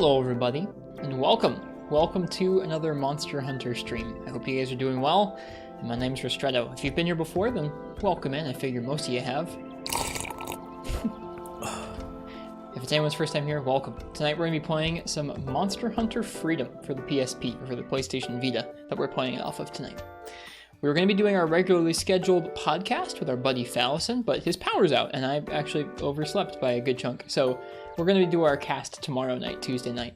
Hello everybody, and welcome to another Monster Hunter stream. I hope you guys are doing well, and my name's Ristretto. If you've been here before, then welcome in. I figure most of you have. If it's anyone's first time here, welcome. Tonight we're going to be playing some Monster Hunter Freedom for the PSP, or for the PlayStation Vita, that we're playing it off of tonight. We were going to be doing our regularly scheduled podcast with our buddy Fallison, but his power's out, and I actually overslept by a good chunk. So we're going to do our cast tomorrow night, Tuesday night.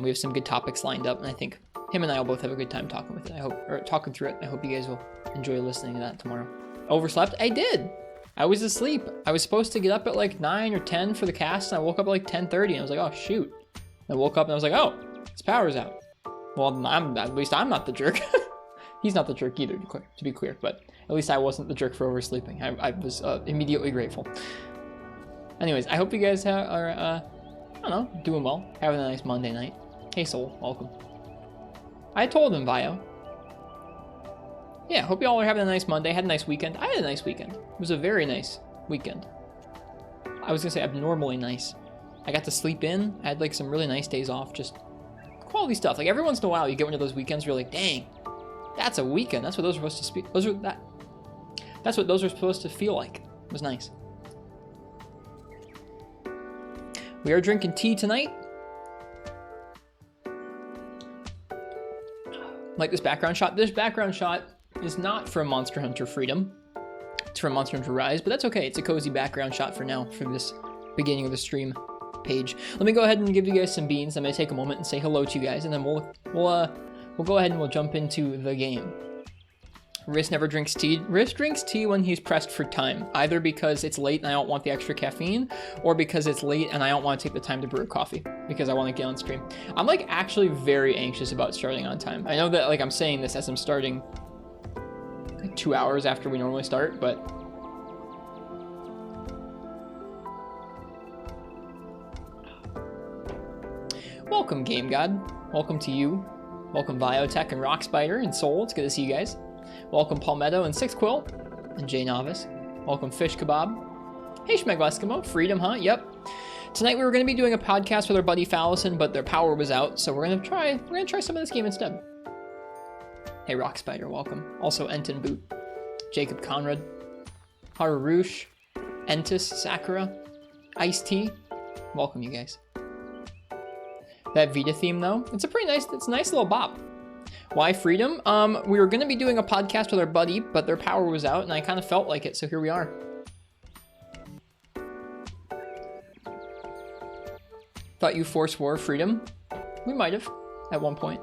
We have some good topics lined up, and I think him and I will both have a good time talking with it. Talking through it. I hope you guys will enjoy listening to that tomorrow. Overslept? I did. I was asleep. I was supposed to get up at like 9 or 10 for the cast, and I woke up at like 10:30, and I was like, oh shoot. And I woke up and I was like, oh, his power's out. Well, at least I'm not the jerk. He's not the jerk either, to be clear, but at least I wasn't the jerk for oversleeping. I was immediately grateful. Anyways, I hope you guys are, I don't know, doing well, having a nice Monday night. Hey Soul, welcome. I told him, Vio. Yeah, hope you all are having a nice Monday, had a nice weekend. I had a nice weekend. It was a very nice weekend. I was gonna say abnormally nice. I got to sleep in, I had like some really nice days off, just quality stuff. Like every once in a while you get one of those weekends where you're like, dang, that's a weekend. That's what those are supposed to speak. That's what those are supposed to feel like. It was nice. We are drinking tea tonight. Like this background shot. This background shot is not from Monster Hunter Freedom. It's from Monster Hunter Rise, but that's okay. It's a cozy background shot for now, for this beginning of the stream page. Let me go ahead and give you guys some beans. I'm gonna take a moment and say hello to you guys, and then we'll go ahead and we'll jump into the game. Riss never drinks tea. Riss drinks tea when he's pressed for time, either because it's late and I don't want the extra caffeine, or because it's late and I don't want to take the time to brew coffee because I want to get on stream. I'm like actually very anxious about starting on time. I know that like I'm saying this as I'm starting like 2 hours after we normally start, but welcome Game God. Welcome to you. Welcome Biotech and Rock Spider and Soul. It's good to see you guys. Welcome Palmetto and Six Quill and Jay Novice. Welcome Fish Kebab. Hey Schmegel Eskimo. Freedom, huh? Yep. Tonight we were going to be doing a podcast with our buddy Fallison, but their power was out, so we're gonna try some of this game instead. Hey Rock Spider, welcome. Also Enton Boot, Jacob Conrad, Harurush, Entis Sakura, Ice Tea. Welcome you guys. That Vita theme though, it's a nice little bop. Why Freedom? We were gonna be doing a podcast with our buddy, but their power was out and I kind of felt like it, so here we are. Thought you force war Freedom? We might have, at one point.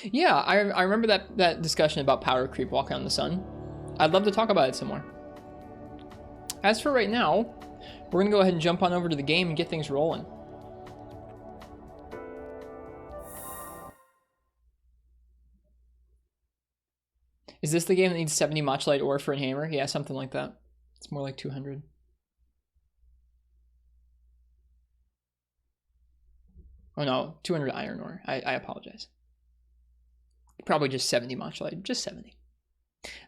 Yeah, I remember that discussion about power creep walking on the sun. I'd love to talk about it some more. As for right now, we're gonna go ahead and jump on over to the game and get things rolling. Is this the game that needs 70 Machlight ore for a hammer? Yeah, something like that. It's more like 200. Oh no, 200 iron ore. I apologize. Probably just 70 Machlight, just 70.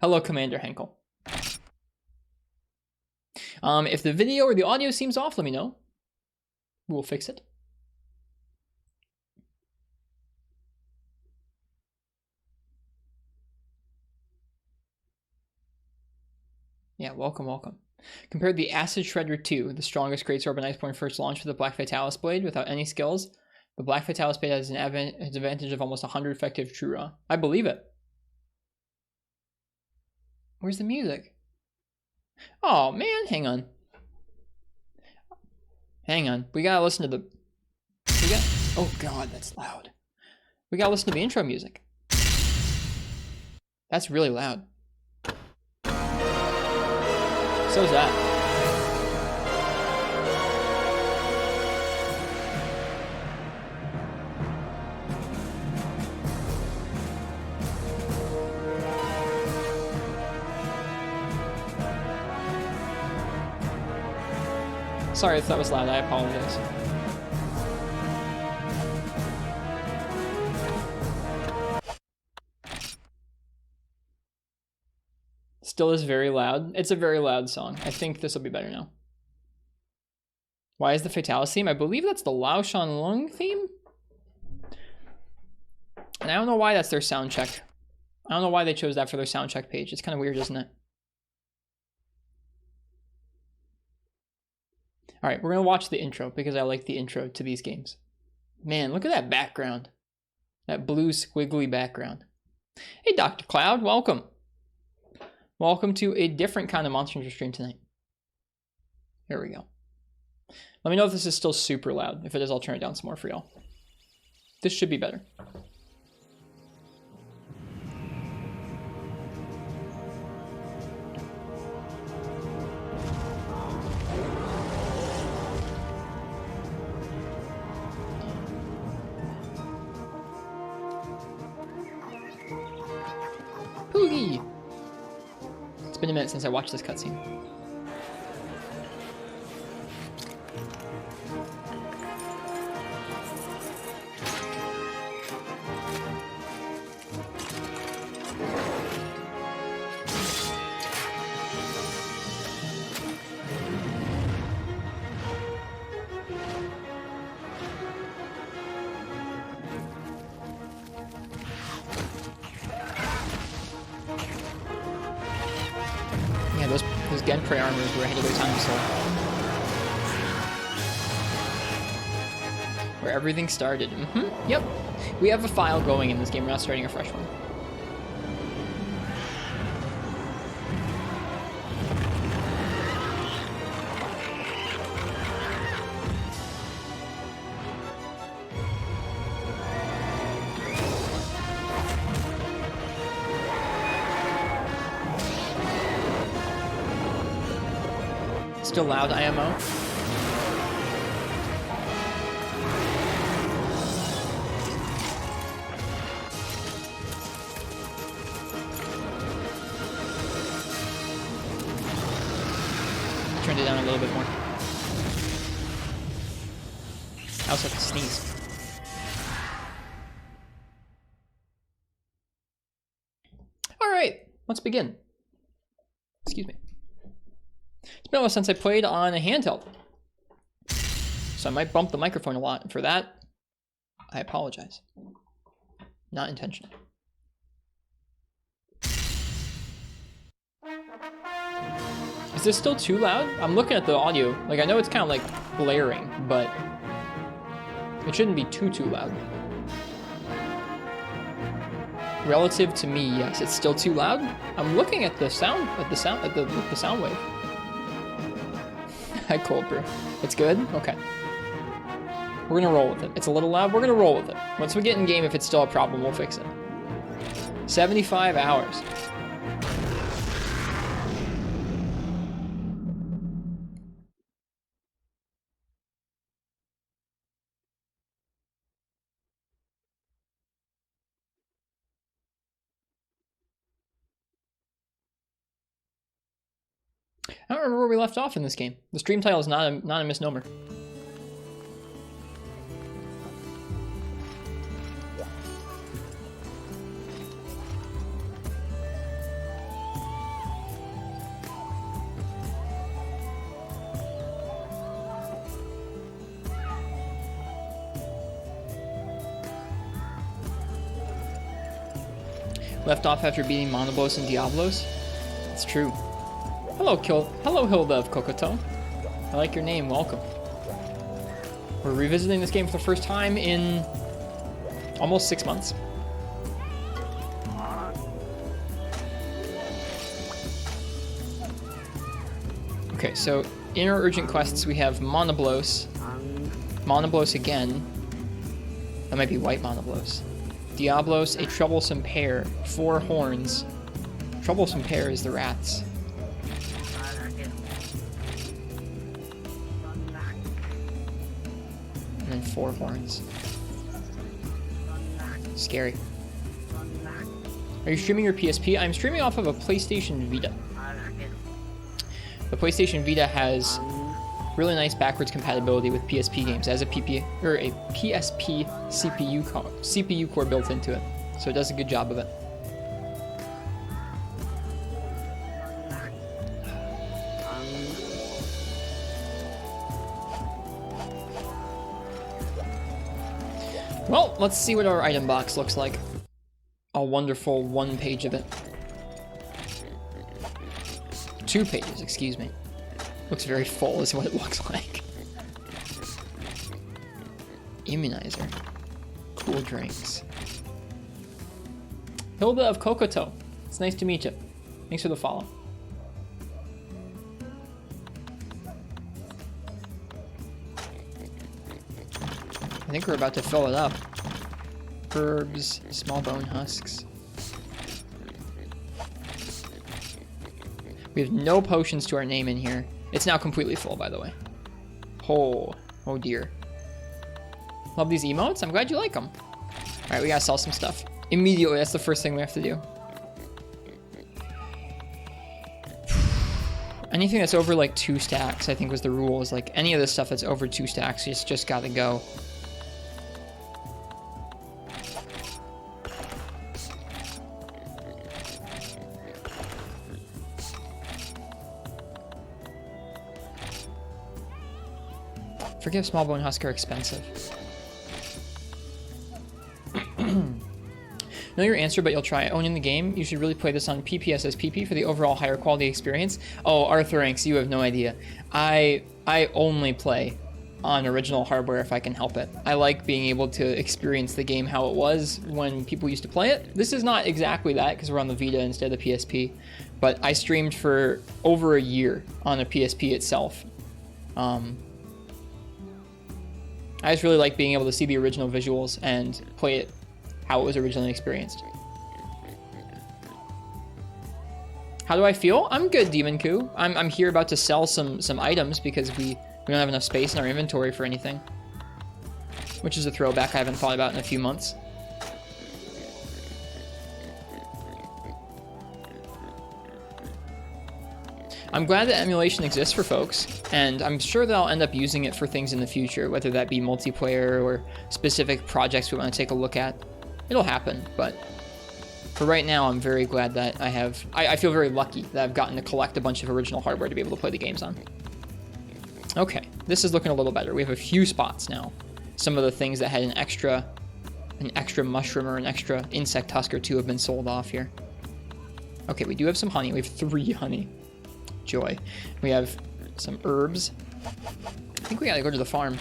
Hello, Commander Henkel. If the video or the audio seems off, let me know. We'll fix it. Yeah, welcome. Compared the Acid Shredder 2, the strongest Greatsword and Iceborne first launch with the Black Fatalis Blade without any skills. The Black Fatalis Blade has an advantage of almost 100 effective true raw. I believe it. Where's the music? Oh man, hang on. We gotta listen to oh god, that's loud. We gotta listen to the intro music. That's really loud. So's that. Sorry if that was loud, I apologize. Still is very loud. It's a very loud song. I think this will be better now. Why is the Fatalis theme? I believe that's the Lao Shan Lung theme. And I don't know why that's their sound check. I don't know why they chose that for their sound check page. It's kind of weird, isn't it? All right, we're going to watch the intro because I like the intro to these games. Man, look at that background. That blue squiggly background. Hey, Dr. Cloud, welcome. Welcome to a different kind of Monster Hunter stream tonight. Here we go. Let me know if this is still super loud. If it is, I'll turn it down some more for y'all. This should be better. Poogie! It's been a minute since I watched this cutscene. Those Genprey armors were ahead of their time, so. Where everything started. Yep. We have a file going in this game. We're not starting a fresh one. Still loud, IMO. Turned it down a little bit more. I also have to sneeze. All right, let's begin. Excuse me. It's been a while since I played on a handheld, so I might bump the microphone a lot. And for that, I apologize. Not intentional. Is this still too loud? I'm looking at the audio. Like, I know it's kind of like blaring, but it shouldn't be too loud. Relative to me, yes, it's still too loud. I'm looking at the sound, the sound wave. Hi, Cold Brew. It's good? Okay. We're gonna roll with it. It's a little loud. We're gonna roll with it. Once we get in game, if it's still a problem, we'll fix it. 75 hours. I don't remember where we left off in this game. The stream title is not a misnomer. Left off after beating Monoblos and Diablos? It's true. Hello, Hilda of Kokoto. I like your name, welcome. We're revisiting this game for the first time in almost 6 months. Okay, so in our urgent quests we have Monoblos. Monoblos again. That might be white Monoblos. Diablos, a troublesome pair. 4 horns. Troublesome pair is the rats. And then 4 horns. Scary. Are you streaming your PSP? I'm streaming off of a PlayStation Vita. The PlayStation Vita has really nice backwards compatibility with PSP games. It has a PSP CPU core built into it, so it does a good job of it. Well, let's see what our item box looks like. A wonderful 1 page of it. 2 pages, excuse me. Looks very full is what it looks like. Immunizer. Cool drinks. Hilda of Kokoto. It's nice to meet you. Thanks for the follow. I think we're about to fill it up. Herbs, small bone husks. We have no potions to our name in here. It's now completely full, by the way. Oh dear. Love these emotes. I'm glad you like them. All right, we gotta sell some stuff. Immediately, that's the first thing we have to do. Anything that's over like 2 stacks, I think was the rule, is like any of this stuff that's over 2 stacks, it's just gotta go. Forgive small bone husk are expensive. Know your answer, but you'll try owning the game. You should really play this on PPS as PP for the overall higher quality experience. Oh, Arthur Ranks, you have no idea. I only play on original hardware if I can help it. I like being able to experience the game how it was when people used to play it. This is not exactly that because we're on the Vita instead of the PSP, but I streamed for over a year on the PSP itself. I just really like being able to see the original visuals and play it how it was originally experienced. How do I feel? I'm good, Demon Coup. I'm here about to sell some items because we don't have enough space in our inventory for anything. Which is a throwback I haven't thought about in a few months. I'm glad that emulation exists for folks, and I'm sure that I'll end up using it for things in the future, whether that be multiplayer or specific projects we want to take a look at. It'll happen, but for right now, I'm very glad that I feel very lucky that I've gotten to collect a bunch of original hardware to be able to play the games on. Okay, this is looking a little better. We have a few spots now. Some of the things that had an extra mushroom or an extra insect husk or 2 have been sold off here. Okay, we do have some honey. We have 3 honey. Joy. We have some herbs. I think we gotta go to the farm.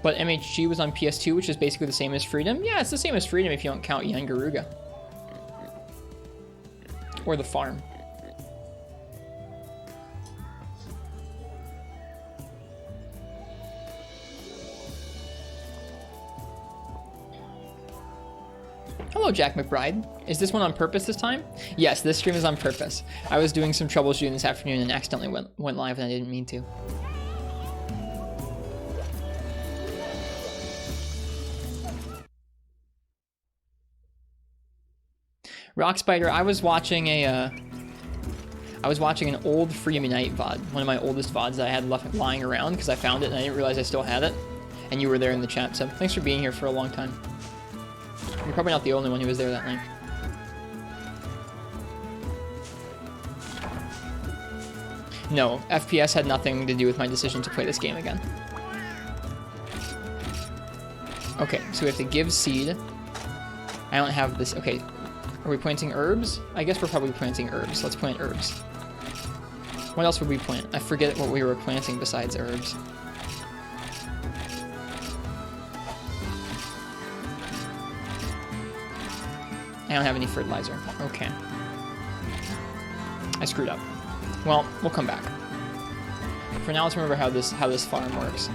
But MHG was on PS2, which is basically the same as Freedom. Yeah, it's the same as Freedom if you don't count Yian Garuga. Or the farm. Hello, Jack McBride. Is this one on purpose this time? Yes, this stream is on purpose. I was doing some troubleshooting this afternoon and accidentally went live and I didn't mean to. Rock Spider, I was watching an old Freedom Unite VOD, one of my oldest VODs that I had left lying around because I found it and I didn't realize I still had it. And you were there in the chat, so thanks for being here for a long time. You're probably not the only one who was there that night. No, FPS had nothing to do with my decision to play this game again. Okay, so we have to give seed. I don't have this. Okay, are we planting herbs? I guess we're probably planting herbs. Let's plant herbs. What else would we plant? I forget what we were planting besides herbs. I don't have any fertilizer. Okay. I screwed up. Well, we'll come back. For now, let's remember how this farm works.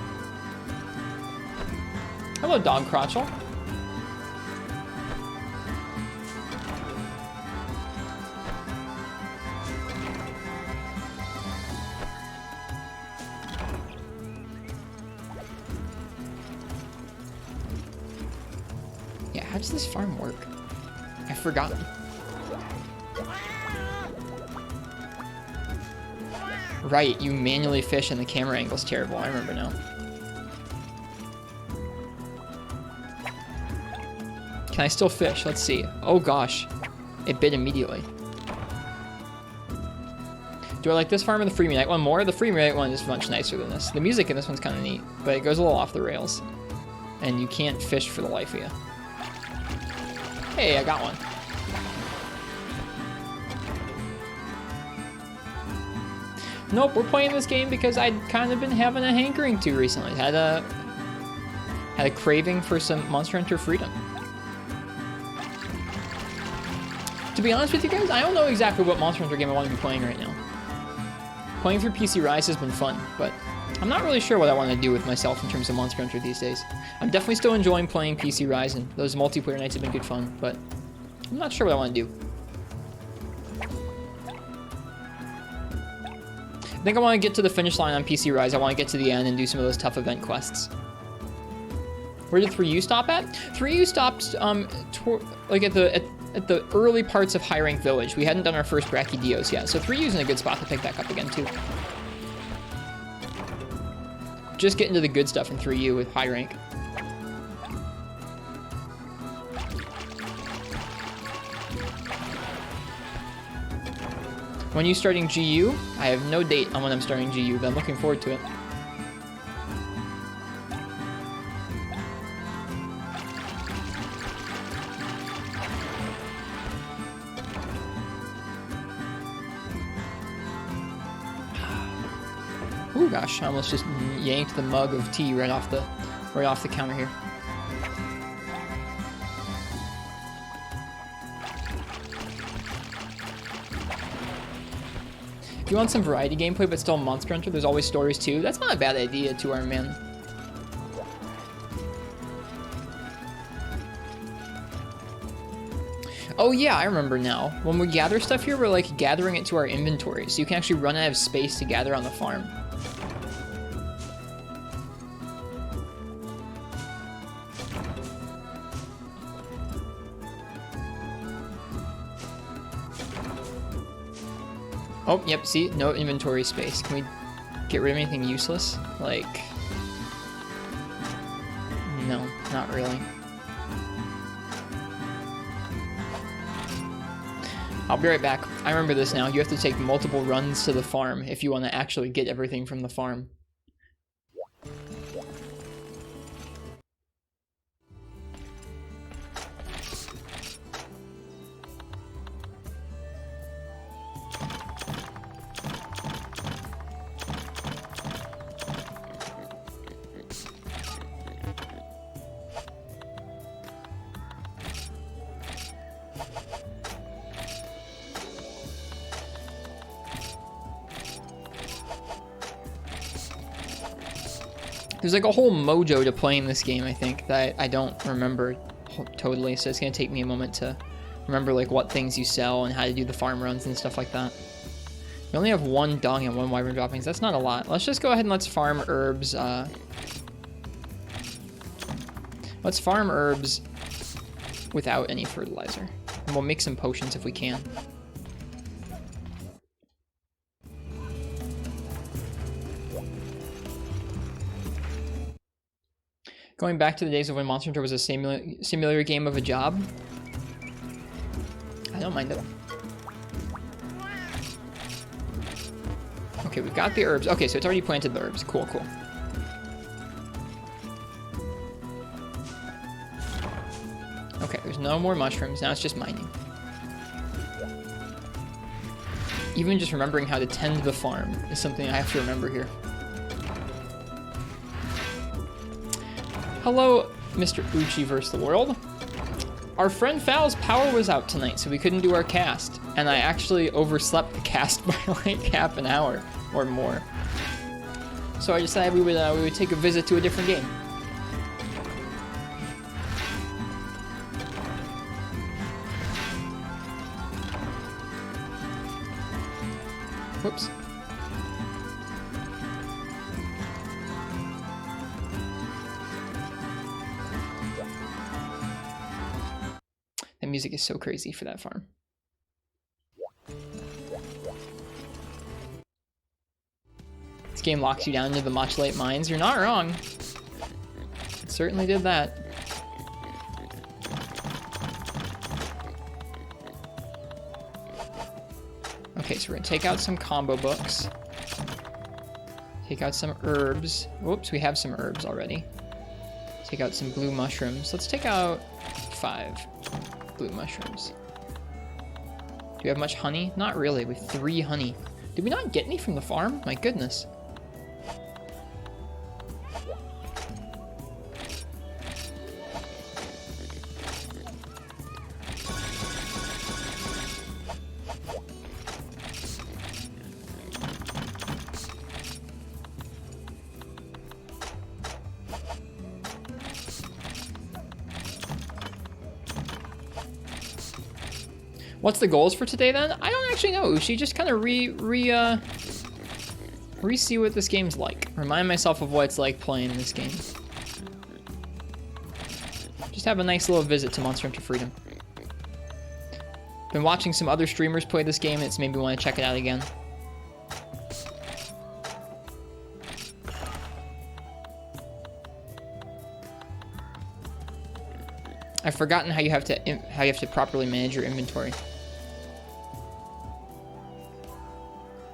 Hello, Dog Crotchel. Yeah, how does this farm work? I've forgotten. Right, you manually fish and the camera angle's terrible. I remember now. Can I still fish? Let's see. Oh gosh. It bit immediately. Do I like this farm or the Free Me Night one more? The Free Me Night one is much nicer than this. The music in this one's kind of neat, but it goes a little off the rails. And you can't fish for the life of you. Hey, I got one. Nope, we're playing this game because I'd kind of been having a hankering to recently. Had a craving for some Monster Hunter freedom. To be honest with you guys, I don't know exactly what Monster Hunter game I want to be playing right now. Playing through PC Rise has been fun, but I'm not really sure what I want to do with myself in terms of Monster Hunter these days. I'm definitely still enjoying playing PC Rise, and those multiplayer nights have been good fun, but I'm not sure what I want to do. I think I want to get to the finish line on PC Rise. I want to get to the end and do some of those tough event quests. Where did 3U stop at? 3U stopped like at the early parts of High Rank Village. We hadn't done our first Brachydios yet, so 3U's in a good spot to pick back up again too. Just getting to the good stuff in 3U with High Rank. When are you starting GU? I have no date on when I'm starting GU, but I'm looking forward to it. Ooh, gosh, I almost just yanked the mug of tea right off the counter here. If you want some variety gameplay but still Monster Hunter, there's always stories too. That's not a bad idea, 2-Arm Man. Oh yeah, I remember now. When we gather stuff here, we're like gathering it to our inventory, so you can actually run out of space to gather on the farm. Oh, yep, see? No inventory space. Can we get rid of anything useless? Like... no, not really. I'll be right back. I remember this now. You have to take multiple runs to the farm if you want to actually get everything from the farm. There's like a whole mojo to playing this game, I think, that I don't remember totally, so it's going to take me a moment to remember like what things you sell and how to do the farm runs and stuff like that. We only have 1 dung and 1 wyvern droppings. That's not a lot. Let's just go ahead and let's farm herbs. Let's farm herbs without any fertilizer. And we'll make some potions if we can. Going back to the days of when Monster Hunter was a simulator game of a job. I don't mind it. Okay, we've got the herbs. Okay, so it's already planted the herbs. Cool, cool. Okay, there's no more mushrooms. Now it's just mining. Even just remembering how to tend the farm is something I have to remember here. Hello, Mr. Uchi vs. the World. Our friend Fal's power was out tonight, so we couldn't do our cast. And I actually overslept the cast by like half an hour or more. So I decided we would take a visit to a different game. Whoops. That music is so crazy for that farm. This game locks you down into the Mochlite mines. You're not wrong. It certainly did that. Okay, so we're gonna take out some combo books. Take out some herbs. Whoops, we have some herbs already. Take out some blue mushrooms. Let's take out 5 blue mushrooms. Do we have much honey? Not really, we have 3 honey. Did we not get any from the farm? My goodness. What's the goals for today then? I don't actually know, Ushi. Just kind of see what this game's like. Remind myself of what it's like playing this game. Just have a nice little visit to Monster Hunter Freedom. Been watching some other streamers play this game and it's made me want to check it out again. I've forgotten how you have to properly manage your inventory.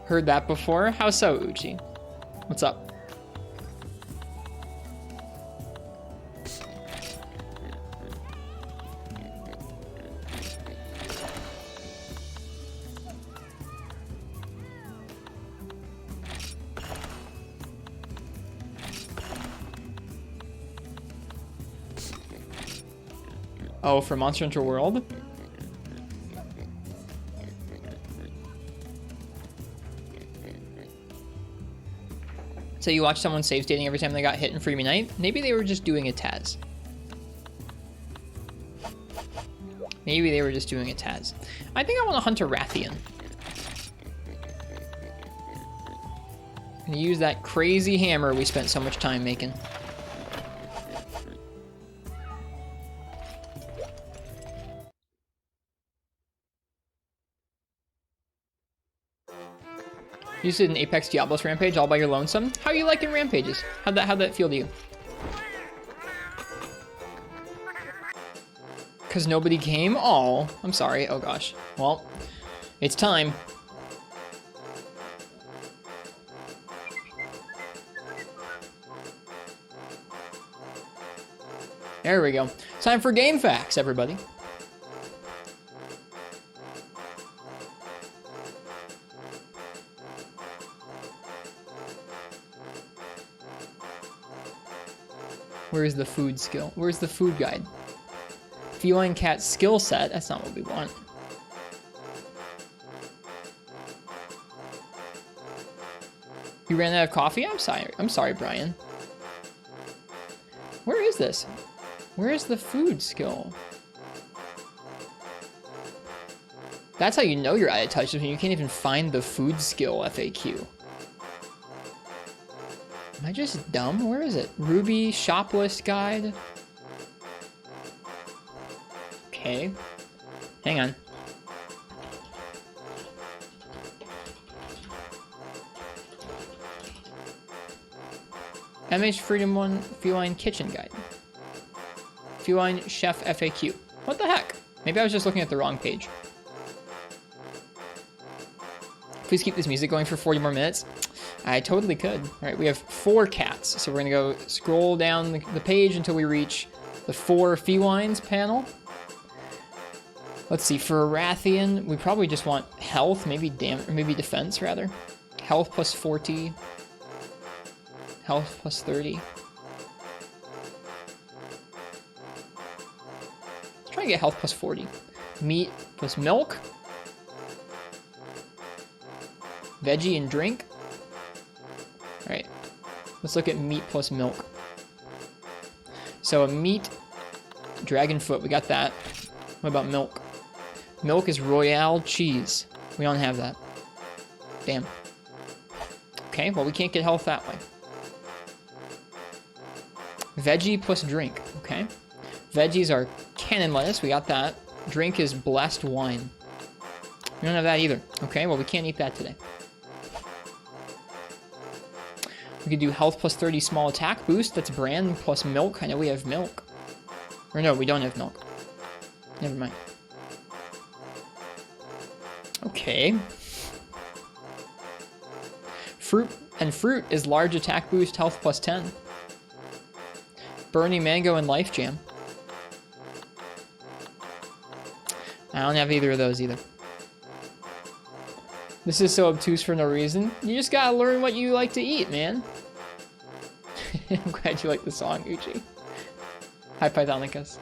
Heard that before? How so, Uchi? What's up? Oh, for Monster Hunter World? So you watch someone save stating every time they got hit in Freebie Night? Maybe they were just doing a Taz. Maybe they were just doing a Taz. I think I want to hunt a Rathian. I'm gonna use that crazy hammer we spent so much time making. You did an Apex Diablos rampage all by your lonesome. How are you liking rampages? How'd that feel to you? Cause nobody came? Oh, I'm sorry. Oh gosh. Well, it's time. There we go. Time for game facts, everybody. Where's the food skill? Where's the food guide? Feline cat skill set. That's not what we want. You ran out of coffee? I'm sorry. I'm sorry, Brian. Where is this? Where is the food skill? That's how you know you're out of touch, when you can't even find the food skill FAQ. Am I just dumb? Where is it? Ruby shop list guide. Okay. Hang on. MH Freedom 1 Feline Kitchen Guide. Feline Chef FAQ. What the heck? Maybe I was just looking at the wrong page. Please keep this music going for 40 more minutes. I totally could. All right, we have 4 cats. So we're gonna go scroll down the page until we reach the 4 felines panel. Let's see, for a Rathian, we probably just want health, maybe defense rather. Health plus 40. Health plus 30. Let's try to get health plus 40. Meat plus milk. Veggie and drink. All right, let's look at meat plus milk. So a meat, dragon foot, we got that. What about milk? Milk is Royale cheese. We don't have that. Damn. Okay, well we can't get health that way. Veggie plus drink, okay. Veggies are cannon lettuce, we got that. Drink is blessed wine. We don't have that either. Okay, well we can't eat that today. We could do health plus 30 small attack boost. That's brand plus milk. I know we have milk. Or no, we don't have milk. Never mind. Okay. Fruit is large attack boost, health plus 10. Burning Mango and Life Jam. I don't have either of those either. This is so obtuse for no reason. You just gotta learn what you like to eat, man. I'm glad you like the song, Uchi. Hi, Pythonicus.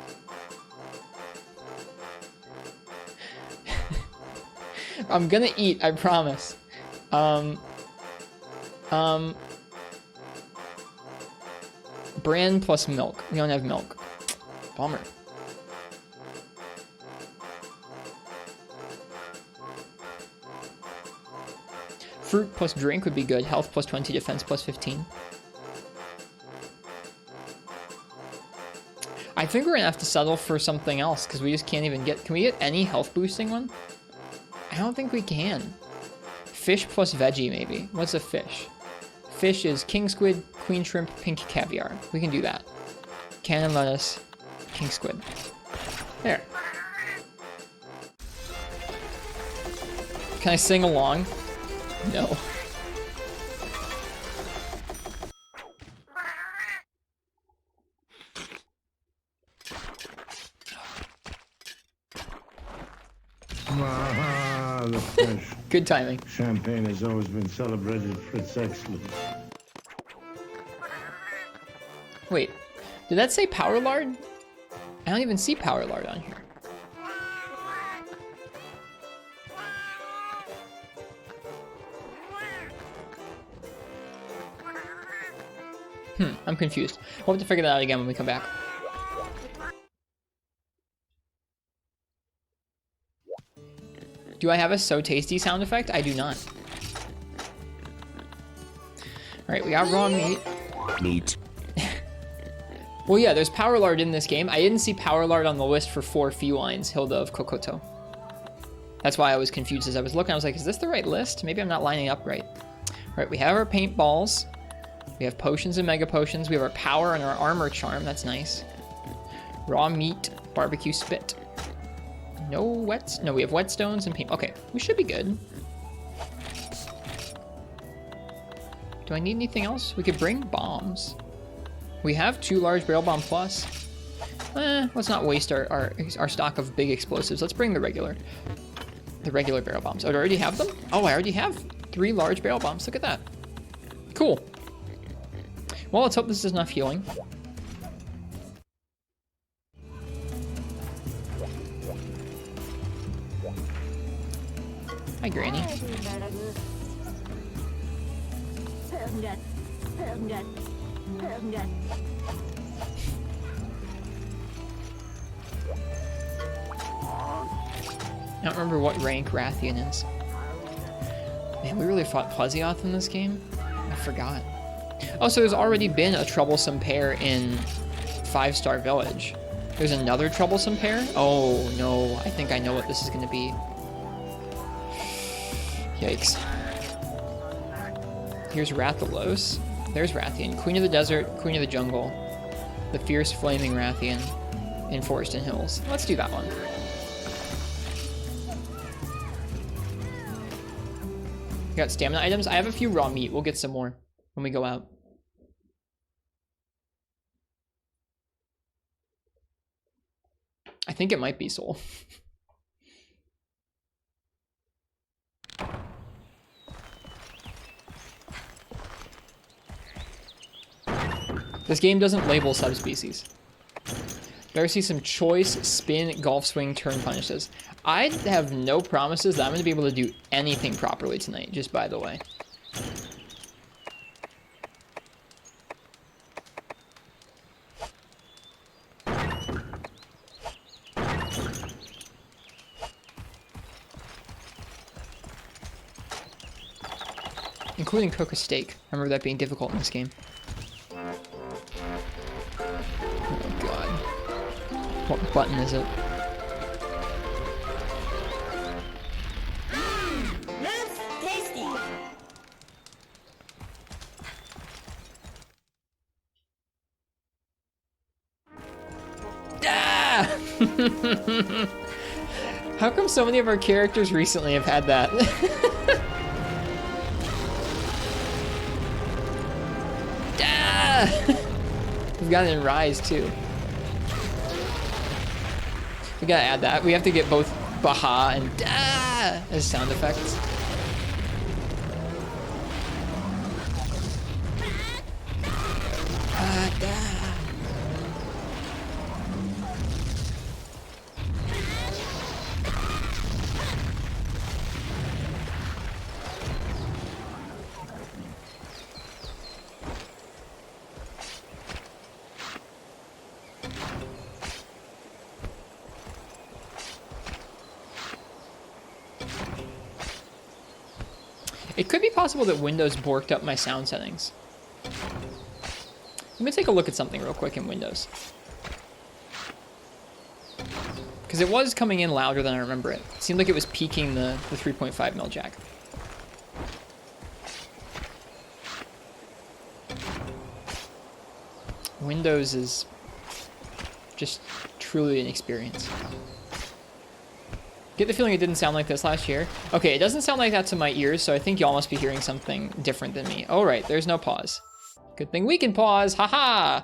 I'm gonna eat, I promise. Bran plus milk. We don't have milk. Bummer. Fruit plus drink would be good. Health plus 20, defense plus 15. I think we're gonna have to settle for something else because we just can't even get... Can we get any health boosting one? I don't think we can. Fish plus veggie, maybe. What's a fish? Fish is king squid, queen shrimp, pink caviar. We can do that. Cannon lettuce, king squid. There. Can I sing along? No. The French. Good timing. Champagne has always been celebrated for its excellence. Wait, did that say Power Lard? I don't even see Power Lard on here. I'm confused. We'll have to figure that out again when we come back. Do I have a so tasty sound effect? I do not. Alright, we got raw meat. Meat. Well, yeah, there's Power Lard in this game. I didn't see Power Lard on the list for 4 felines, Hilda of Kokoto. That's why I was confused as I was looking. I was like, is this the right list? Maybe I'm not lining up right. Alright, we have our paintballs. We have potions and mega potions. We have our power and our armor charm. That's nice. Raw meat, barbecue spit. No wets? No, we have whetstones and paint. Okay, we should be good. Do I need anything else? We could bring bombs. We have 2 large barrel bomb plus. Let's not waste our stock of big explosives. Let's bring the regular barrel bombs. Oh, do I already have them? Oh, I already have 3 large barrel bombs. Look at that. Cool. Well, let's hope this is enough healing. Hi, Granny. I don't remember what rank Rathian is. Man, we really fought Plesioth in this game? I forgot. Oh, so there's already been a troublesome pair in 5-Star Village. There's another troublesome pair? Oh, no. I think I know what this is going to be. Yikes. Here's Rathalos. There's Rathian. Queen of the Desert, Queen of the Jungle. The Fierce Flaming Rathian in Forest and Hills. Let's do that one. We got stamina items. I have a few raw meat. We'll get some more when we go out. I think it might be soul. This game doesn't label subspecies. Better see some choice spin, golf swing, turn punishes. I have no promises that I'm going to be able to do anything properly tonight, just by the way. Including cook a steak. I remember that being difficult in this game. Oh god. What button is it? That's tasty. Ah! How come so many of our characters recently have had that? We've got it in Rise too. We gotta add that. We have to get both Baha and Da as sound effects. It could be possible that Windows borked up my sound settings. Let me take a look at something real quick in Windows. Because it was coming in louder than I remember it. It seemed like it was peaking the 3.5 mil jack. Windows is just truly an experience. Get the feeling it didn't sound like this last year. Okay, it doesn't sound like that to my ears, so I think y'all must be hearing something different than me. Oh, right, there's no pause. Good thing we can pause, haha!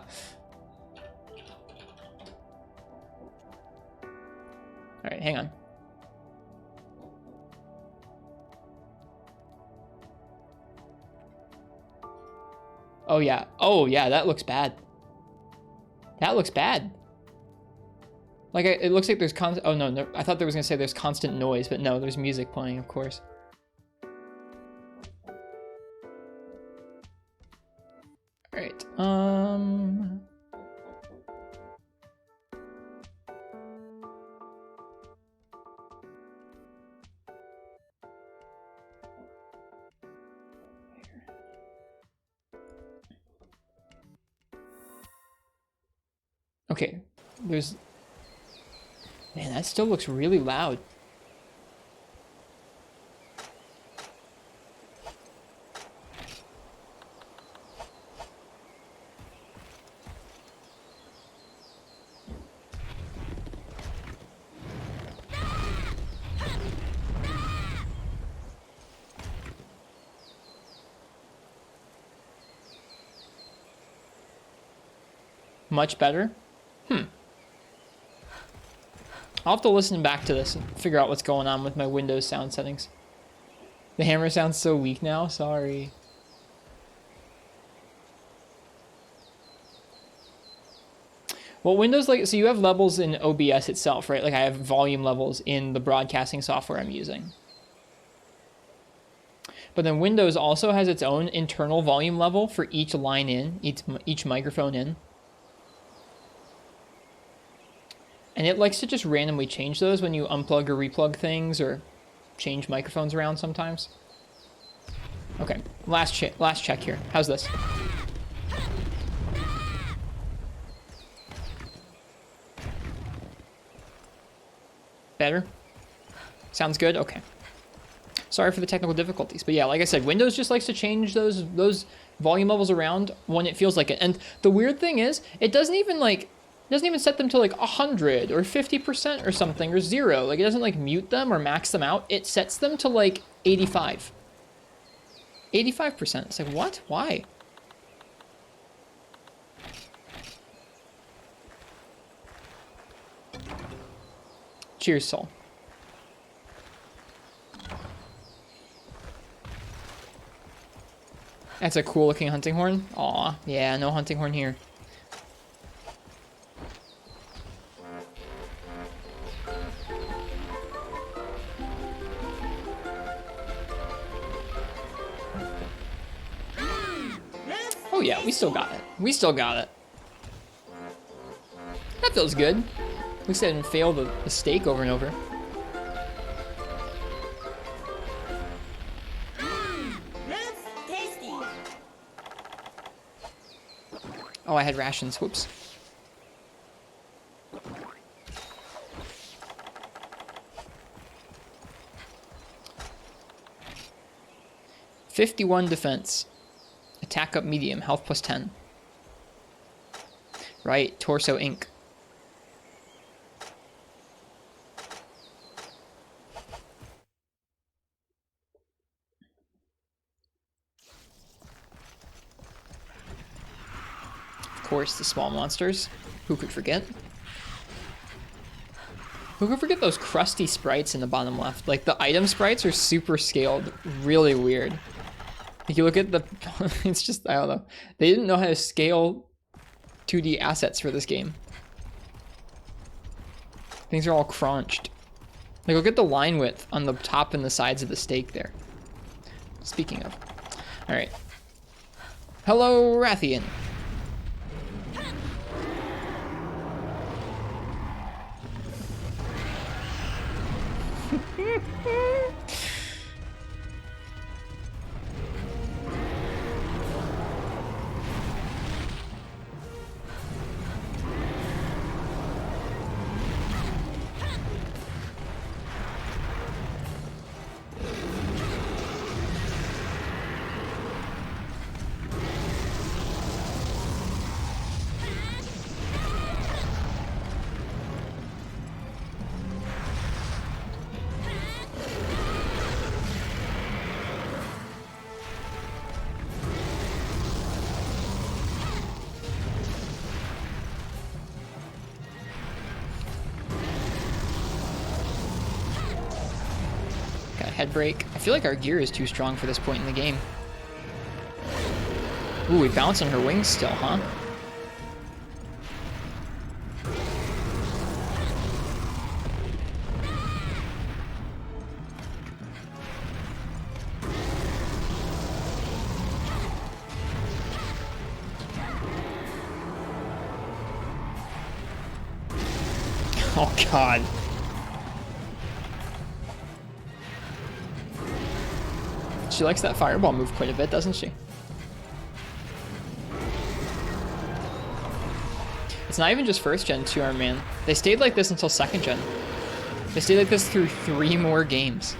All right, hang on. Oh yeah, that looks bad. That looks bad. Like, it looks like there's oh no, I thought there was gonna say there's constant noise, but no, there's music playing, of course. All right, okay, there's... Man, that still looks really loud. Much better? I'll have to listen back to this and figure out what's going on with my Windows sound settings. The hammer sounds so weak now, sorry. Well, Windows, like, so you have levels in OBS itself, right? Like, I have volume levels in the broadcasting software I'm using. But then Windows also has its own internal volume level for each line in, each microphone in. And it likes to just randomly change those when you unplug or replug things or change microphones around sometimes. Okay, last check here. How's this? Better? Sounds good? Okay. Sorry for the technical difficulties. But yeah, like I said, Windows just likes to change those volume levels around when it feels like it. And the weird thing is, it doesn't even set them to like 100 or 50% or something or 0. Like, it doesn't like mute them or max them out. It sets them to like 85. 85%. It's like, what? Why? Cheers, Sol. That's a cool looking hunting horn. Aw, yeah, no hunting horn here. Oh yeah, we still got it. We still got it. That feels good. At least I didn't fail the steak over and over. That's tasty. Oh, I had rations. Whoops. '51 defense. Attack up medium. Health plus 10. Right. Torso ink. course, the small monsters. Who could forget? Who could forget those crusty sprites in the bottom left? Like, the item sprites are super scaled. Really weird. If you look at the... it's just, I don't know. They didn't know how to scale 2D assets for this game. Things are all crunched. Like, look at the line width on the top and the sides of the stake there. Speaking of. Alright. Hello, Rathian. Head break. I feel like our gear is too strong for this point in the game. Ooh, we bounce on her wings still, huh? Oh, God. She likes that fireball move quite a bit, doesn't she? It's not even just first gen too, our man. They stayed like this until second gen. They stayed like this through 3 more games.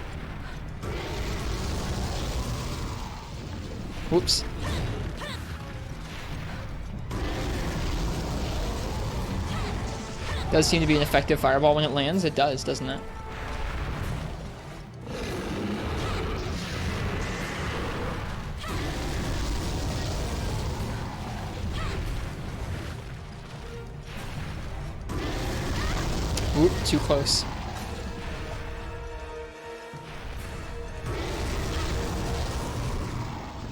Whoops. Does seem to be an effective fireball when it lands. It does, doesn't it? Oop, too close.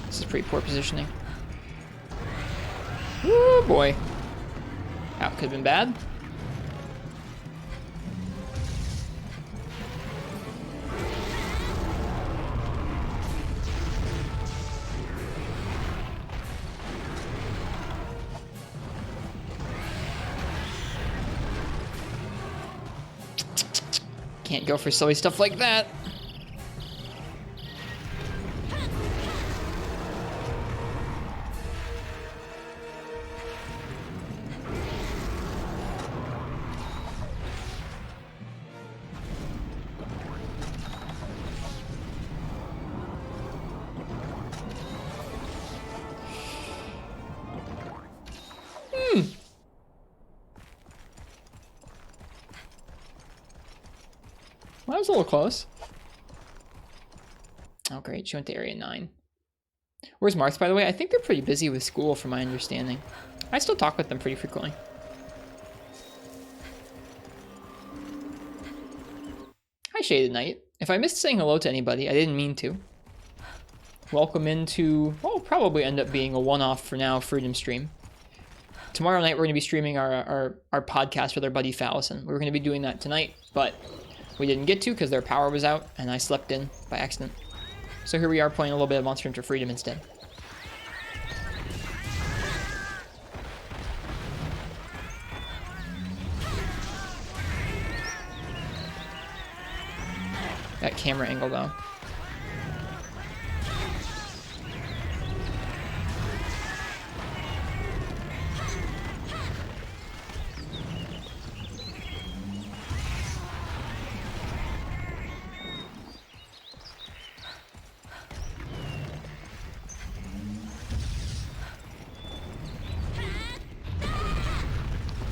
This is pretty poor positioning. Woo, boy. That could have been bad. Can't go for silly stuff like that. Well, that was a little close. Oh, great. She went to area 9. Where's Marth, by the way? I think they're pretty busy with school, from my understanding. I still talk with them pretty frequently. Hi, Shaded Knight. If I missed saying hello to anybody, I didn't mean to. Welcome into, well, probably end up being a one-off for now Freedom stream. Tomorrow night, we're going to be streaming our podcast with our buddy Fallison. We were going to be doing that tonight, but we didn't get to because their power was out, and I slept in by accident. So here we are playing a little bit of Monster Hunter Freedom instead. That camera angle, though.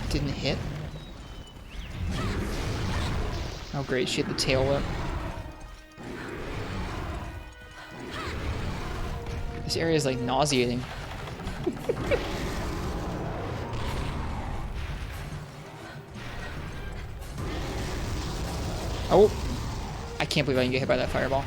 Didn't hit. Oh great, she hit the tail whip. This area is like nauseating. Oh, I can't believe I didn't get hit by that fireball.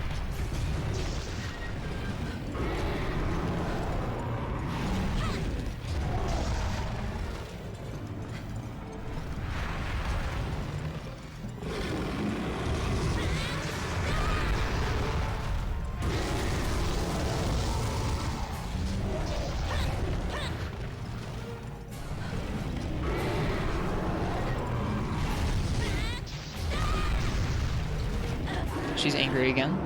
She's angry again.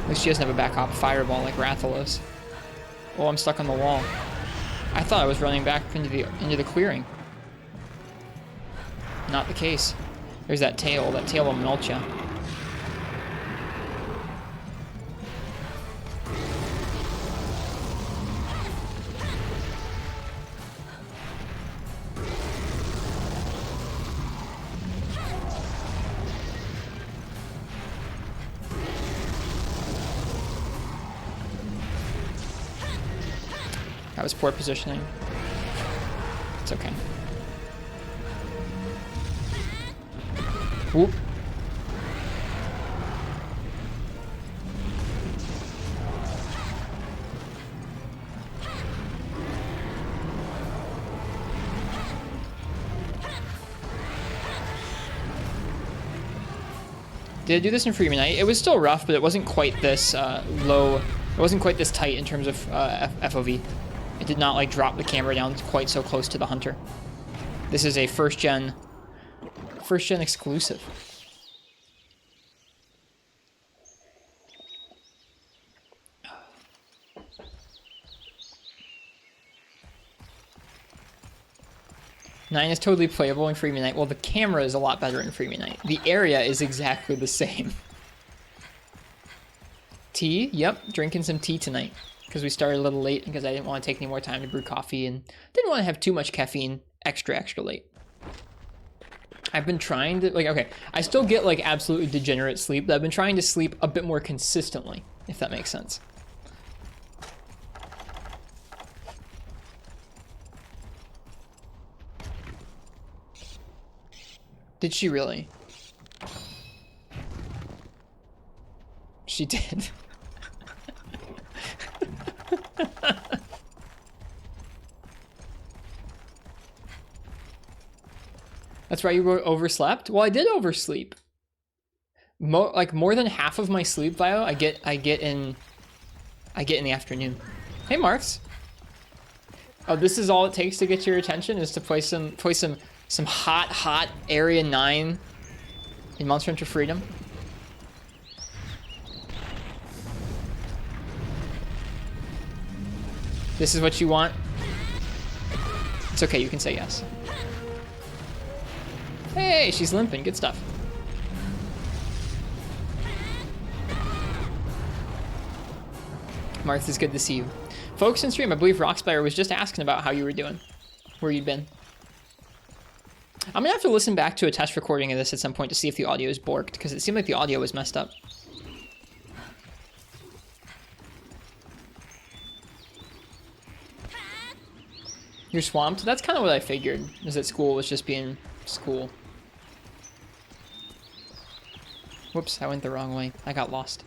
At least she doesn't have a back hop fireball like Rathalos. Oh, I'm stuck on the wall. I thought I was running back into the clearing. Not the case. There's that tail. That tail will melt ya. That was poor positioning. It's okay. Whoop. Did I do this in Free Night? It was still rough, but it wasn't quite this low. It wasn't quite this tight in terms of FOV. It did not like drop the camera down quite so close to the hunter. This is a first gen exclusive. Nine is totally playable in Free Night. Well, the camera is a lot better in Free Night. The area is exactly the same. Tea? Yep, drinking some tea tonight. Because we started a little late because I didn't want to take any more time to brew coffee and didn't want to have too much caffeine extra late. I've been trying to, like, okay, I still get like absolutely degenerate sleep, but I've been trying to sleep a bit more consistently, if that makes sense. Did she really? She did. That's right, you overslept? Well, I did oversleep. More than half of my sleep, Vio, I get in the afternoon. Hey, Marks. Oh, this is all it takes to get your attention is to play some hot Area 9 in Monster Hunter Freedom. This is what you want? It's okay, you can say yes. Hey, she's limping. Good stuff. Martha's good to see you. Folks in stream, I believe Roxspire was just asking about how you were doing. Where you'd been. I'm gonna have to listen back to a test recording of this at some point to see if the audio is borked, because it seemed like the audio was messed up. You're swamped? That's kind of what I figured, is that school was just being school. Whoops, I went the wrong way. I got lost.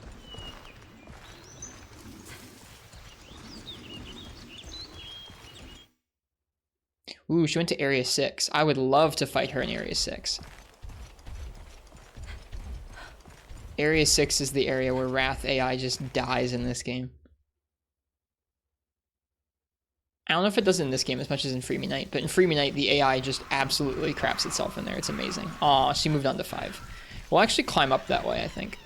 Ooh, she went to Area 6. I would love to fight her in Area 6. Area 6 is the area where Wrath AI just dies in this game. I don't know if it does in this game as much as in Freemy Night, but in Freemy Night, the AI just absolutely craps itself in there. It's amazing. Aw, she moved on to 5. We'll actually climb up that way, I think.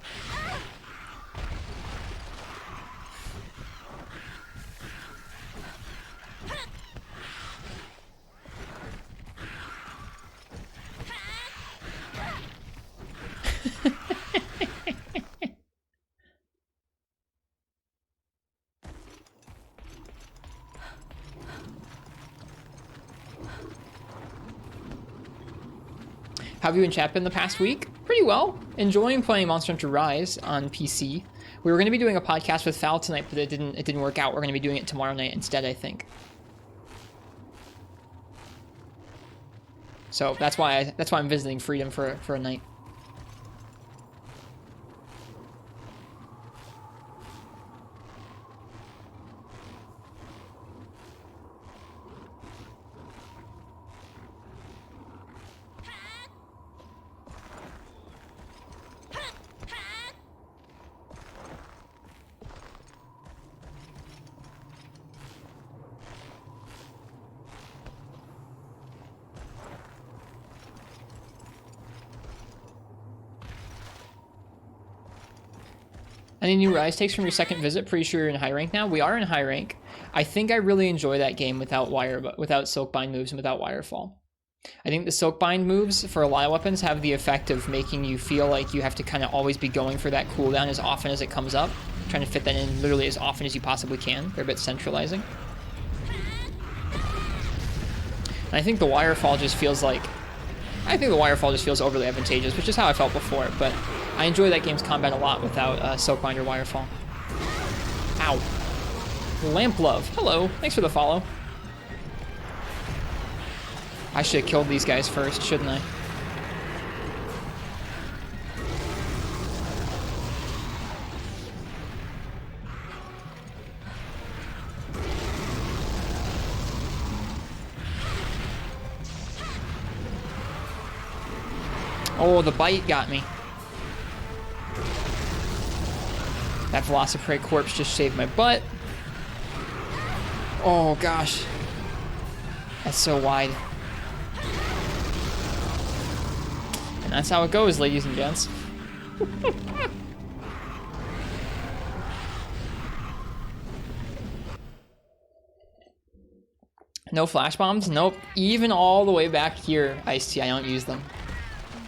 How have you been, chat, in the past week? Pretty well. Enjoying playing Monster Hunter Rise on PC. We were going to be doing a podcast with Fal tonight, but it didn't work out. We're going to be doing it tomorrow night instead, I think. So that's why I'm visiting Freedom for a night. Any new rise takes from your second visit? Pretty sure you're in high rank now. We are in high rank. I think I really enjoy that game without Silkbind moves and without Wirefall. I think the Silkbind moves for a lot of weapons have the effect of making you feel like you have to kind of always be going for that cooldown as often as it comes up. Trying to fit that in literally as often as you possibly can. They're a bit centralizing. And I think the Wirefall just feels like... overly advantageous, which is how I felt before, but I enjoy that game's combat a lot without Silkbind or Wirefall. Ow. Lamp Love. Hello. Thanks for the follow. I should have killed these guys first, shouldn't I? Oh, the bite got me. That Velociprey corpse just saved my butt. Oh, gosh. That's so wide. And that's how it goes, ladies and gents. No flash bombs? Nope. Even all the way back here, Ice-T, I don't use them.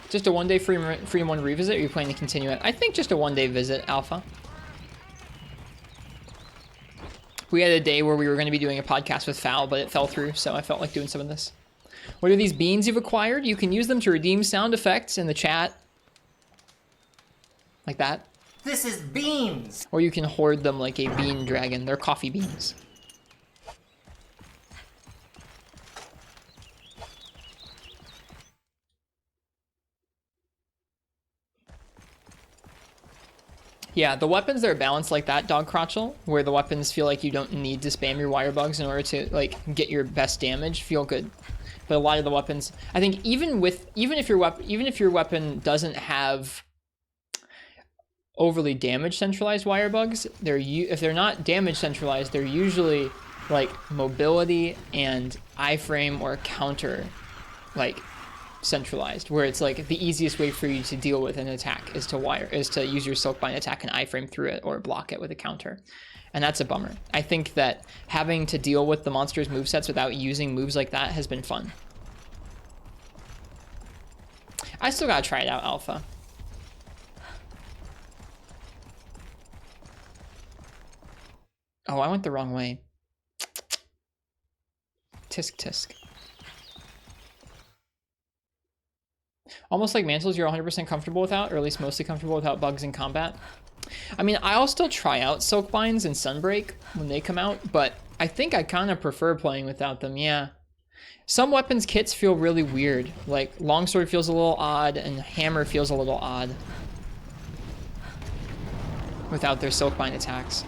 Just a one-day Freedom 1 revisit, or are you planning to continue it? I think just a one-day visit, Alpha. We had a day where we were going to be doing a podcast with Foul, but it fell through, so I felt like doing some of this. What are these beans you've acquired? You can use them to redeem sound effects in the chat. Like that. This is beans! Or you can hoard them like a bean dragon. They're coffee beans. Yeah, the weapons that are balanced like that, Dog Crotchel, where the weapons feel like you don't need to spam your wire bugs in order to like get your best damage, feel good. But a lot of the weapons, I think, even if your weapon doesn't have overly damage centralized wire bugs, if they're not damage centralized, they're usually like mobility and iframe or counter, like centralized, where it's like the easiest way for you to deal with an attack is to use your Silkbind attack and iframe through it or block it with a counter. And that's a bummer. I think that having to deal with the monster's movesets without using moves like that has been fun. I still gotta try it out, Alpha. Oh, I went the wrong way. Tisk tisk. Almost like mantles you're 100% comfortable without, or at least mostly comfortable without bugs in combat. I mean, I'll still try out Silkbinds and Sunbreak when they come out, but I think I kind of prefer playing without them, yeah. Some weapons kits feel really weird. Like, Longsword feels a little odd, and Hammer feels a little odd without their Silkbind attacks.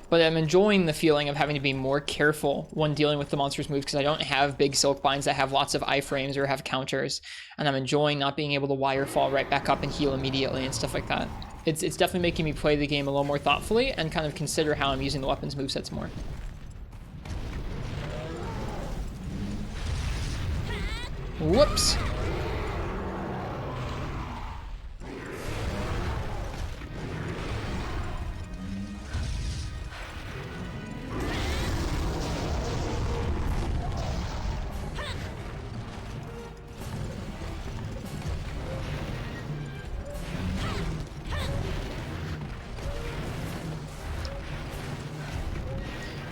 But I'm enjoying the feeling of having to be more careful when dealing with the monster's moves because I don't have big Silkbinds that have lots of iframes or have counters, and I'm enjoying not being able to wirefall right back up and heal immediately and stuff like that. It's definitely making me play the game a little more thoughtfully and kind of consider how I'm using the weapon's movesets more. Whoops!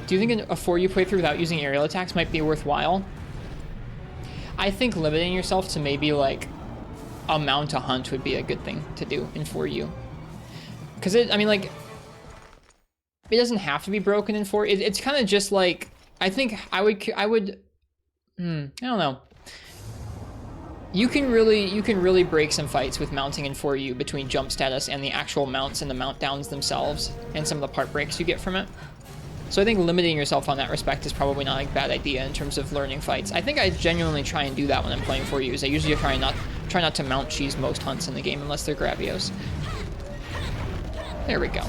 Do you think a 4U playthrough without using aerial attacks might be worthwhile? I think limiting yourself to maybe like a mount a hunt would be a good thing to do in 4U. Because I mean, like, it doesn't have to be broken in 4. It's kind of just like, I think I would I don't know. You can really break some fights with mounting in 4U between jump status and the actual mounts and the mount downs themselves and some of the part breaks you get from it. So I think limiting yourself on that respect is probably not a bad idea in terms of learning fights. I think I genuinely try and do that when I'm playing 4Us. I usually try not to mount cheese most hunts in the game unless they're Gravios. There we go.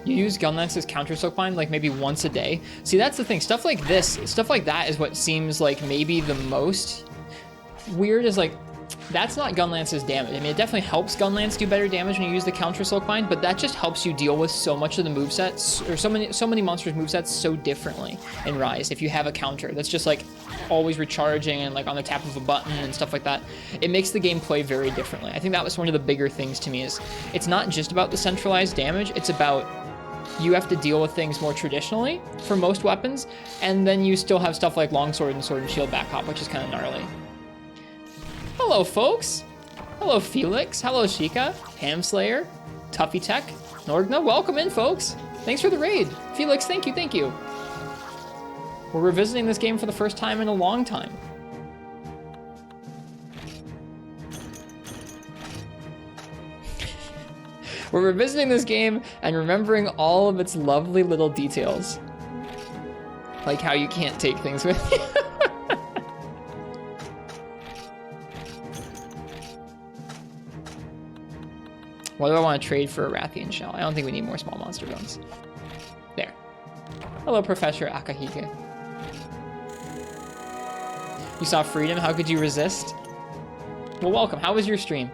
You use Gunlance's counter soakbind like maybe once a day. See, that's the thing. Stuff like this, stuff like that is what seems like maybe the most weird is like, that's not Gunlance's damage. I mean, it definitely helps Gunlance do better damage when you use the counter soakbind, but that just helps you deal with so much of the movesets, or so many monsters' movesets so differently in Rise. If you have a counter that's just like always recharging and like on the tap of a button and stuff like that, it makes the game play very differently. I think that was one of the bigger things to me is it's not just about the centralized damage, it's about you have to deal with things more traditionally for most weapons, and then you still have stuff like longsword and sword and shield back hop, which is kind of gnarly. Hello, folks. Hello, Felix. Hello, Sheikah. Hamslayer. Tuffy Tech. Norgna. Welcome in, folks. Thanks for the raid. Felix, thank you, thank you. We're revisiting this game for the first time in a long time. We're revisiting this game and remembering all of its lovely little details. Like how you can't take things with you. What do I want to trade for a Rathian shell? I don't think we need more small monster bones. There. Hello, Professor Akahige. You saw freedom, how could you resist? Well, welcome, how was your stream?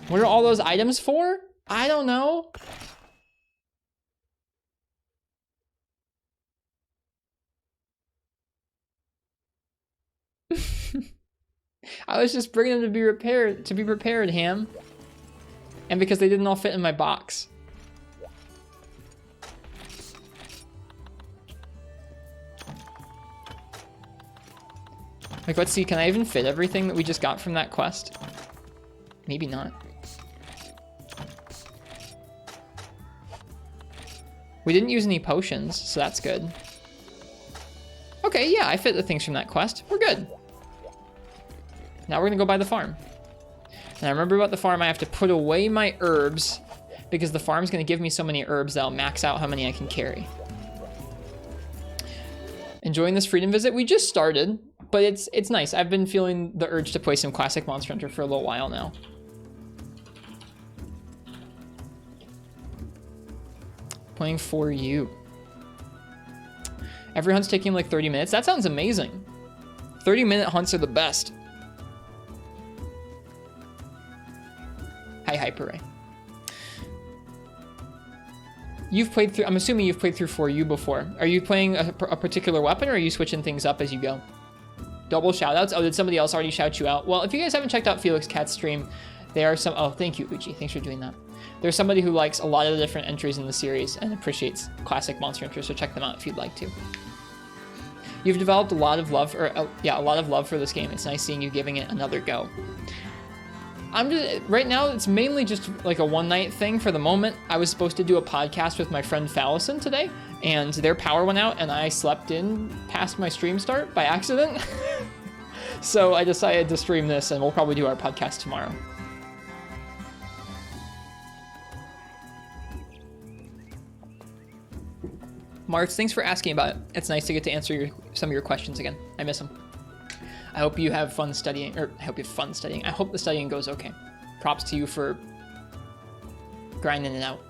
What are all those items for? I don't know. I was just bringing them to be prepared, Ham. And because they didn't all fit in my box. Like, let's see, can I even fit everything that we just got from that quest? Maybe not. We didn't use any potions, so that's good. Okay, yeah, I fit the things from that quest. We're good. Now we're gonna go by the farm. And I remember about the farm, I have to put away my herbs because the farm's gonna give me so many herbs that I'll max out how many I can carry. Enjoying this freedom visit? We just started, but it's nice. I've been feeling the urge to play some classic Monster Hunter for a little while now. Playing for you. Every hunt's taking like 30 minutes. That sounds amazing. 30-minute hunts are the best. Hi, Hyperray. You've played through, I'm assuming you've played through 4U before. Are you playing a particular weapon or are you switching things up as you go? Double shoutouts? Oh, did somebody else already shout you out? Well, if you guys haven't checked out Felix Cat's stream, there are some, oh, thank you, Uchi. Thanks for doing that. There's somebody who likes a lot of the different entries in the series and appreciates classic Monster Hunter, so check them out if you'd like to. You've developed a lot of love, a lot of love for this game. It's nice seeing you giving it another go. Right now, it's mainly just like a one-night thing for the moment. I was supposed to do a podcast with my friend Fallison today, and their power went out, and I slept in past my stream start by accident. So I decided to stream this, and we'll probably do our podcast tomorrow. Marks, thanks for asking about it. It's nice to get to answer some of your questions again. I miss them. I hope you have fun studying, or I hope you have fun studying. I hope the studying goes okay. Props to you for grinding it out.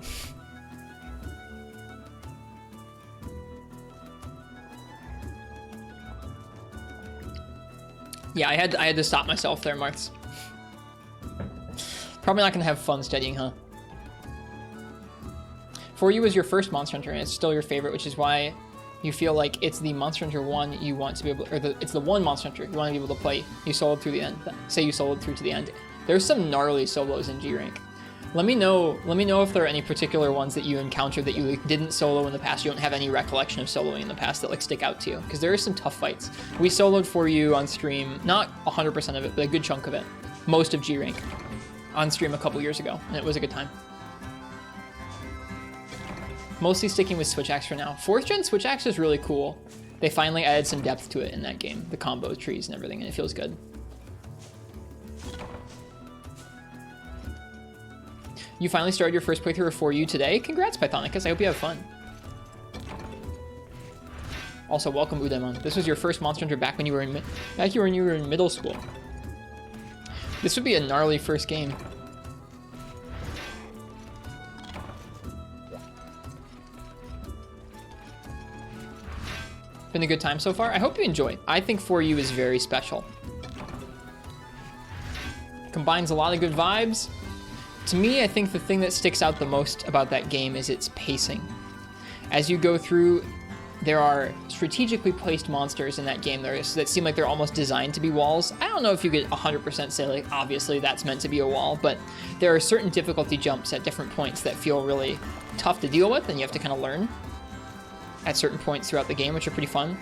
Yeah, I had to stop myself there, Marks. Probably not gonna have fun studying, huh? 4U was your first Monster Hunter, and it's still your favorite, which is why you feel like it's the Monster Hunter 1 you want to be able, it's the one Monster Hunter you want to be able to play. You soloed through the end. Say you soloed through to the end There's some gnarly solos in G rank. Let me know if there are any particular ones that you encountered that you like, didn't solo in the past. You don't have any recollection of soloing in the past that like stick out to you, because there are some tough fights. We soloed for you on stream, not 100% of it, but a good chunk of it, most of G rank, on stream a couple years ago, and it was a good time. Mostly sticking with Switch Axe for now. 4th gen Switch Axe is really cool. They finally added some depth to it in that game, the combo trees and everything, and it feels good. You finally started your first playthrough of 4U today? Congrats, Pythonicus. I hope you have fun. Also, welcome Udemon. This was your first Monster Hunter back when you were in middle school. This would be a gnarly first game. Been a good time so far? I hope you enjoy. I think 4U is very special. Combines a lot of good vibes. To me, I think the thing that sticks out the most about that game is its pacing. As you go through, there are strategically placed monsters in that game that seem like they're almost designed to be walls. I don't know if you could 100% say, like, obviously that's meant to be a wall, but there are certain difficulty jumps at different points that feel really tough to deal with, and you have to kind of learn at certain points throughout the game, which are pretty fun.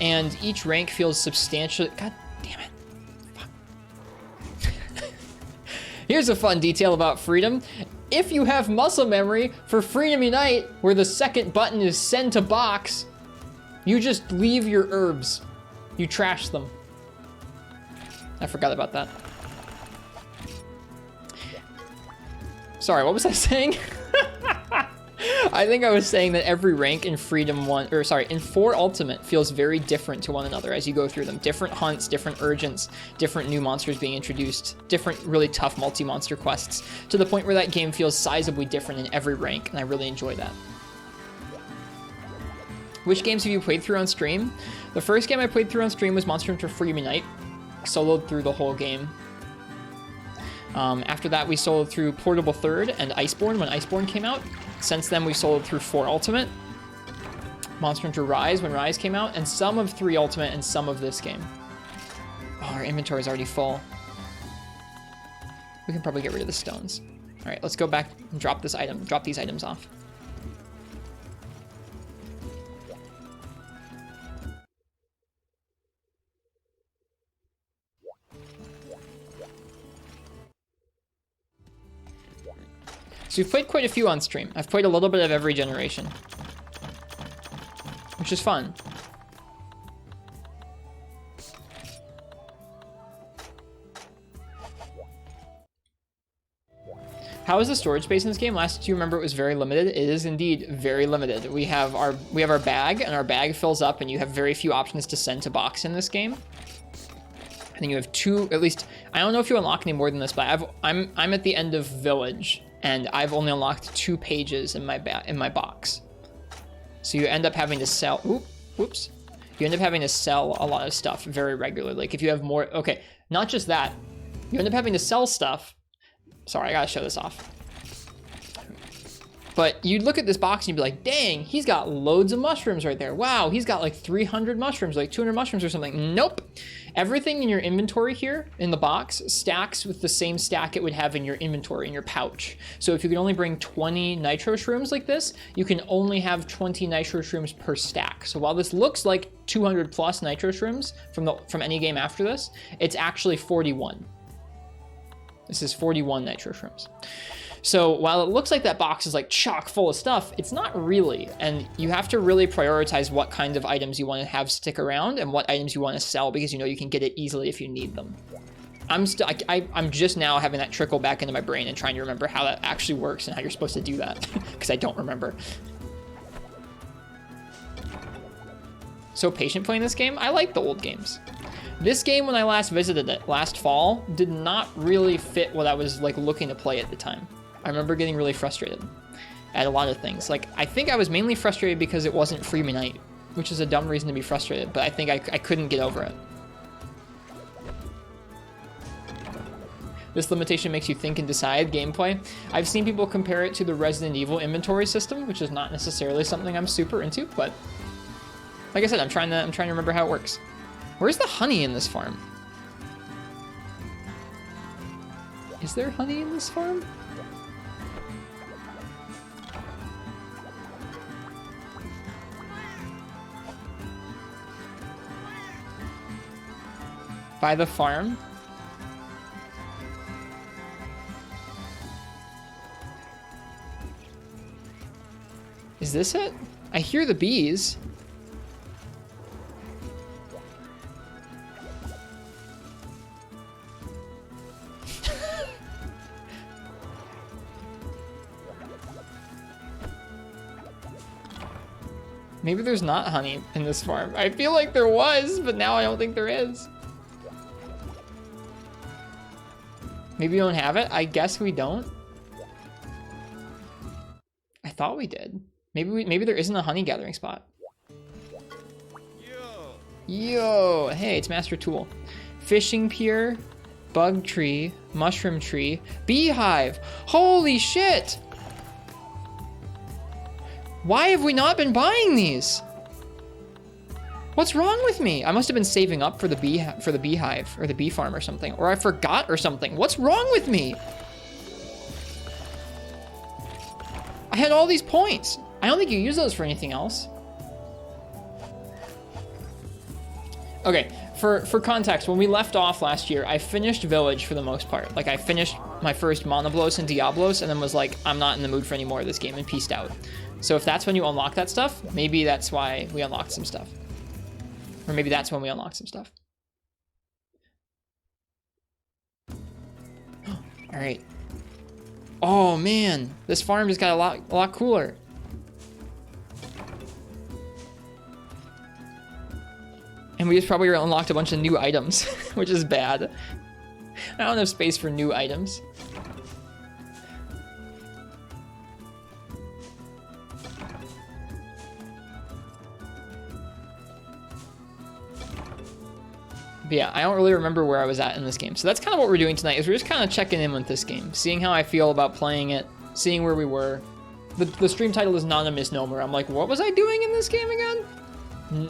And each rank feels substantially... God damn it. Here's a fun detail about Freedom. If you have muscle memory for Freedom Unite, where the second button is send to box, you just leave your herbs. You trash them. I forgot about that. Sorry, what was I saying? I think I was saying that every rank in in 4 Ultimate feels very different to one another as you go through them. Different hunts, different urgents, different new monsters being introduced, different really tough multi-monster quests, to the point where that game feels sizably different in every rank, and I really enjoy that. Which games have you played through on stream? The first game I played through on stream was Monster Hunter Freedom Unite. Soloed through the whole game. After that, we soloed through Portable Third and Iceborne when Iceborne came out. Since then, we soloed through 4 Ultimate, Monster Hunter Rise when Rise came out, and some of 3 Ultimate and some of this game. Oh, our inventory is already full. We can probably get rid of the stones. All right, let's go back and drop these items off. So we've played quite a few on stream. I've played a little bit of every generation, which is fun. How is the storage space in this game? Last you remember it was very limited. It is indeed very limited. We have our bag, and our bag fills up, and you have very few options to send to box in this game. I think you have 2, at least. I don't know if you unlock any more than this, but I'm at the end of Village. And I've only unlocked 2 pages in my box. So you end up having to sell, whoops. You end up having to sell a lot of stuff very regularly. Like if you have more, okay, not just that, you end up having to sell stuff. Sorry, I gotta show this off. But you'd look at this box and you'd be like, dang, he's got loads of mushrooms right there. Wow, he's got like 300 mushrooms, like 200 mushrooms or something. Nope. Everything in your inventory here in the box stacks with the same stack it would have in your inventory, in your pouch. So if you can only bring 20 nitro shrooms like this, you can only have 20 nitro shrooms per stack. So while this looks like 200 plus nitro shrooms from any game after this, it's actually 41. This is 41 nitro shrooms. So while it looks like that box is like chock full of stuff, it's not really. And you have to really prioritize what kind of items you want to have stick around and what items you want to sell, because you know you can get it easily if you need them. I'm just now having that trickle back into my brain and trying to remember how that actually works and how you're supposed to do that, because I don't remember. So patient playing this game? I like the old games. This game, when I last visited it last fall, did not really fit what I was like looking to play at the time. I remember getting really frustrated at a lot of things. Like, I think I was mainly frustrated because it wasn't Freedom Unite, which is a dumb reason to be frustrated, but I think I couldn't get over it. This limitation makes you think and decide gameplay. I've seen people compare it to the Resident Evil inventory system, which is not necessarily something I'm super into, but like I said, I'm trying to remember how it works. Where's the honey in this farm? Is there honey in this farm? By the farm? Is this it? I hear the bees. Maybe there's not honey in this farm. I feel like there was, but now I don't think there is. Maybe we don't have it? I guess we don't. I thought we did. Maybe there isn't a honey gathering spot. Yo, hey, it's Master Tool. Fishing pier, bug tree, mushroom tree, beehive. Holy shit! Why have we not been buying these? What's wrong with me? I must have been saving up for the beehive or the bee farm or something, or I forgot or something. What's wrong with me? I had all these points. I don't think you use those for anything else. Okay, for context, when we left off last year, I finished Village for the most part. Like, I finished my first Monoblos and Diablos, and then was like, I'm not in the mood for any more of this game, and peaced out. So if that's when you unlock that stuff, maybe that's why we unlocked some stuff. Or maybe that's when we unlocked some stuff. All right. Oh man, this farm just got a lot cooler. And we just probably unlocked a bunch of new items, which is bad. I don't have space for new items. But yeah, I don't really remember where I was at in this game. So that's kind of what we're doing tonight, is we're just kind of checking in with this game, seeing how I feel about playing it, seeing where we were. The stream title is not a misnomer. I'm like, what was I doing in this game again?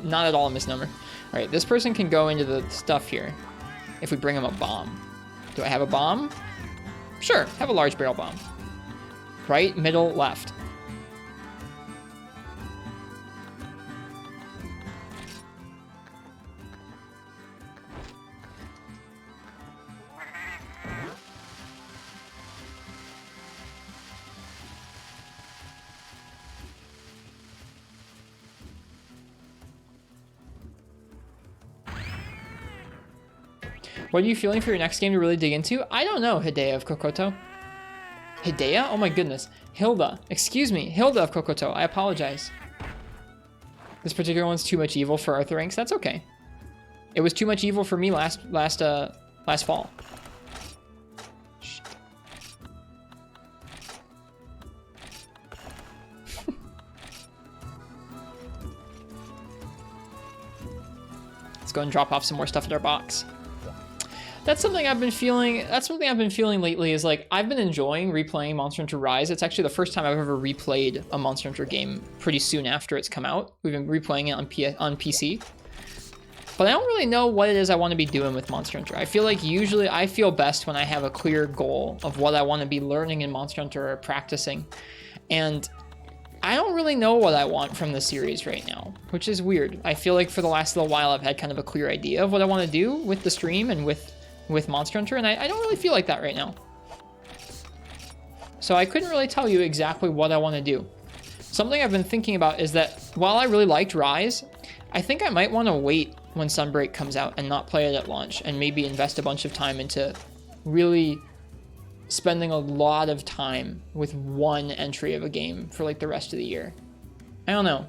Not at all a misnomer. All right, this person can go into the stuff here if we bring him a bomb. Do I have a bomb? Sure, have a large barrel bomb. Right, middle, left. What are you feeling for your next game to really dig into? I don't know, Hidea of Kokoto. Hidea? Oh my goodness. Hilda. Excuse me. Hilda of Kokoto. I apologize. This particular one's too much evil for Arthur Ranks. That's okay. It was too much evil for me last fall. Shit. Let's go and drop off some more stuff in our box. That's something I've been feeling. That's something I've been feeling lately. Is like I've been enjoying replaying Monster Hunter Rise. It's actually the first time I've ever replayed a Monster Hunter game pretty soon after it's come out. We've been replaying it on PC, but I don't really know what it is I want to be doing with Monster Hunter. I feel like usually I feel best when I have a clear goal of what I want to be learning in Monster Hunter or practicing, and I don't really know what I want from the series right now, which is weird. I feel like for the last little while I've had kind of a clear idea of what I want to do with the stream and with Monster Hunter, and I don't really feel like that right now. So I couldn't really tell you exactly what I want to do. Something I've been thinking about is that while I really liked Rise, I think I might want to wait when Sunbreak comes out and not play it at launch, and maybe invest a bunch of time into really spending a lot of time with one entry of a game for like the rest of the year. I don't know.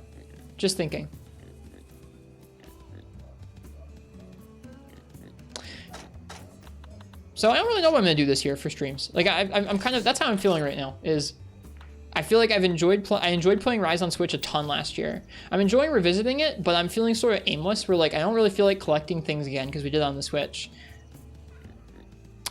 Just thinking. So I don't really know what I'm gonna do this year for streams. Like I'm kind of, that's how I'm feeling right now, is I feel like I enjoyed playing Rise on Switch a ton last year. I'm enjoying revisiting it, but I'm feeling sort of aimless, where like I don't really feel like collecting things again because we did it on the Switch.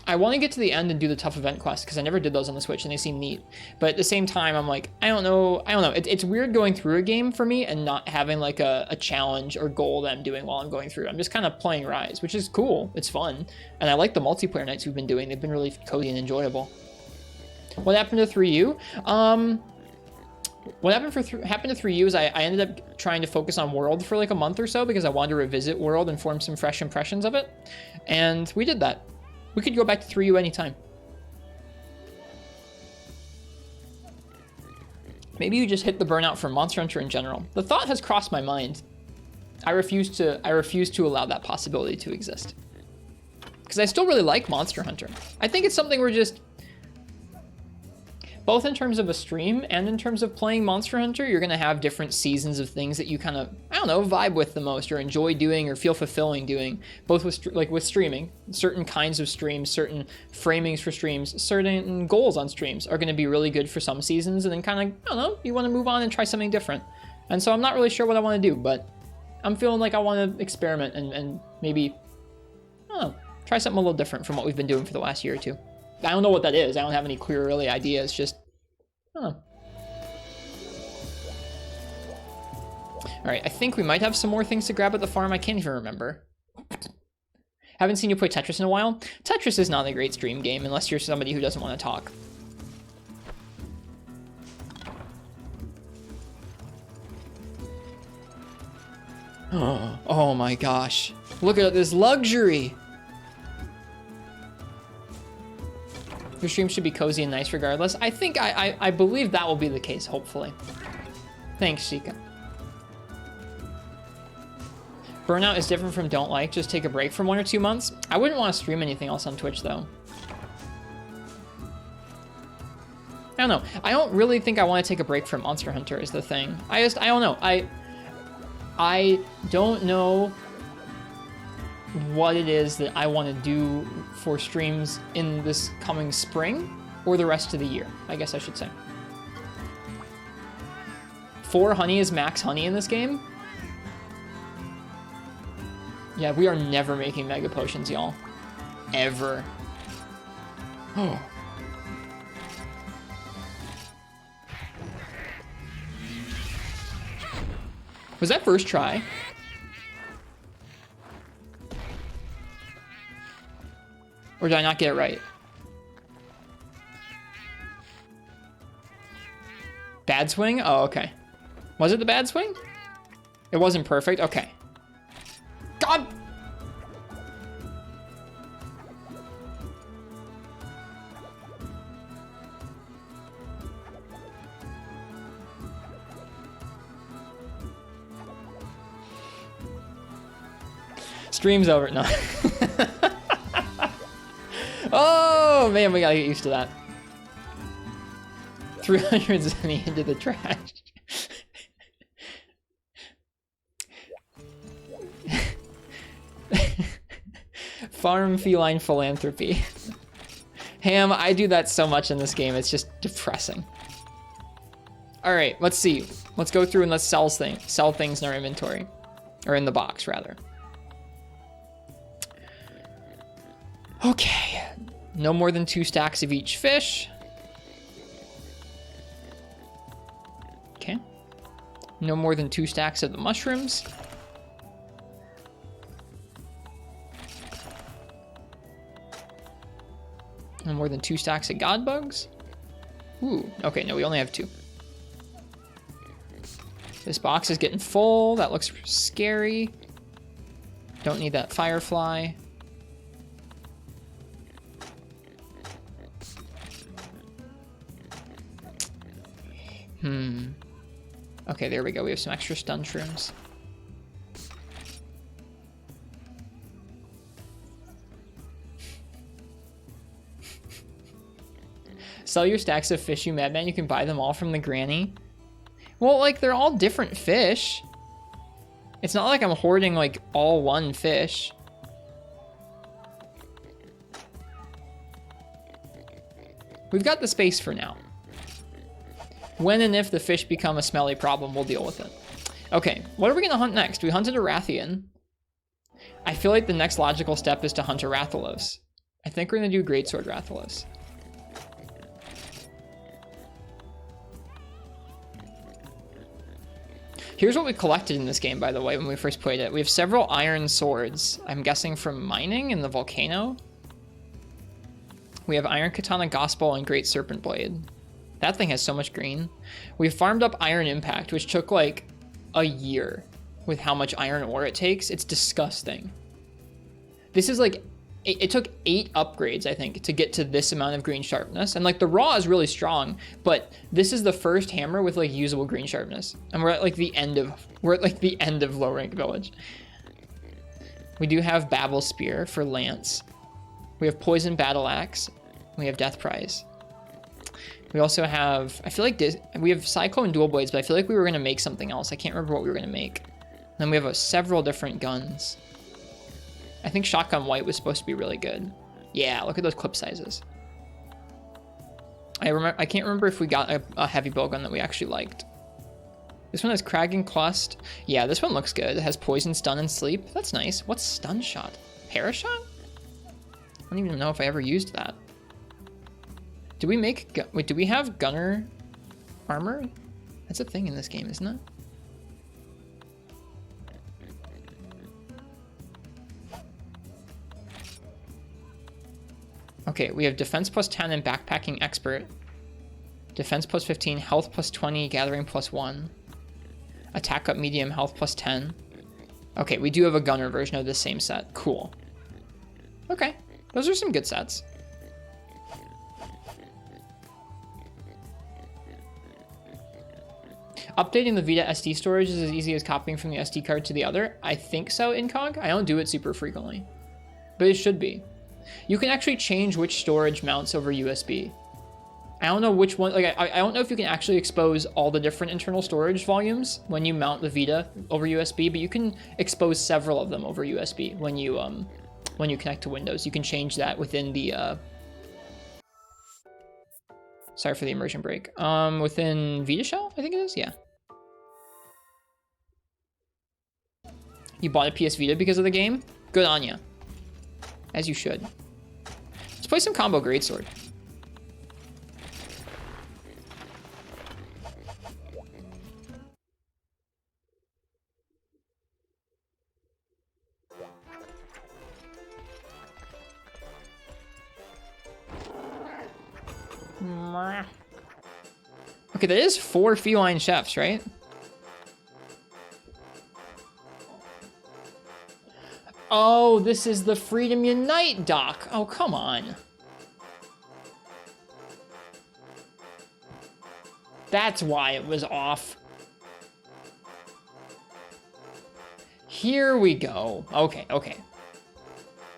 I want to get to the end and do the tough event quest because I never did those on the Switch and they seem neat. But at the same time, I'm like, I don't know. It's weird going through a game for me and not having like a challenge or goal that I'm doing while I'm going through. I'm just kind of playing Rise, which is cool. It's fun. And I like the multiplayer nights we've been doing. They've been really cozy and enjoyable. What happened to 3U? What happened to 3U is I ended up trying to focus on World for like a month or so because I wanted to revisit World and form some fresh impressions of it. And we did that. We could go back to 3U anytime. Maybe you just hit the burnout from Monster Hunter in general. The thought has crossed my mind. I refuse to allow that possibility to exist. Because I still really like Monster Hunter. I think it's something we're just... Both in terms of a stream and in terms of playing Monster Hunter, you're going to have different seasons of things that you kind of, I don't know, vibe with the most or enjoy doing or feel fulfilling doing. Both with streaming, certain kinds of streams, certain framings for streams, certain goals on streams are going to be really good for some seasons. And then kind of, I don't know, you want to move on and try something different. And so I'm not really sure what I want to do, but I'm feeling like I want to experiment and maybe, I don't know, try something a little different from what we've been doing for the last year or two. I don't know what that is. I don't have any clear early ideas. Just, I don't know. All right, I think we might have some more things to grab at the farm. I can't even remember. Haven't seen you play Tetris in a while. Tetris is not a great stream game unless you're somebody who doesn't want to talk. Oh my gosh. Look at this luxury. Your stream should be cozy and nice regardless. I think I believe that will be the case, hopefully. Thanks, Shika. Burnout is different from don't like. Just take a break for 1 or 2 months. I wouldn't want to stream anything else on Twitch, though. I don't know. I don't really think I want to take a break from Monster Hunter is the thing. I don't know. I don't know what it is that I want to do for streams in this coming spring or the rest of the year, I guess I should say. 4 honey is max honey in this game. Yeah, we are never making mega potions, y'all. Ever. Oh. Was that first try? Or did I not get it right? Bad swing? Oh, okay. Was it the bad swing? It wasn't perfect? Okay. God! Stream's over. No. Oh, man, we gotta get used to that. 300 Zenny into the trash. Farm feline philanthropy. Ham, I do that so much in this game, it's just depressing. Alright, let's see. Let's go through and let's sell things in our inventory. Or in the box, rather. Okay. No more than 2 stacks of each fish. Okay. No more than 2 stacks of the mushrooms. No more than 2 stacks of god bugs. Ooh, okay, no, we only have 2. This box is getting full. That looks scary. Don't need that firefly. Okay, there we go. We have some extra stun shrooms. Sell your stacks of fish, you madman. You can buy them all from the granny. Well, like, they're all different fish. It's not like I'm hoarding, like, all one fish. We've got the space for now. When and if the fish become a smelly problem, we'll deal with it. Okay, what are we gonna hunt next? We hunted a Rathian. I feel like the next logical step is to hunt a Rathalos. I think we're gonna do Greatsword Rathalos. Here's what we collected in this game, by the way, when we first played it. We have several iron swords. I'm guessing from mining in the volcano. We have Iron Katana Gospel and Great Serpent Blade. That thing has so much green. We farmed up Iron Impact, which took like a year with how much iron ore it takes. It's disgusting. This is like, it took 8 upgrades, I think, to get to this amount of green sharpness. And like the raw is really strong, but this is the first hammer with like usable green sharpness. And we're at like the end of low rank village. We do have Babel Spear for Lance. We have Poison Battle Axe. We have Death Prize. We also have, I feel like we have Cyclone Dual Blades, but I feel like we were gonna make something else. I can't remember what we were gonna make. Then we have several different guns. I think Shotgun White was supposed to be really good. Yeah, look at those clip sizes. I can't remember if we got a heavy bow gun that we actually liked. This one has Kraken Clust. Yeah, this one looks good. It has Poison, Stun, and Sleep. That's nice. What's Stun Shot? Parashot? I don't even know if I ever used that. Do we make... Wait, do we have Gunner armor? That's a thing in this game, isn't it? Okay, we have Defense plus 10 and Backpacking Expert. Defense plus 15, Health plus 20, Gathering plus 1. Attack up medium, Health plus 10. Okay, we do have a Gunner version of this same set. Cool. Okay, those are some good sets. Updating the Vita SD storage is as easy as copying from the SD card to the other. I think so, Incog. I don't do it super frequently, but it should be. You can actually change which storage mounts over USB. I don't know which one, like I don't know if you can actually expose all the different internal storage volumes when you mount the Vita over USB, but you can expose several of them over USB when you connect to Windows. You can change that within the sorry for the immersion break. Within Vita Shell, I think it is, yeah. You bought a PS Vita because of the game? Good on ya. As you should. Let's play some combo Greatsword. Okay, that is 4 feline chefs, right? Oh, this is the Freedom Unite doc. Oh, come on. That's why it was off. Here we go. Okay, okay.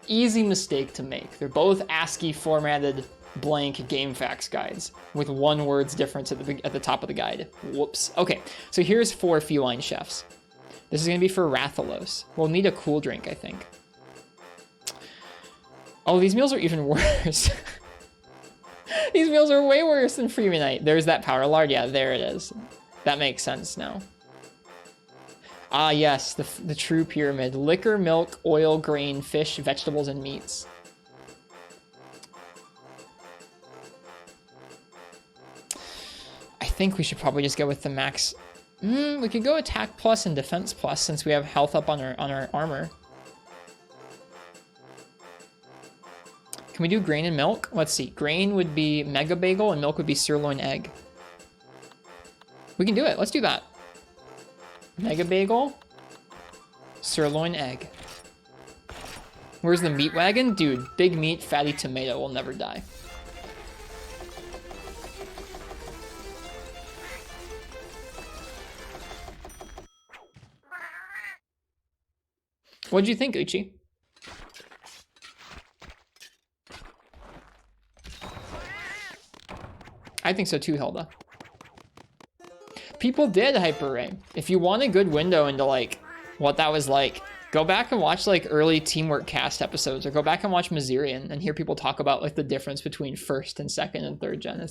Easy mistake to make. They're both ASCII formatted blank game facts guides with 1 word's difference at the top of the guide. Whoops. Okay, so here's 4 feline chefs. This is going to be for Rathalos. We'll need a cool drink, I think. Oh, these meals are even worse. These meals are way worse than Freemanite. There's that power lard. Yeah, there it is. That makes sense now. Ah, yes, the true pyramid. Liquor, milk, oil, grain, fish, vegetables, and meats. I think we should probably just go with the max. We could go attack plus and defense plus since we have health up on our armor. Can we do grain and milk? Let's see. Grain would be Mega Bagel and milk would be Sirloin Egg. We can do it. Let's do that. Mega Bagel, Sirloin Egg. Where's the meat wagon? Dude, big meat, fatty tomato will never die. What'd you think, Uchi? I think so too, Hilda. People did Hyper Ray. If you want a good window into like what that was like, go back and watch like early Teamwork Cast episodes, or go back and watch Mazirian and hear people talk about like the difference between first and second and third gen.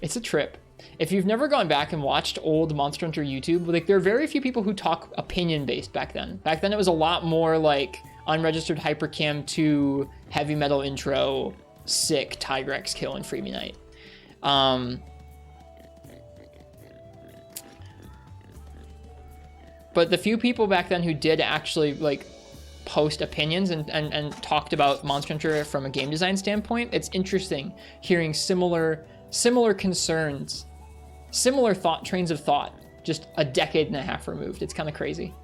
It's a trip. If you've never gone back and watched old Monster Hunter YouTube, like there are very few people who talk opinion based back then. Back then it was a lot more like unregistered hypercam 2 heavy metal intro sick Tigrex kill in Freebie Night. But the few people back then who did actually like post opinions and talked about Monster Hunter from a game design standpoint, it's interesting hearing similar concerns, similar trains of thought, just a decade and a half removed. It's kind of crazy.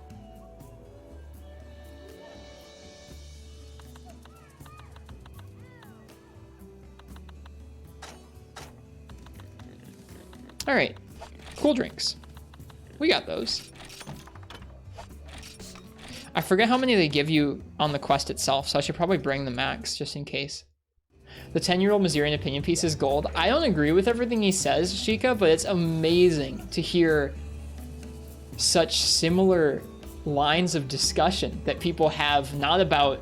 All right, cool drinks. We got those. I forget how many they give you on the quest itself, so I should probably bring the max just in case. The 10-year-old Mazirian opinion piece is gold. I don't agree with everything he says, Shika, but it's amazing to hear such similar lines of discussion that people have, not about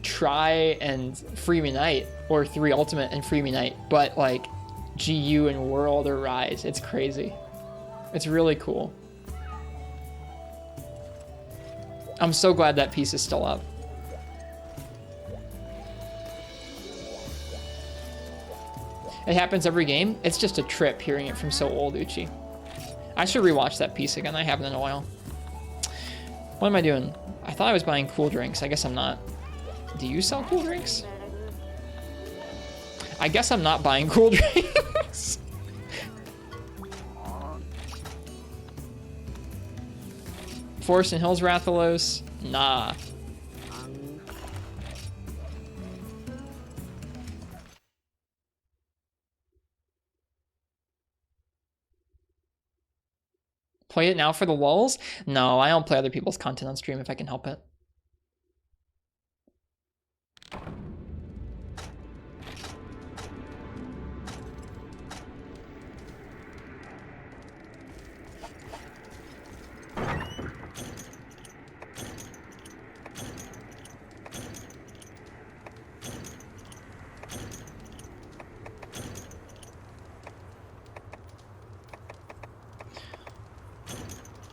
Try and Freebie Night or 3 Ultimate and Freebie Night, but like GU and World or Rise. It's crazy. It's really cool. I'm so glad that piece is still up. It happens every game. It's just a trip hearing it from so old, Uchi. I should rewatch that piece again. I haven't in a while. What am I doing? I thought I was buying cool drinks. I guess I'm not. Do you sell cool drinks? I guess I'm not buying cool drinks. Forest and Hills Rathalos? Nah. Play it now for the lulz? No, I don't play other people's content on stream if I can help it.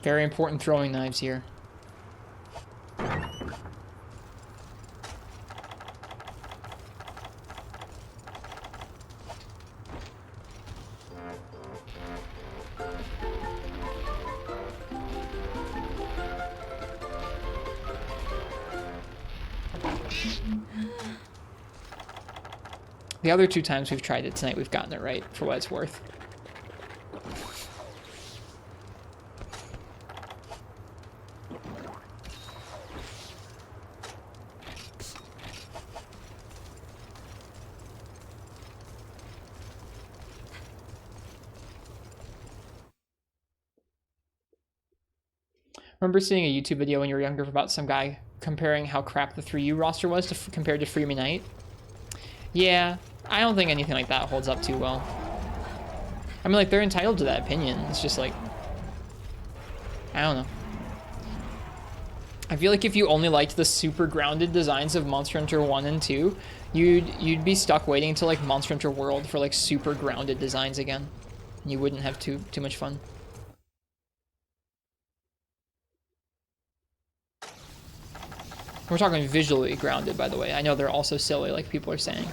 Very important throwing knives here. The other 2 times we've tried it tonight, we've gotten it right, for what it's worth. Remember seeing a YouTube video when you were younger about some guy comparing how crap the 3U roster was compared to Freebie Night? Yeah, I don't think anything like that holds up too well. I mean, like, they're entitled to that opinion. It's just like, I don't know. I feel like if you only liked the super grounded designs of Monster Hunter 1 and 2, you'd be stuck waiting until like Monster Hunter World for like super grounded designs again. And you wouldn't have too much fun. We're talking visually grounded, by the way. I know they're also silly, like people are saying.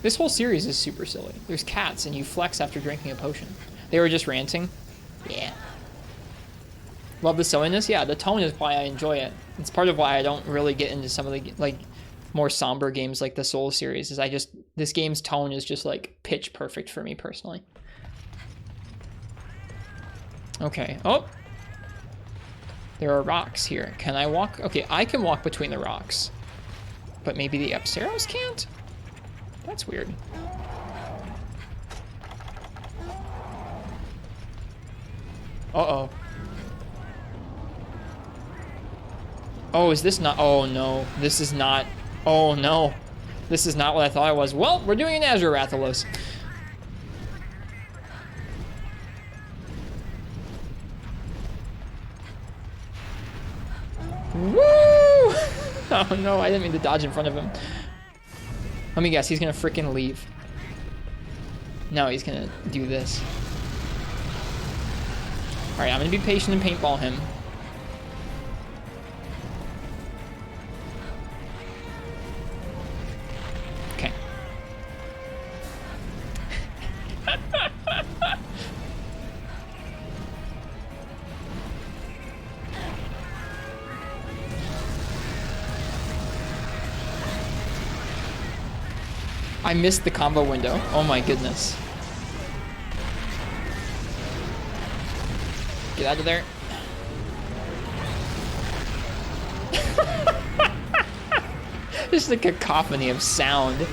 This whole series is super silly. There's cats, and you flex after drinking a potion. They were just ranting. Yeah. Love the silliness? Yeah, the tone is why I enjoy it. It's part of why I don't really get into some of the, like, more somber games like the Soul series, is this game's tone is just, like, pitch perfect for me, personally. Okay. Oh! There are rocks here. Can I walk? Okay, I can walk between the rocks. But maybe the Epseros can't? That's weird. Uh-oh. Oh, is this not? Oh, no. This is not. Oh, no. This is not what I thought it was. Well, we're doing an Azure Rathalos. Woo! Oh no, I didn't mean to dodge in front of him. Let me guess, he's gonna freaking leave. No, he's gonna do this. Alright, I'm gonna be patient and paintball him. I missed the combo window. Oh my goodness. Get out of there. Just a cacophony of sound.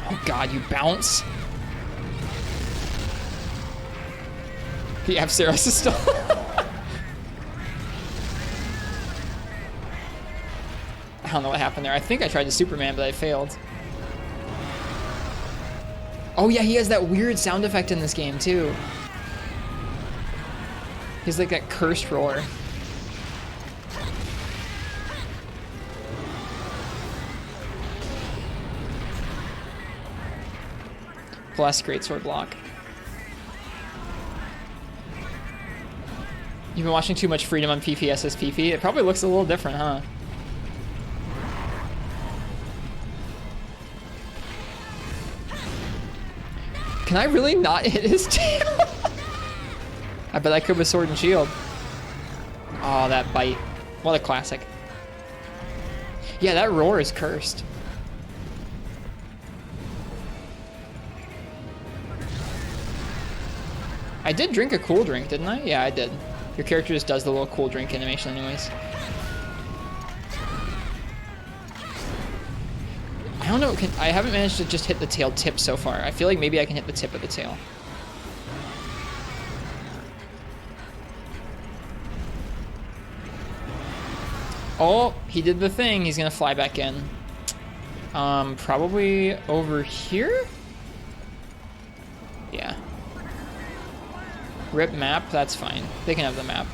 Oh god, you bounce. The F-Zeros is still... I don't know what happened there. I think I tried to Superman, but I failed. Oh yeah, he has that weird sound effect in this game too. He's like that cursed roar. Bless Greatsword block. You've been watching too much Freedom on PPSSPP? It probably looks a little different, huh? Can I really not hit his tail? I bet I could with Sword and Shield. Oh, that bite. What a classic. Yeah, that roar is cursed. I did drink a cool drink, didn't I? Yeah, I did. Your character just does the little cool drink animation anyways. I don't know, I haven't managed to just hit the tail tip so far. I feel like maybe I can hit the tip of the tail. Oh, he did the thing. He's gonna fly back in. Probably over here? Yeah. Rip map, that's fine. They can have the map.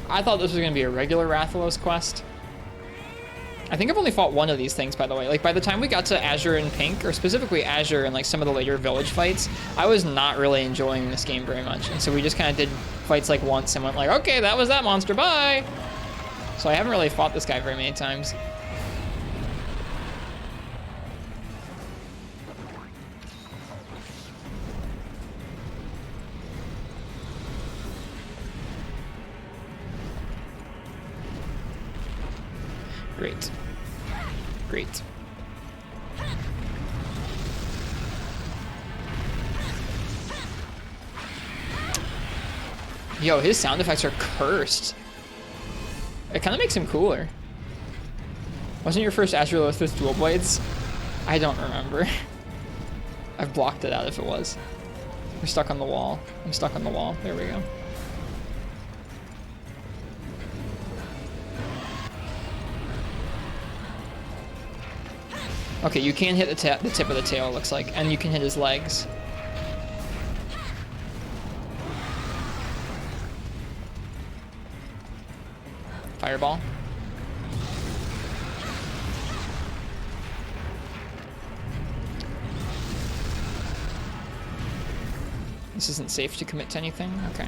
I thought this was gonna be a regular Rathalos quest. I think I've only fought one of these things, by the way. Like, by the time we got to Azure and Pink, or specifically Azure and like some of the later village fights, I was not really enjoying this game very much. And so we just kind of did fights like once and went like, okay, that was that monster, bye! So I haven't really fought this guy very many times. Great. Great. Yo, his sound effects are cursed. It kind of makes him cooler. Wasn't your first Azure Loth with dual blades? I don't remember. I've blocked it out if it was. We're stuck on the wall. I'm stuck on the wall. There we go. Okay, you can hit the tip of the tail, it looks like, and you can hit his legs. Fireball. This isn't safe to commit to anything? Okay.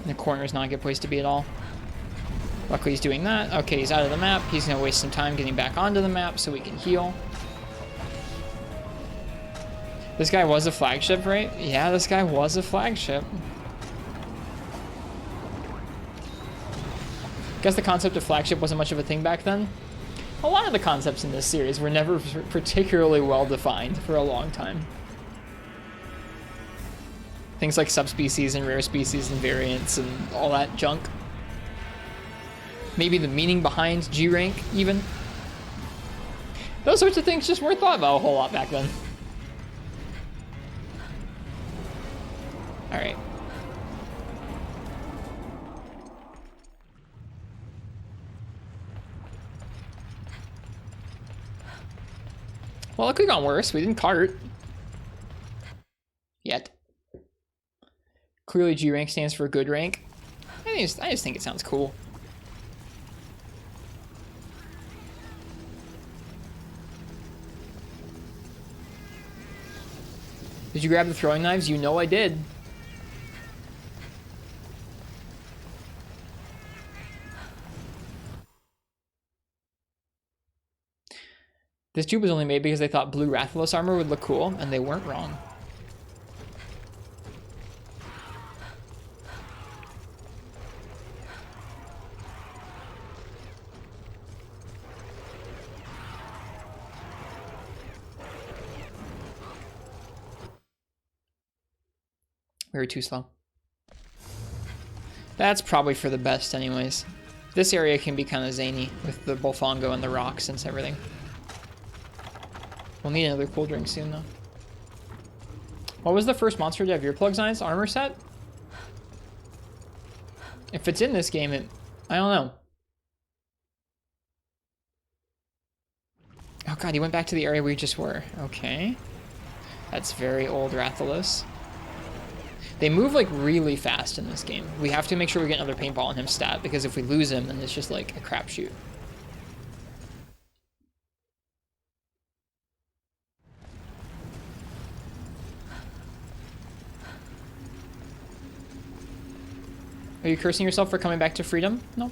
The corner is not a good place to be at all. Luckily he's doing that. Okay, he's out of the map. He's gonna waste some time getting back onto the map so we can heal. This guy was a flagship, right? Yeah, this guy was a flagship. Guess the concept of flagship wasn't much of a thing back then. A lot of the concepts in this series were never particularly well defined for a long time. Things like subspecies and rare species and variants and all that junk. Maybe the meaning behind G rank, even. Those sorts of things just weren't thought about a whole lot back then. Alright. Well, it could have gone worse. We didn't cart. Yet. Clearly G rank stands for good rank. I just think it sounds cool. Did you grab the throwing knives? You know I did. This tube was only made because they thought blue Rathalos armor would look cool, and they weren't wrong. We were too slow. That's probably for the best anyways. This area can be kind of zany with the Bolfongo and the rocks and everything. We'll need another cool drink soon though. What was the first monster to have earplugs on its armor set? If it's in this game, I don't know. Oh god, he went back to the area we just were. Okay. That's very old Rathalos. They move like really fast in this game. We have to make sure we get another paintball on him stat, because if we lose him, then it's just like a crapshoot. Are you cursing yourself for coming back to freedom? No.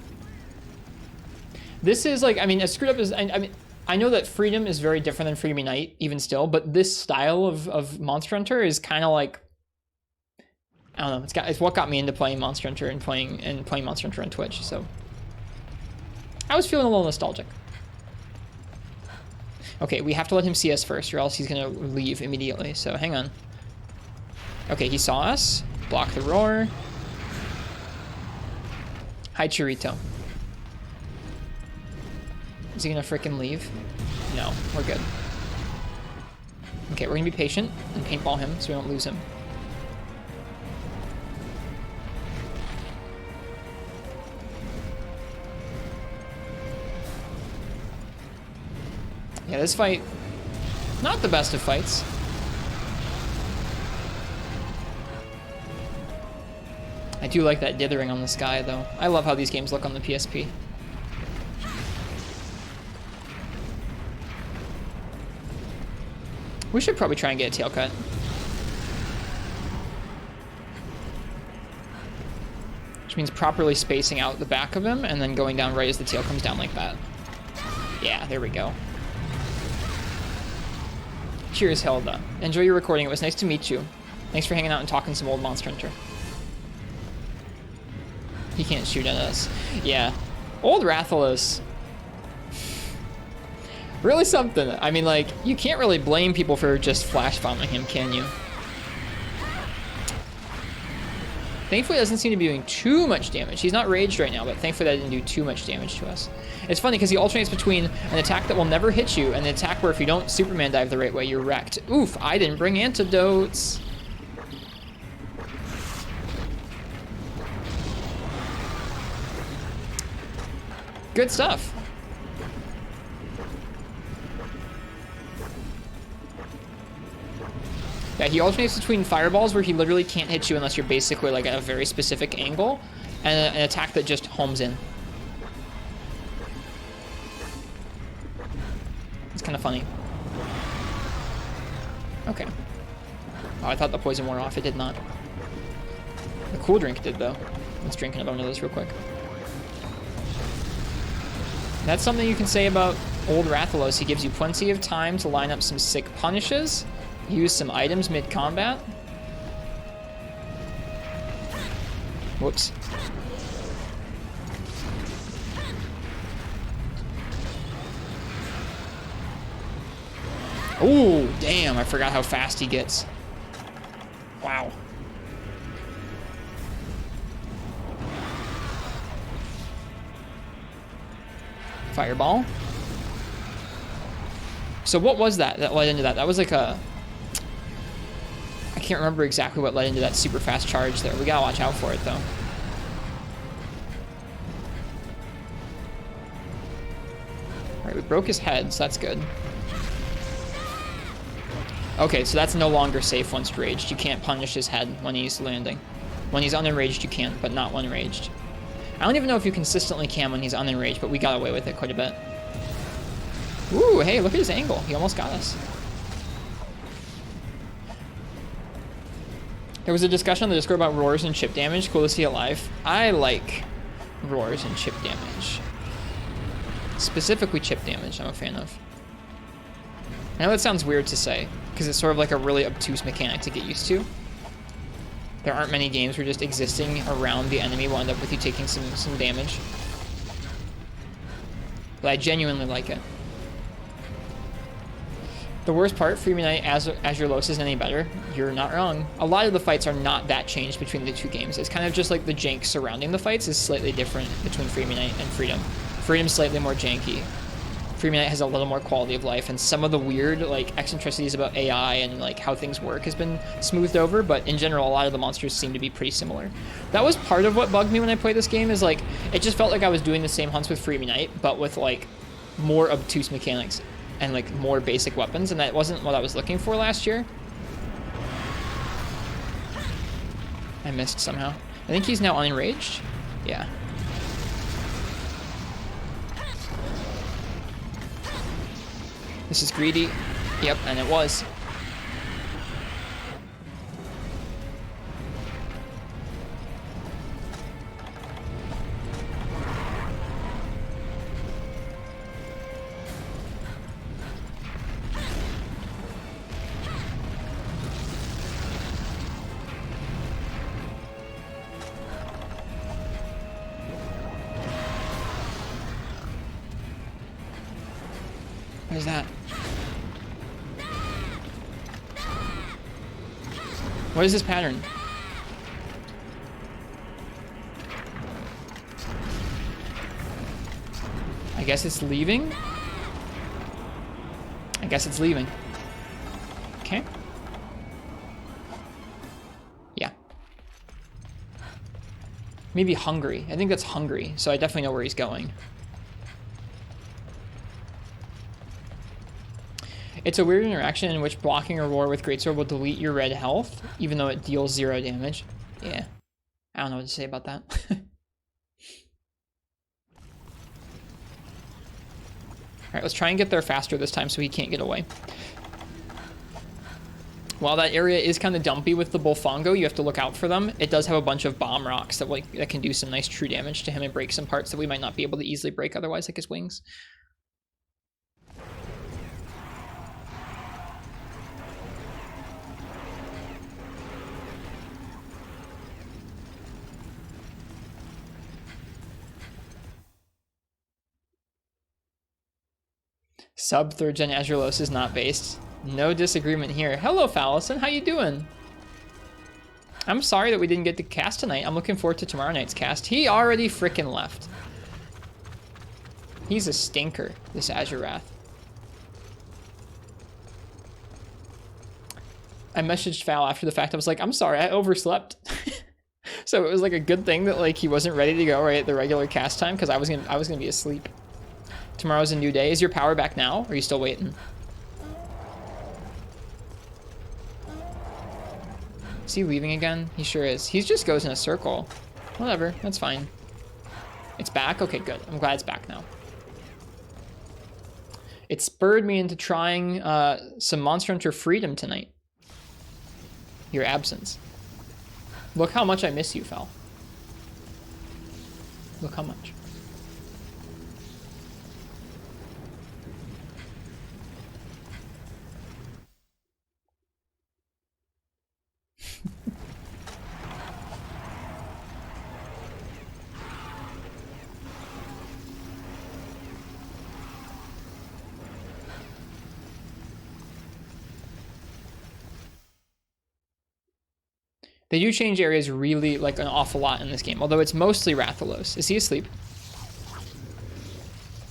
This is like, I mean, as screwed up as, I mean, I know that freedom is very different than Freedom Unite, even still, but this style of Monster Hunter is kind of like, I don't know, it's what got me into playing Monster Hunter and playing Monster Hunter on Twitch, so. I was feeling a little nostalgic. Okay, we have to let him see us first, or else he's gonna leave immediately, so hang on. Okay, he saw us. Block the roar. Hi, Churrito. Is he gonna frickin' leave? No, we're good. Okay, we're gonna be patient and paintball him so we don't lose him. Yeah, this fight, not the best of fights. I do like that dithering on the sky, though. I love how these games look on the PSP. We should probably try and get a tail cut. Which means properly spacing out the back of him and then going down right as the tail comes down like that. Yeah, there we go. Cheers, Hilda. Enjoy your recording. It was nice to meet you. Thanks for hanging out and talking some old Monster Hunter. He can't shoot at us. Yeah. Old Rathalos. Really something. I mean, like, you can't really blame people for just flash bombing him, can you? Thankfully, it doesn't seem to be doing too much damage. He's not raged right now, but thankfully that didn't do too much damage to us. It's funny because he alternates between an attack that will never hit you and an attack where if you don't Superman dive the right way, you're wrecked. Oof, I didn't bring antidotes. Good stuff. Yeah, he alternates between fireballs where he literally can't hit you unless you're basically like at a very specific angle, and an attack that just homes in. It's kind of funny. Okay. Oh, I thought the poison wore off. It did not. The cool drink did, though. Let's drink another one of those real quick. That's something you can say about old Rathalos. He gives you plenty of time to line up some sick punishes, use some items mid-combat. Whoops. Oh, damn, I forgot how fast he gets. Wow. Fireball. So what was that led into that? That was like a... I can't remember exactly what led into that super fast charge there. We gotta watch out for it, though. Alright, we broke his head, so that's good. Okay, so that's no longer safe once raged. You can't punish his head when he's landing. When he's unenraged, you can, but not when raged. I don't even know if you consistently can when he's unenraged, but we got away with it quite a bit. Ooh, hey, look at his angle. He almost got us. There was a discussion on the Discord about roars and chip damage. Cool to see it live. I like roars and chip damage. Specifically chip damage, I'm a fan of. I know that sounds weird to say, because it's sort of like a really obtuse mechanic to get used to. There aren't many games where just existing around the enemy will end up with you taking some damage. But I genuinely like it. The worst part, Free Night Azure isn't any better. You're not wrong. A lot of the fights are not that changed between the two games. It's kind of just like the jank surrounding the fights is slightly different between Free Night and Freedom. Freedom's slightly more janky. Free Night has a little more quality of life, and some of the weird like eccentricities about AI and like how things work has been smoothed over, but in general a lot of the monsters seem to be pretty similar. That was part of what bugged me when I played this game, is like it just felt like I was doing the same hunts with Free Night, but with like more obtuse mechanics and like more basic weapons, and that wasn't what I was looking for last year. I missed somehow. I think he's now unenraged. Yeah. This is greedy. Yep, and it was. What is that? What is this pattern? I guess it's leaving? I guess it's leaving. Okay. Yeah. Maybe hungry. I think that's hungry, so I definitely know where he's going. It's a weird interaction in which blocking a roar with Greatsword will delete your red health, even though it deals 0 damage. Yeah. I don't know what to say about that. Alright, let's try and get there faster this time so he can't get away. While that area is kind of dumpy with the Bullfongo, you have to look out for them. It does have a bunch of bomb rocks that can do some nice true damage to him and break some parts that we might not be able to easily break otherwise, like his wings. Sub 3rd gen Azure is not based. No disagreement here. Hello, Fallison. How you doing? I'm sorry that we didn't get to cast tonight. I'm looking forward to tomorrow night's cast. He already frickin' left. He's a stinker, this Azure Wrath. I messaged Fal after the fact. I was like, I'm sorry, I overslept. So it was like a good thing that like he wasn't ready to go right at the regular cast time, because I was gonna be asleep. Tomorrow's a new day. Is your power back now, or are you still waiting? Is he leaving again? He sure is. He just goes in a circle. Whatever, that's fine. It's back? Okay, good. I'm glad it's back now. It spurred me into trying some Monster Hunter Freedom tonight. Your absence. Look how much I miss you, Fel. Look how much. They do change areas really, like, an awful lot in this game, although it's mostly Rathalos. Is he asleep?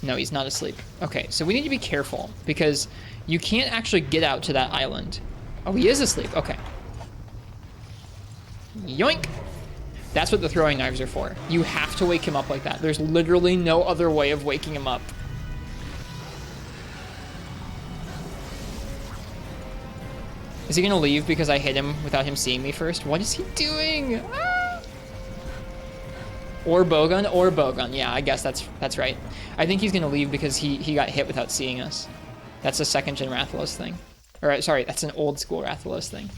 No, he's not asleep. Okay, so we need to be careful, because you can't actually get out to that island. Oh, he is asleep. Okay. Yoink! That's what the throwing knives are for. You have to wake him up like that. There's literally no other way of waking him up. Is he gonna leave because I hit him without him seeing me first? What is he doing? Ah! Or Bowgun, or Bowgun. Yeah, I guess that's right. I think he's gonna leave because he got hit without seeing us. That's a second gen Rathalos thing. Or sorry, that's an old school Rathalos thing.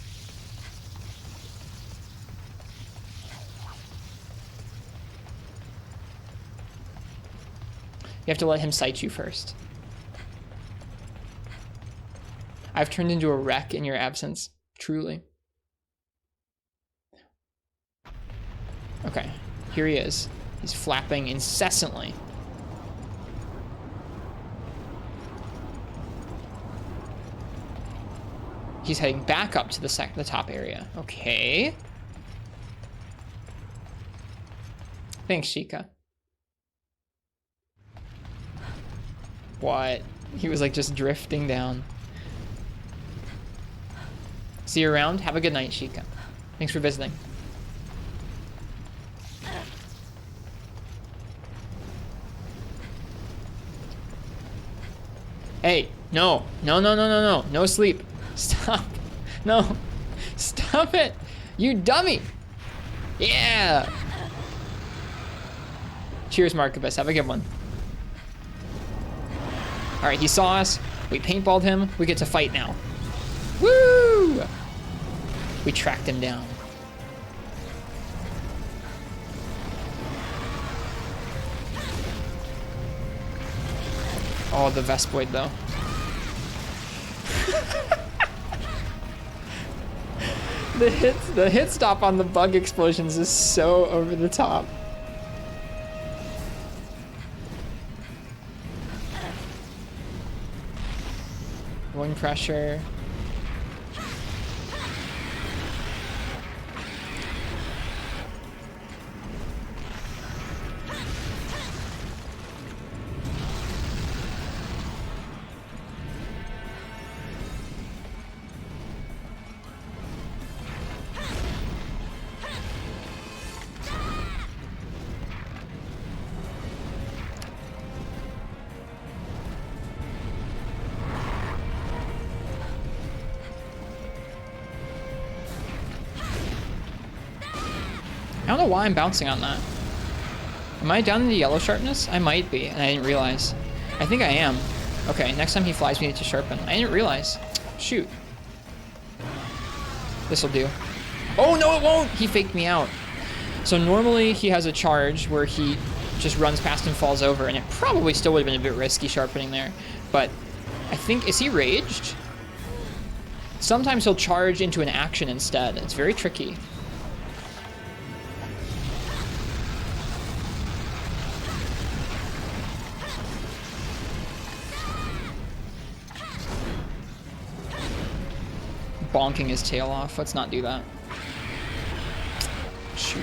You have to let him sight you first. I've turned into a wreck in your absence, truly. Okay, here he is. He's flapping incessantly. He's heading back up to the top area. Okay. Thanks, Sheikah. What? He was like just drifting down. See you around. Have a good night, Sheikah. Thanks for visiting. Hey, no. No, no, no, no, no. No sleep. Stop. No. Stop it. You dummy. Yeah. Cheers, Markibus. Have a good one. All right, he saw us. We paintballed him. We get to fight now. Woo! We tracked him down. Oh, the Vespoid, though. The hit stop on the bug explosions is so over the top. One pressure. I don't know why I'm bouncing on that. Am I down in the yellow sharpness? I might be, and I didn't realize. I think I am. Okay, next time he flies, we need to sharpen. I didn't realize. Shoot. This'll do. Oh, no, it won't! He faked me out. So normally he has a charge where he just runs past and falls over, and it probably still would have been a bit risky sharpening there. But I think, is he raged? Sometimes he'll charge into an action instead. It's very tricky. Bonking his tail off. Let's not do that. Shoot.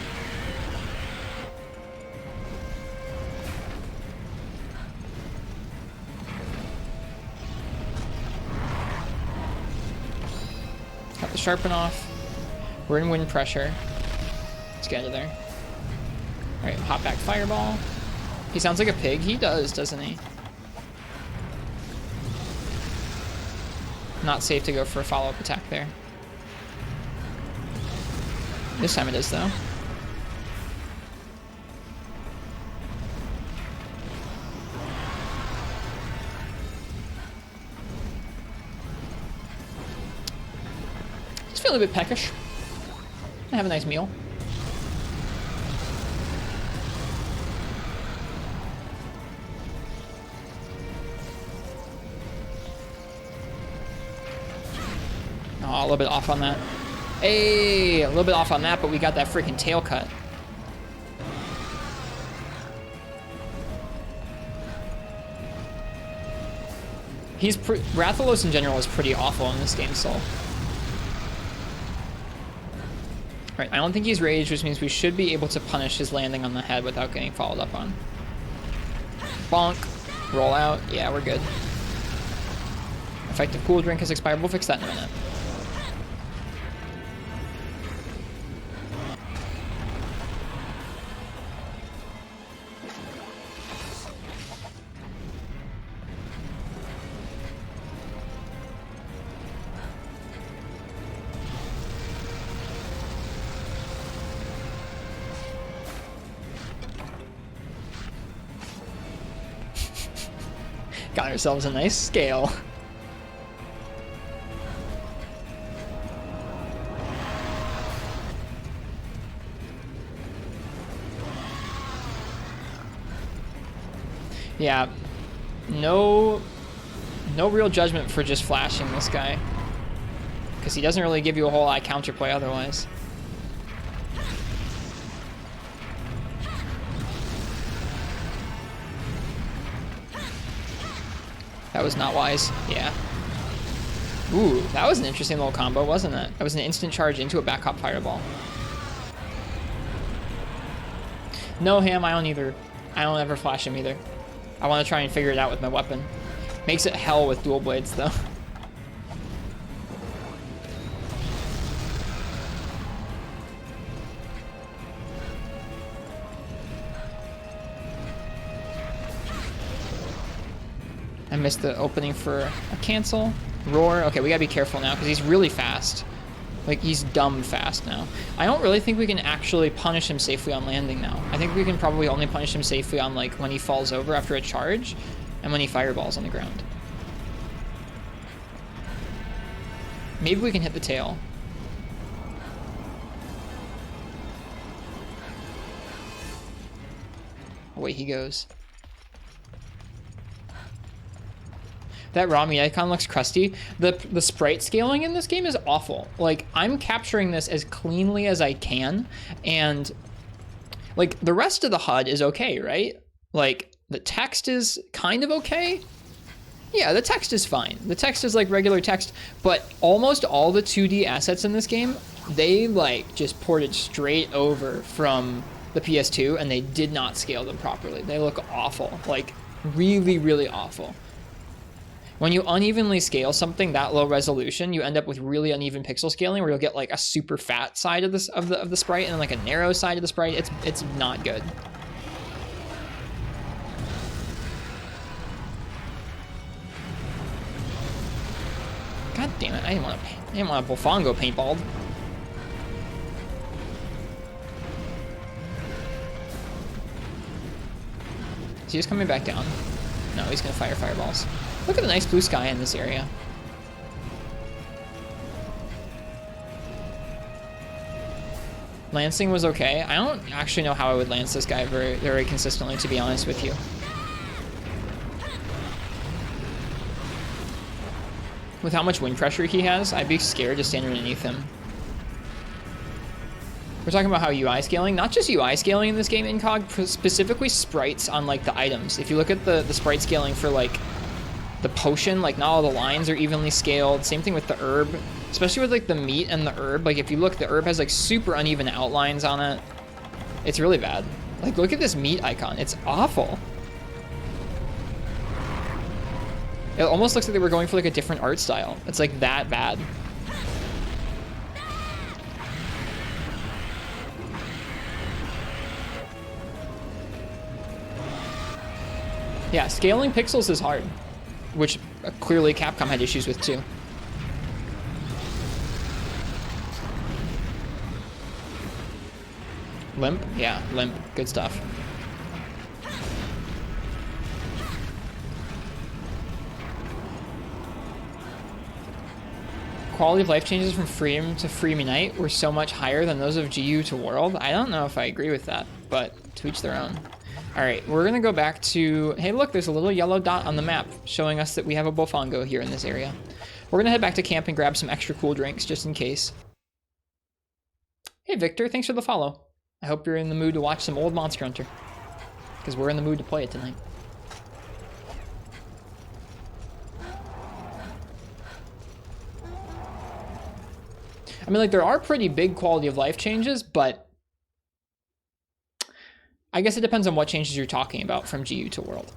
Got the sharpen off. We're in wind pressure. Let's get out of there. Alright, hop back fireball. He sounds like a pig. He does, doesn't he? Not safe to go for a follow-up attack there. This time it is, though. Just feeling a bit peckish. I have a nice meal. Oh, a little bit off on that. Hey, a little bit off on that, but we got that freaking tail cut. Rathalos in general is pretty awful in this game, so. Alright, I don't think he's raged, which means we should be able to punish his landing on the head without getting followed up on. Bonk. Roll out. Yeah, we're good. Effective cool drink has expired. We'll fix that in a minute. Got ourselves a nice scale. Yeah, no real judgment for just flashing this guy, because he doesn't really give you a whole lot of counterplay otherwise. That was not wise. Yeah. Ooh, that was an interesting little combo, wasn't it? That was an instant charge into a back hop fireball. No, Ham, I don't either. I don't ever flash him either. I want to try and figure it out with my weapon. Makes it hell with dual blades, though. I missed the opening for a cancel. Roar. Okay, we gotta be careful now because he's really fast. Like, he's dumb fast now. I don't really think we can actually punish him safely on landing now. I think we can probably only punish him safely on, like, when he falls over after a charge and when he fireballs on the ground. Maybe we can hit the tail. Away he goes. That raw meat icon looks crusty. The sprite scaling in this game is awful. Like, I'm capturing this as cleanly as I can, and like the rest of the HUD is okay, right? Like, the text is kind of okay. Yeah, the text is fine. The text is like regular text, but almost all the 2D assets in this game, they like just ported straight over from the PS2, and they did not scale them properly. They look awful, like really, really awful. When you unevenly scale something that low resolution, you end up with really uneven pixel scaling, where you'll get like a super fat side of the sprite and then like a narrow side of the sprite. It's not good. God damn it! I didn't want a Bofongo paintballed. Is he just coming back down? No, he's gonna fire fireballs. Look at the nice blue sky in this area. Lancing was okay. I don't actually know how I would lance this guy very, very consistently, to be honest with you. With how much wind pressure he has, I'd be scared to stand underneath him. We're talking about how UI scaling, not just UI scaling in this game, Incog, specifically sprites on like the items. If you look at the sprite scaling for like the potion, like not all the lines are evenly scaled. Same thing with the herb, especially with like the meat and the herb. Like if you look, the herb has like super uneven outlines on it. It's really bad. Like look at this meat icon. It's awful. It almost looks like they were going for like a different art style. It's like that bad. Yeah, scaling pixels is hard, which clearly Capcom had issues with too. Limp? Yeah, limp. Good stuff. Quality of life changes from Freedom to Freedom Night were so much higher than those of GU to World. I don't know if I agree with that, but to each their own. All right, we're gonna go back to, hey look, there's a little yellow dot on the map showing us that we have a Bofongo here in this area. We're gonna head back to camp and grab some extra cool drinks just in case. Hey Victor, thanks for the follow. I hope you're in the mood to watch some old Monster Hunter, because we're in the mood to play it tonight. I mean, like, there are pretty big quality of life changes, but I guess it depends on what changes you're talking about from GU to World.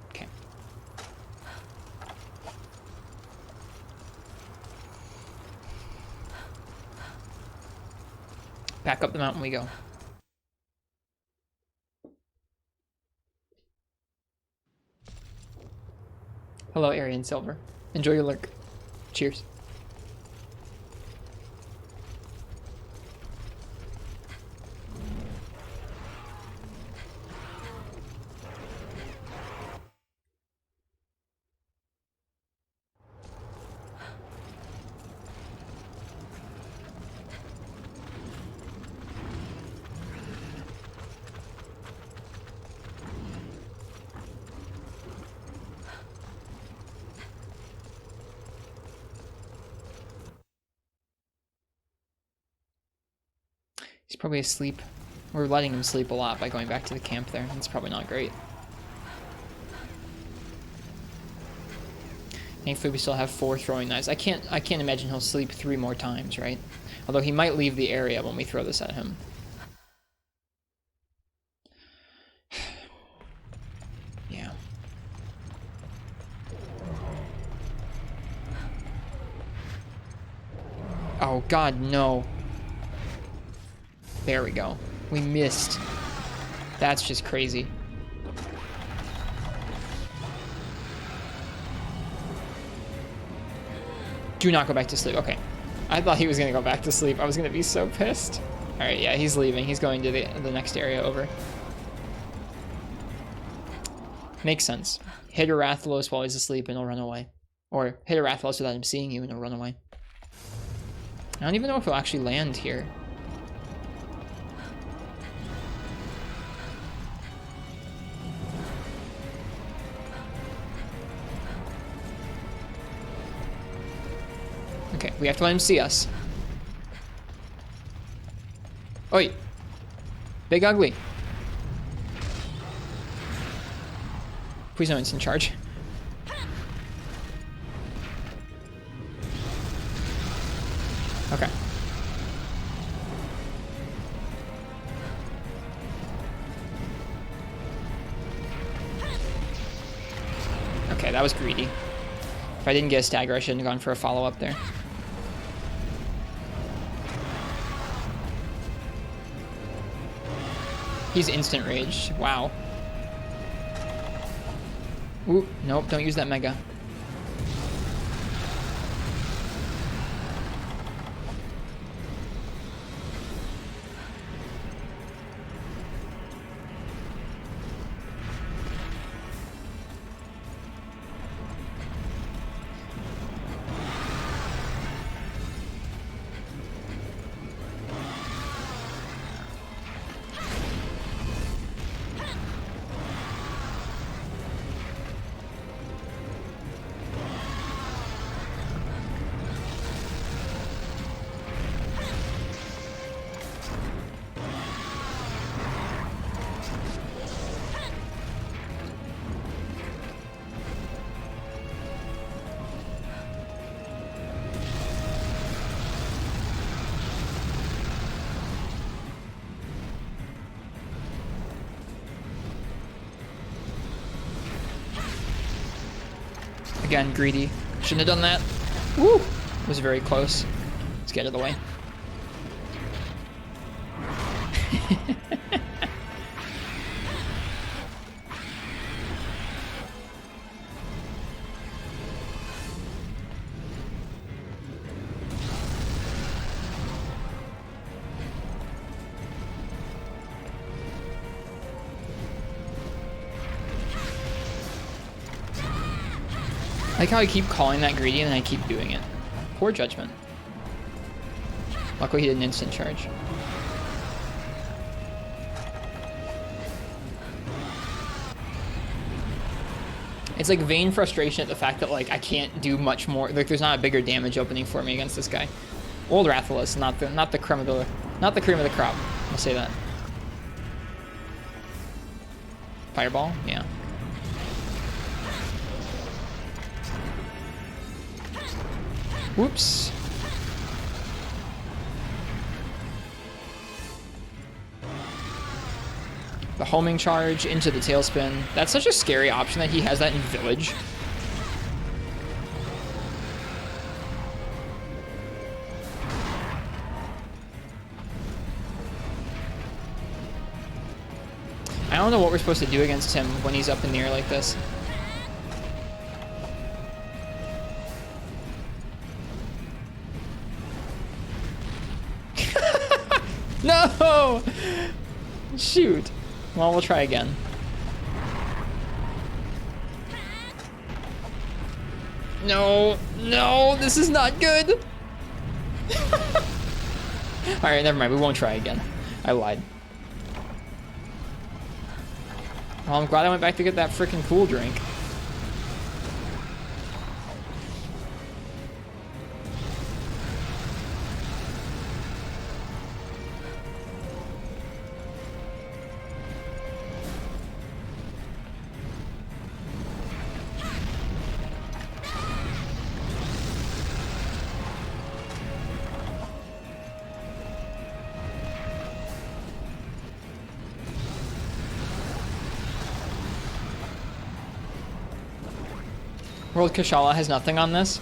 Okay. Back up the mountain we go. Hello, Arian Silver. Enjoy your lurk. Cheers. He's probably asleep. We're letting him sleep a lot by going back to the camp there. That's probably not great. Thankfully, we still have 4 throwing knives. I can't imagine he'll sleep 3 more times, right? Although he might leave the area when we throw this at him. Yeah. Oh God, no. There we go. We missed. That's just crazy. Do not go back to sleep. Okay. I thought he was going to go back to sleep. I was going to be so pissed. All right, yeah, he's leaving. He's going to the next area over. Makes sense. Hit a Rathalos while he's asleep and he'll run away. Or hit a Rathalos without him seeing you and he'll run away. I don't even know if he'll actually land here. Okay, we have to let him see us. Oi! Big Ugly. Please no instant charge. Okay. Okay, that was greedy. If I didn't get a stagger, I shouldn't have gone for a follow-up there. He's instant rage. Wow. Ooh, nope, don't use that mega. Again, greedy. Shouldn't have done that. Woo! It was very close. Let's get out of the way. I like how I keep calling that greedy and I keep doing it. Poor judgment. Luckily he did an instant charge. It's like vain frustration at the fact that like I can't do much more. Like there's not a bigger damage opening for me against this guy. Old Rathalos, not the cream of the crop. I'll say that. Fireball, yeah. Whoops. The homing charge into the tailspin. That's such a scary option that he has that in Village. I don't know what we're supposed to do against him when he's up in the air like this. No! Shoot. Well, we'll try again. No, no, this is not good. Alright, never mind. We won't try again. I lied. Well, I'm glad I went back to get that freaking cool drink. World Kushala has nothing on this.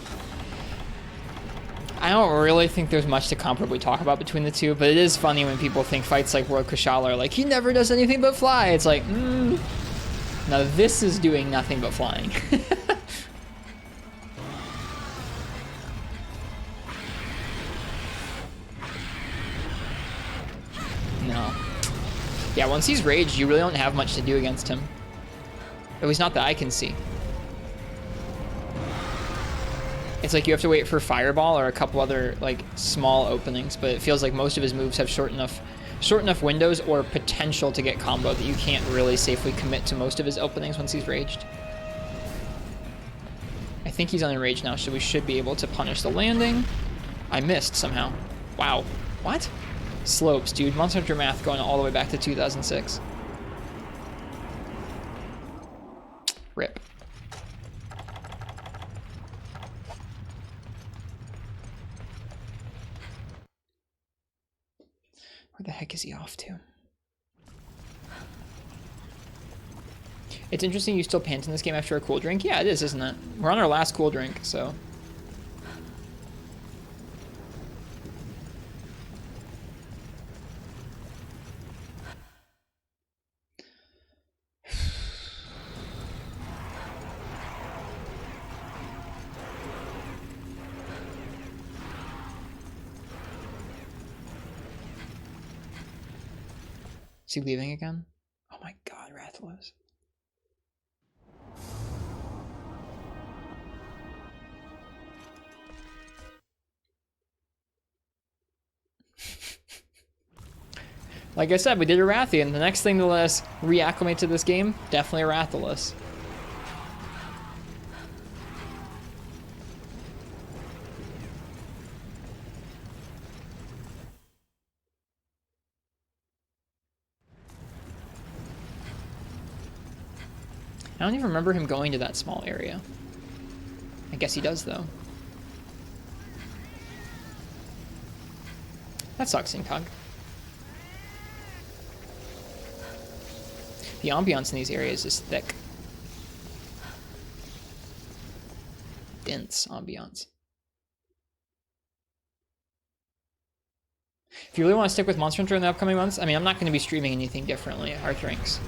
I don't really think there's much to comparably talk about between the two, but it is funny when people think fights like World Kushala are like, he never does anything but fly. It's like, now this is doing nothing but flying. No. Yeah, once he's raged, you really don't have much to do against him. At least not that I can see. It's like you have to wait for Fireball or a couple other like small openings, but it feels like most of his moves have short enough windows or potential to get combo that you can't really safely commit to most of his openings once he's raged. I think he's unenraged now, so we should be able to punish the landing. I missed somehow. Wow. What? Slopes, dude. Monster Hunter math going all the way back to 2006. Rip. Where the heck is he off to? It's interesting you still pant in this game after a cool drink. Yeah, it is, isn't it? We're on our last cool drink, so. Is he leaving again? Oh my god, Rathalos. Like I said, we did a Rathian. The next thing to let us reacclimate to this game, definitely a Rathalos. I don't even remember him going to that small area. I guess he does, though. That sucks, Incog. The ambiance in these areas is thick. Dense ambiance. If you really want to stick with Monster Hunter in the upcoming months, I mean, I'm not going to be streaming anything differently at Hearth Ranks.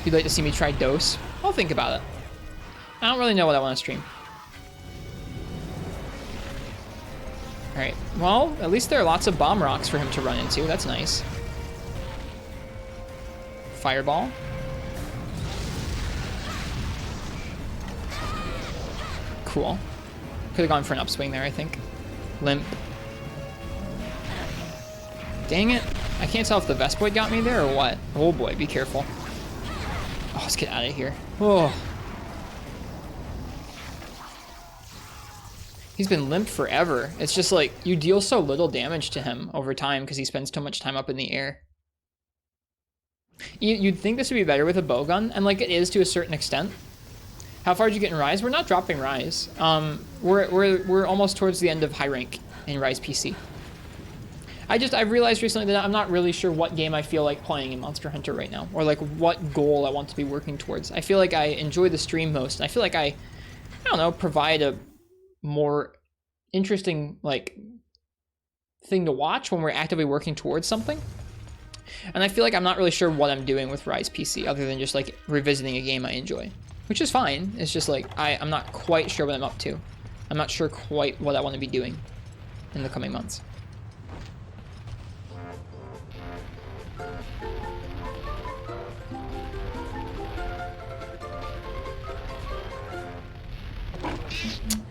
You'd like to see me try Dose? I'll think about it. I don't really know what I want to stream. Alright, well, at least there are lots of bomb rocks for him to run into. That's nice. Fireball. Cool. Could have gone for an upswing there, I think. Limp. Dang it. I can't tell if the Vespoid got me there or what. Oh boy, be careful. Oh, let's get out of here. Oh. He's been limp forever. It's just like, you deal so little damage to him over time because he spends so much time up in the air. You'd think this would be better with a bowgun, and like it is to a certain extent. How far did you get in Rise? We're not dropping Rise. We're almost towards the end of high rank in Rise PC. I've realized recently that I'm not really sure what game I feel like playing in Monster Hunter right now, or like what goal I want to be working towards. I feel like I enjoy the stream most, and I feel like I don't know, provide a more interesting like thing to watch when we're actively working towards something. And I feel like I'm not really sure what I'm doing with Rise PC other than just like revisiting a game I enjoy, which is fine. It's just like I'm not quite sure what I'm up to. I'm not sure quite what I want to be doing in the coming months.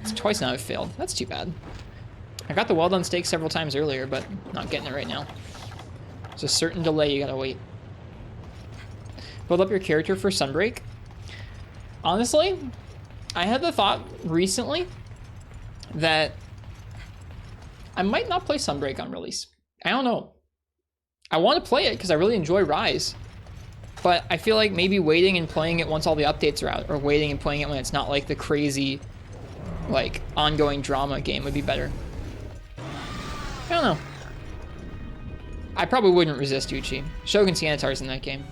It's twice now I've failed. That's too bad. I got the well done steak several times earlier, but not getting it right now. There's a certain delay you gotta wait. Build up your character for Sunbreak. Honestly, I had the thought recently that I might not play Sunbreak on release. I don't know. I want to play it because I really enjoy Rise. But I feel like maybe waiting and playing it once all the updates are out, or waiting and playing it when it's not like the crazy, like, ongoing drama game would be better. I don't know. I probably wouldn't resist Uchi. Shogun Sianitar's in that game.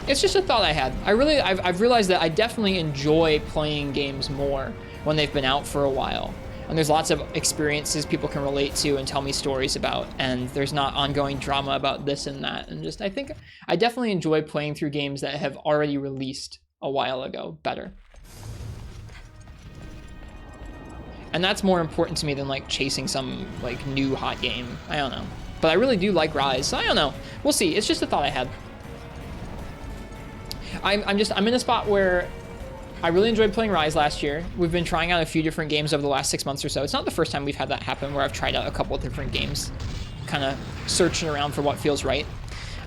It's just a thought I had. I've realized that I definitely enjoy playing games more when they've been out for a while. And there's lots of experiences people can relate to and tell me stories about, and there's not ongoing drama about this and that. And just, I think I definitely enjoy playing through games that have already released a while ago better. And that's more important to me than like chasing some like new hot game. I don't know. But I really do like Rise, so I don't know. We'll see. It's just a thought I had. I'm in a spot where I really enjoyed playing Rise last year. We've been trying out a few different games over the last 6 months or so. It's not the first time we've had that happen where I've tried out a couple of different games, kind of searching around for what feels right.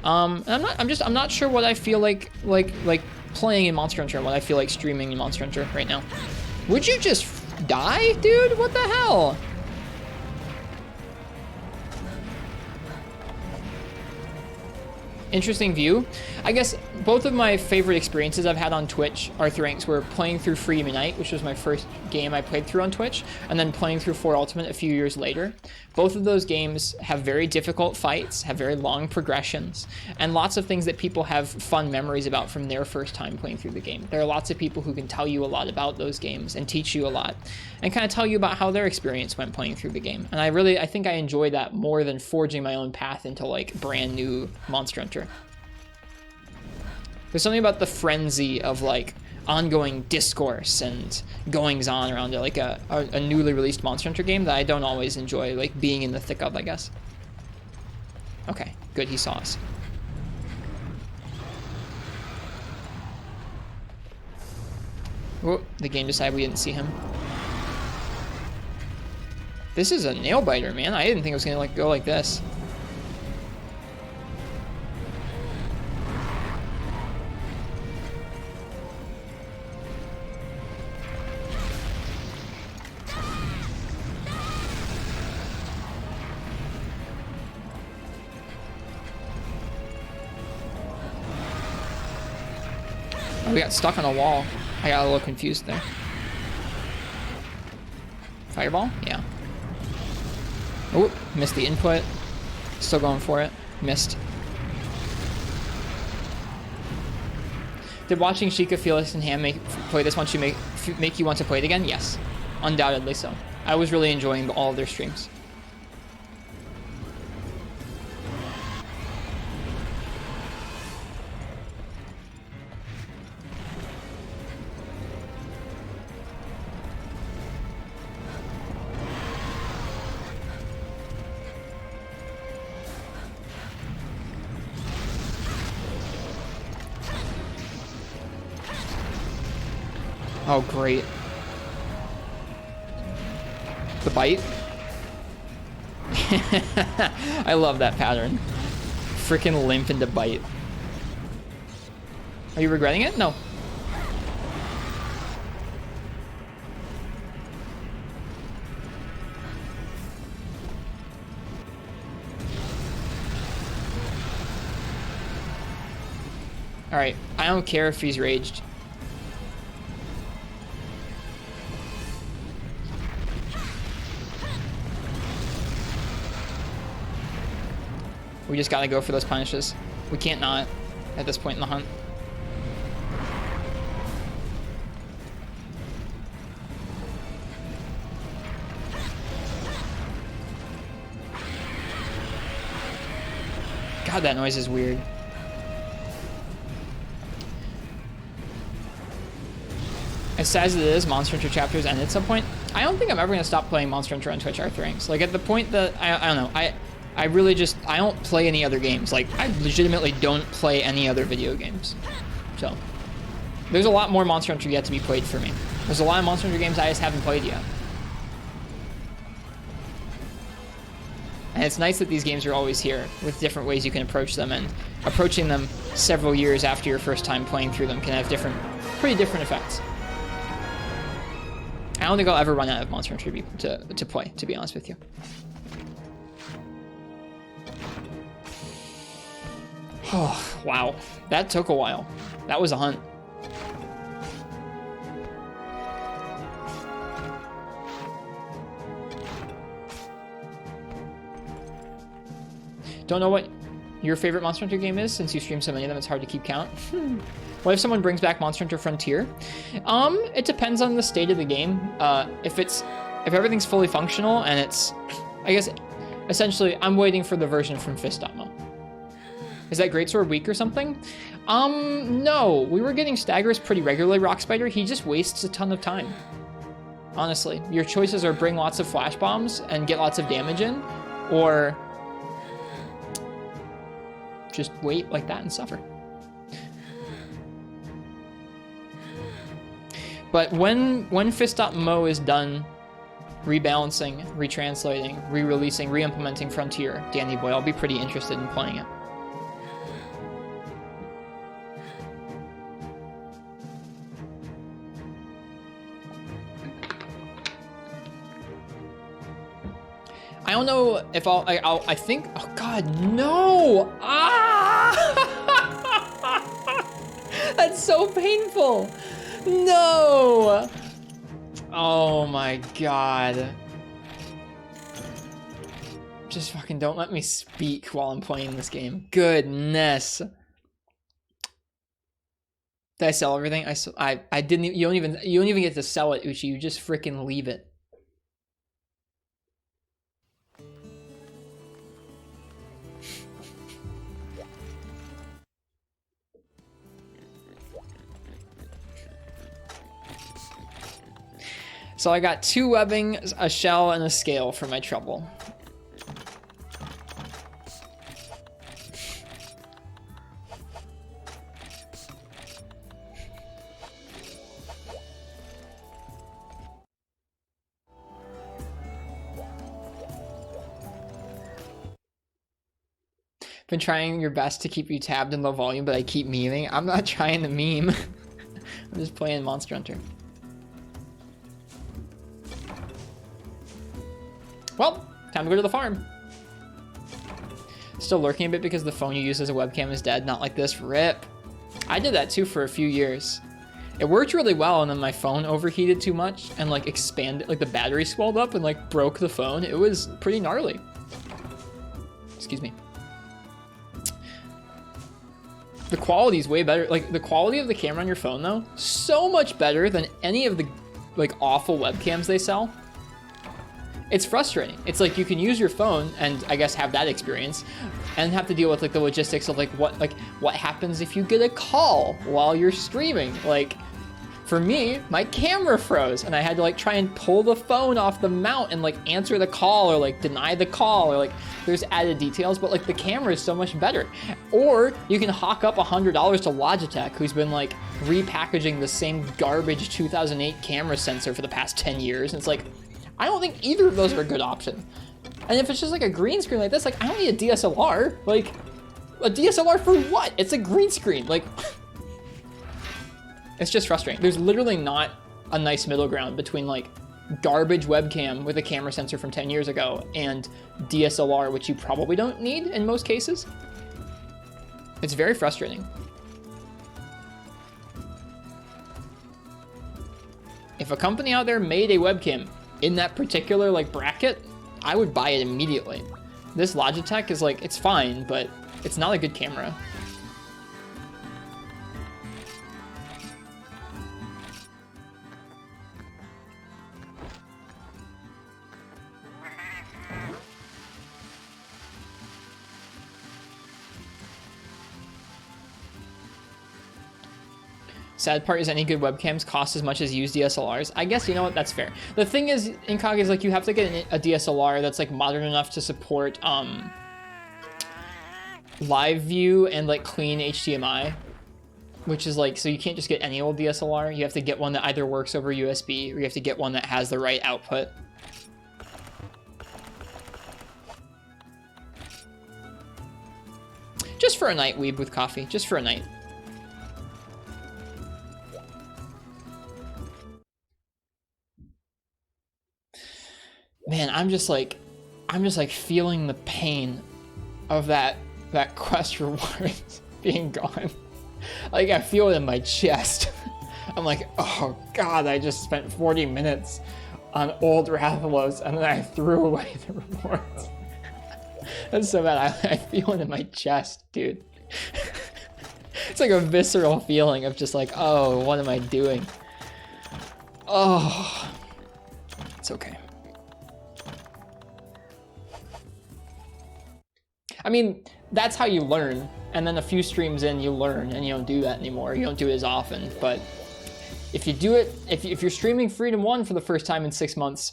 And I'm not sure what I feel like playing in Monster Hunter and what I feel like streaming in Monster Hunter right now. Would you just die, dude? What the hell? Interesting view. I guess both of my favorite experiences I've had on Twitch are ranks were playing through Freedom Unite, which was my first game I played through on Twitch, and then playing through 4 Ultimate a few years later. Both of those games have very difficult fights, have very long progressions, and lots of things that people have fun memories about from their first time playing through the game. There are lots of people who can tell you a lot about those games and teach you a lot, and kind of tell you about how their experience went playing through the game. And I think I enjoy that more than forging my own path into like brand new Monster Hunter. There's something about the frenzy of like ongoing discourse and goings on around it, like a newly released Monster Hunter game that I don't always enjoy, like being in the thick of, I guess. Okay, good, he saw us. Whoop, the game decided we didn't see him. This is a nail biter, man. I didn't think it was gonna like go like this. We got stuck on a wall. I got a little confused there. Fireball? Yeah. Oh, missed the input. Still going for it. Missed. Did watching Sheikah, Felix, and Ham play this once you make you want to play it again? Yes. Undoubtedly so. I was really enjoying all of their streams. Oh, great. The bite? I love that pattern. Freaking limp into bite. Are you regretting it? No. Alright, I don't care if he's raged. We just gotta go for those punishes. We can't not at this point in the hunt. God, that noise is weird. As sad as it is, Monster Hunter chapters end at some point. I don't think I'm ever gonna stop playing Monster Hunter on Twitch Arthur ranks. Like at the point that I don't know. I really just, I don't play any other games. Like, I legitimately don't play any other video games. So, there's a lot more Monster Hunter yet to be played for me. There's a lot of Monster Hunter games I just haven't played yet. And it's nice that these games are always here, with different ways you can approach them, and approaching them several years after your first time playing through them can have pretty different effects. I don't think I'll ever run out of Monster Hunter to play, to be honest with you. Oh, wow. That took a while. That was a hunt. Don't know what your favorite Monster Hunter game is, since you stream so many of them, it's hard to keep count. What if someone brings back Monster Hunter Frontier? It depends on the state of the game. If everything's fully functional and it's, I guess, essentially, I'm waiting for the version from Fist.mo. Is that Greatsword weak or something? No, we were getting staggers pretty regularly, Rock Spider. He just wastes a ton of time. Honestly, your choices are bring lots of flash bombs and get lots of damage in, or just wait like that and suffer. But when Fist.mo is done rebalancing, retranslating, re-releasing, re-implementing Frontier, Danny boy, I'll be pretty interested in playing it. I don't know if I think, oh God, no! Ah! That's so painful. No! Oh my God. Just fucking don't let me speak while I'm playing this game. Goodness. Did I sell everything? I didn't, you don't even get to sell it, Uchi. You just freaking leave it. So I got 2 webbing, a shell, and a scale for my trouble. Been trying your best to keep you tabbed in low volume, but I keep memeing. I'm not trying to meme. I'm just playing Monster Hunter. Well, time to go to the farm. Still lurking a bit because the phone you use as a webcam is dead. Not like this. RIP. I did that too for a few years. It worked really well, and then my phone overheated too much and like expanded, like the battery swelled up and like broke the phone. It was pretty gnarly. Excuse me. The quality is way better. Like the quality of the camera on your phone though, so much better than any of the like awful webcams they sell. It's frustrating. It's like you can use your phone and I guess have that experience and have to deal with like the logistics of like what happens if you get a call while you're streaming. Like for me, my camera froze and I had to like try and pull the phone off the mount and like answer the call or like deny the call or like there's added details, but like the camera is so much better. Or you can hawk up $100 to Logitech, who's been like repackaging the same garbage 2008 camera sensor for the past 10 years. And it's like, I don't think either of those are a good option. And if it's just like a green screen like this, like I don't need a DSLR. Like a DSLR for what? It's a green screen. Like it's just frustrating. There's literally not a nice middle ground between like garbage webcam with a camera sensor from 10 years ago and DSLR, which you probably don't need in most cases. It's very frustrating. If a company out there made a webcam in that particular like bracket, I would buy it immediately. This Logitech is like, it's fine, but it's not a good camera. Sad part is any good webcams cost as much as used DSLRs. I guess, you know what, that's fair. The thing is, Incog, is like you have to get a DSLR that's like modern enough to support live view and like clean HDMI, which is like, so you can't just get any old DSLR. You have to get one that either works over USB or you have to get one that has the right output. Just for a night, Weeb with coffee, just for a night. Man, I'm just like feeling the pain of that quest reward being gone. Like I feel it in my chest. I'm like, oh God, I just spent 40 minutes on old Rathalos and then I threw away the rewards. That's so bad. I feel it in my chest, dude. It's like a visceral feeling of just like, oh, what am I doing? Oh, it's okay. I mean, that's how you learn. And then a few streams in, you learn, and you don't do that anymore. You don't do it as often. But if you do it, if you're streaming Freedom 1 for the first time in 6 months,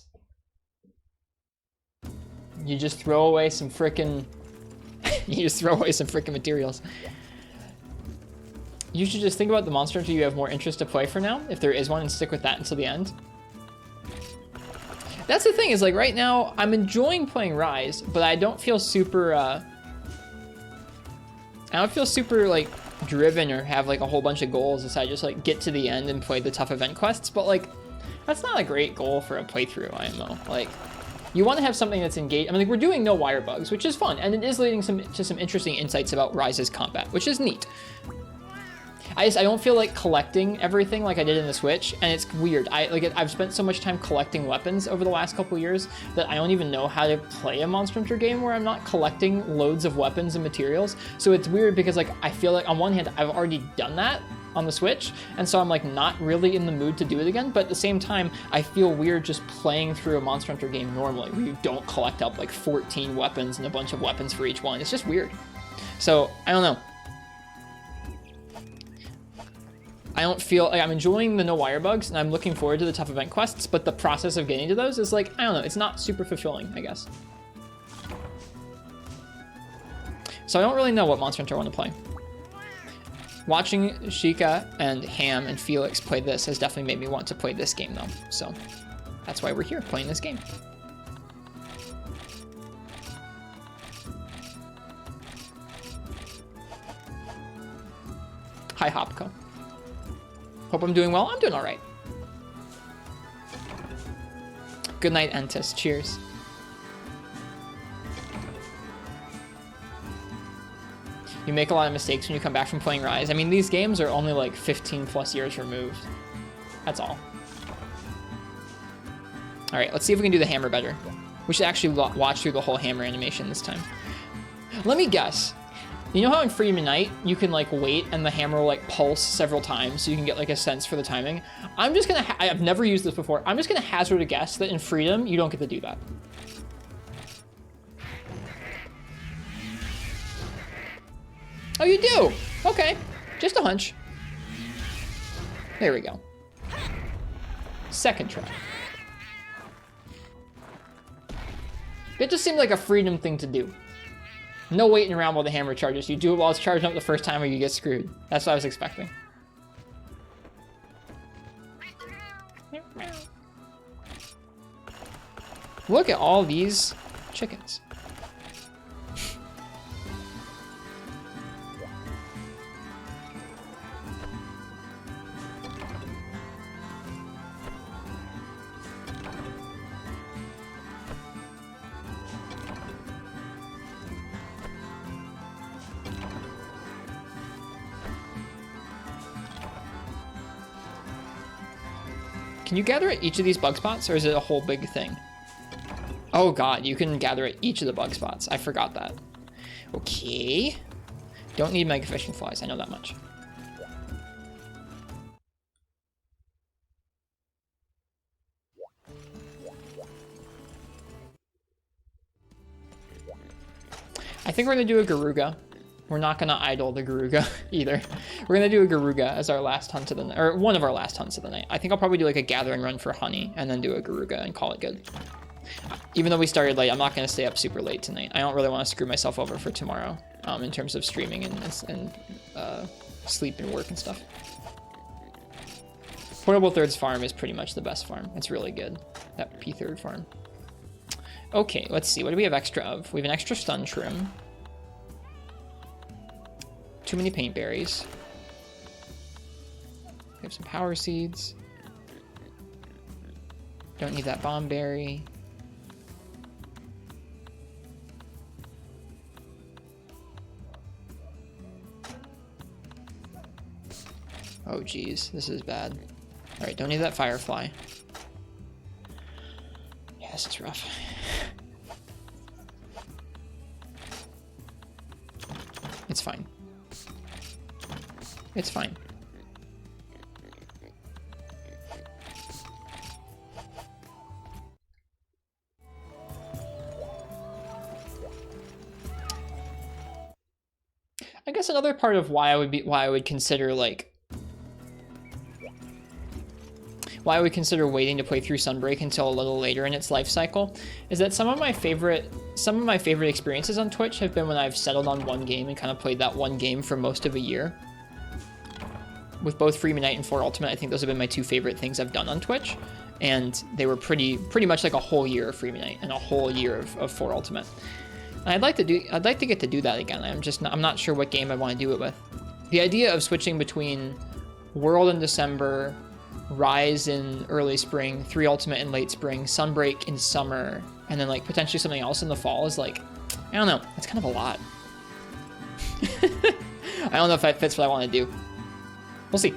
you just throw away some frickin' materials. You should just think about the monster until you have more interest to play for now, if there is one, and stick with that until the end. That's the thing, is like right now, I'm enjoying playing Rise, but I don't feel super, like driven or have like a whole bunch of goals as I just like get to the end and play the tough event quests. But like, that's not a great goal for a playthrough IMO. Like, you want to have something that's engaged. I mean, like, we're doing no wire bugs, which is fun, and it is leading to some interesting insights about Rise's combat, which is neat. I don't feel like collecting everything like I did in the Switch, and it's weird. I've spent so much time collecting weapons over the last couple years that I don't even know how to play a Monster Hunter game where I'm not collecting loads of weapons and materials. So it's weird because like I feel like on one hand I've already done that on the Switch, and so I'm like not really in the mood to do it again, but at the same time I feel weird just playing through a Monster Hunter game normally where you don't collect up like 14 weapons and a bunch of weapons for each one. It's just weird. So I don't know. I don't feel like I'm enjoying the no wire bugs, and I'm looking forward to the tough event quests, but the process of getting to those is like, I don't know, it's not super fulfilling, I guess. So I don't really know what Monster Hunter I want to play. Watching Sheikah and Ham and Felix play this has definitely made me want to play this game though. So that's why we're here playing this game. Hi, Hopco. Hope I'm doing well. I'm doing all right. Good night, Entis. Cheers. You make a lot of mistakes when you come back from playing Rise. I mean, these games are only like 15 plus years removed. That's all. All right, let's see if we can do the hammer better. We should actually watch through the whole hammer animation this time. Let me guess. You know how in Freedom Unite, you can like wait and the hammer will like pulse several times so you can get like a sense for the timing? I'm just gonna, I've never used this before. I'm just gonna hazard a guess that in Freedom, you don't get to do that. Oh, you do? Okay, just a hunch. There we go. Second try. It just seemed like a Freedom thing to do. No waiting around while the hammer charges. You do it while it's charging up the first time or you get screwed. That's what I was expecting. Look at all these chickens. Can you gather at each of these bug spots, or is it a whole big thing? Oh god, you can gather at each of the bug spots. I forgot that. Okay. Don't need mega fishing flies, I know that much. I think we're gonna do a Garuga. We're not gonna idle the Garuga either. We're gonna do a Garuga as our last hunt of the night, or one of our last hunts of the night. I think I'll probably do like a gathering run for honey and then do a Garuga and call it good. Even though we started late, I'm not gonna stay up super late tonight. I don't really want to screw myself over for tomorrow in terms of streaming and sleep and work and stuff. Portable Thirds farm is pretty much the best farm. It's really good, that P3rd farm. Okay, let's see. What do we have extra of? We have an extra stun trim. Too many paint berries. We have some power seeds. Don't need that bomb berry. Oh geez, this is bad. All right, don't need that firefly. Yeah, this is rough. fine. It's fine. I guess another part of why I would consider like waiting to play through Sunbreak until a little later in its life cycle is that some of my favorite experiences on Twitch have been when I've settled on one game and kind of played that one game for most of a year. With both Free Night and 4 Ultimate, I think those have been my two favorite things I've done on Twitch, and they were pretty much like a whole year of Free Night and a whole year of 4 Ultimate. And I'd like to get to do that again. I'm not sure what game I want to do it with. The idea of switching between World in December, Rise in early spring, 3 Ultimate in late spring, Sunbreak in summer, and then like potentially something else in the fall is like, I don't know, it's kind of a lot. I don't know if that fits what I want to do. We'll see.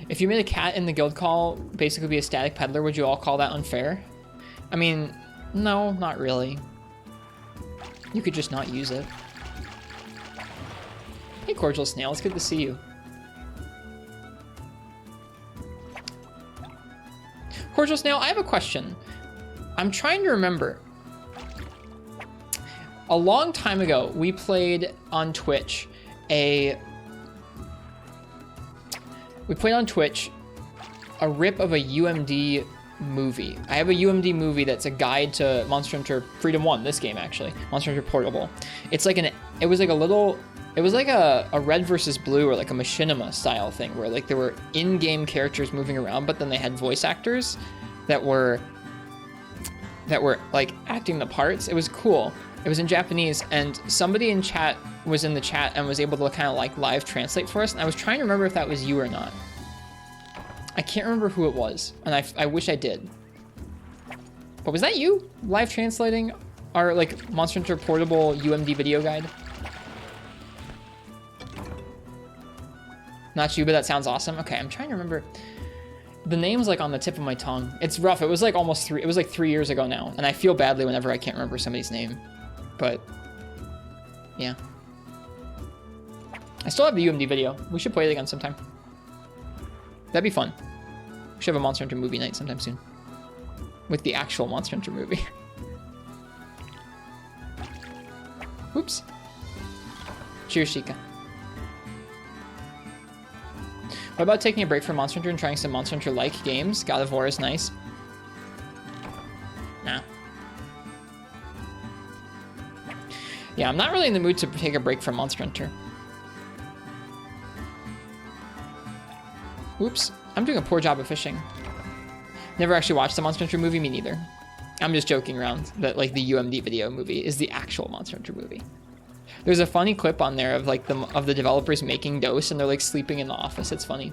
If you made a cat in the guild call basically be a static peddler, would you all call that unfair? I mean, no, not really. You could just not use it. Hey, Cordial Snail, it's good to see you. Cordial Snail, I have a question. I'm trying to remember. A long time ago, we played on Twitch a rip of a UMD movie. I have a UMD movie that's a guide to Monster Hunter Freedom 1, this game actually, Monster Hunter Portable. It's like it was like a red versus blue or like a machinima style thing where like there were in-game characters moving around, but then they had voice actors that were like acting the parts. It was cool. It was in Japanese, and somebody in chat was in the chat and was able to kind of like live translate for us, and I was trying to remember if that was you or not. I can't remember who it was, and I wish I did. But was that you live translating our like Monster Hunter Portable UMD video guide? Not you, but that sounds awesome. Okay, I'm trying to remember. The name's like on the tip of my tongue. It's rough. It was like it was like 3 years ago now, and I feel badly whenever I can't remember somebody's name. But yeah. I still have the UMD video. We should play it again sometime. That'd be fun. We should have a Monster Hunter movie night sometime soon. With the actual Monster Hunter movie. Oops. Cheers, Shika. What about taking a break from Monster Hunter and trying some Monster Hunter-like games? God of War is nice. Nah. Yeah, I'm not really in the mood to take a break from Monster Hunter. Oops, I'm doing a poor job of fishing. Never actually watched the Monster Hunter movie, me neither. I'm just joking around that like the UMD video movie is the actual Monster Hunter movie. There's a funny clip on there of like the developers making Dose and they're like sleeping in the office. It's funny.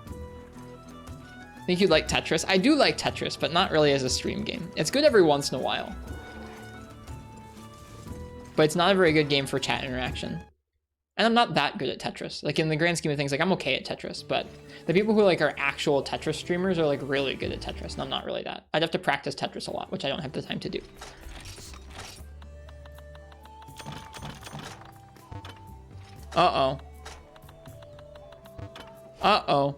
I think you'd like Tetris. I do like Tetris, but not really as a stream game. It's good every once in a while. But it's not a very good game for chat interaction. And I'm not that good at Tetris. Like in the grand scheme of things, like I'm okay at Tetris, but the people who like are actual Tetris streamers are like really good at Tetris, and I'm not really that. I'd have to practice Tetris a lot, which I don't have the time to do. Uh-oh. Uh-oh.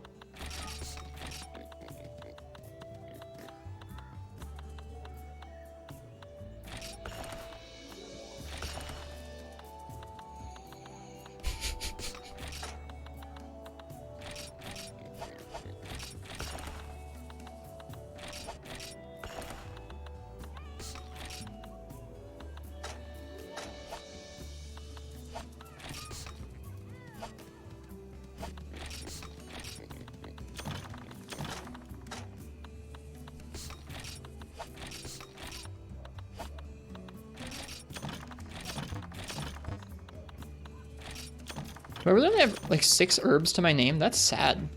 Do I really only have like 6 herbs to my name? That's sad.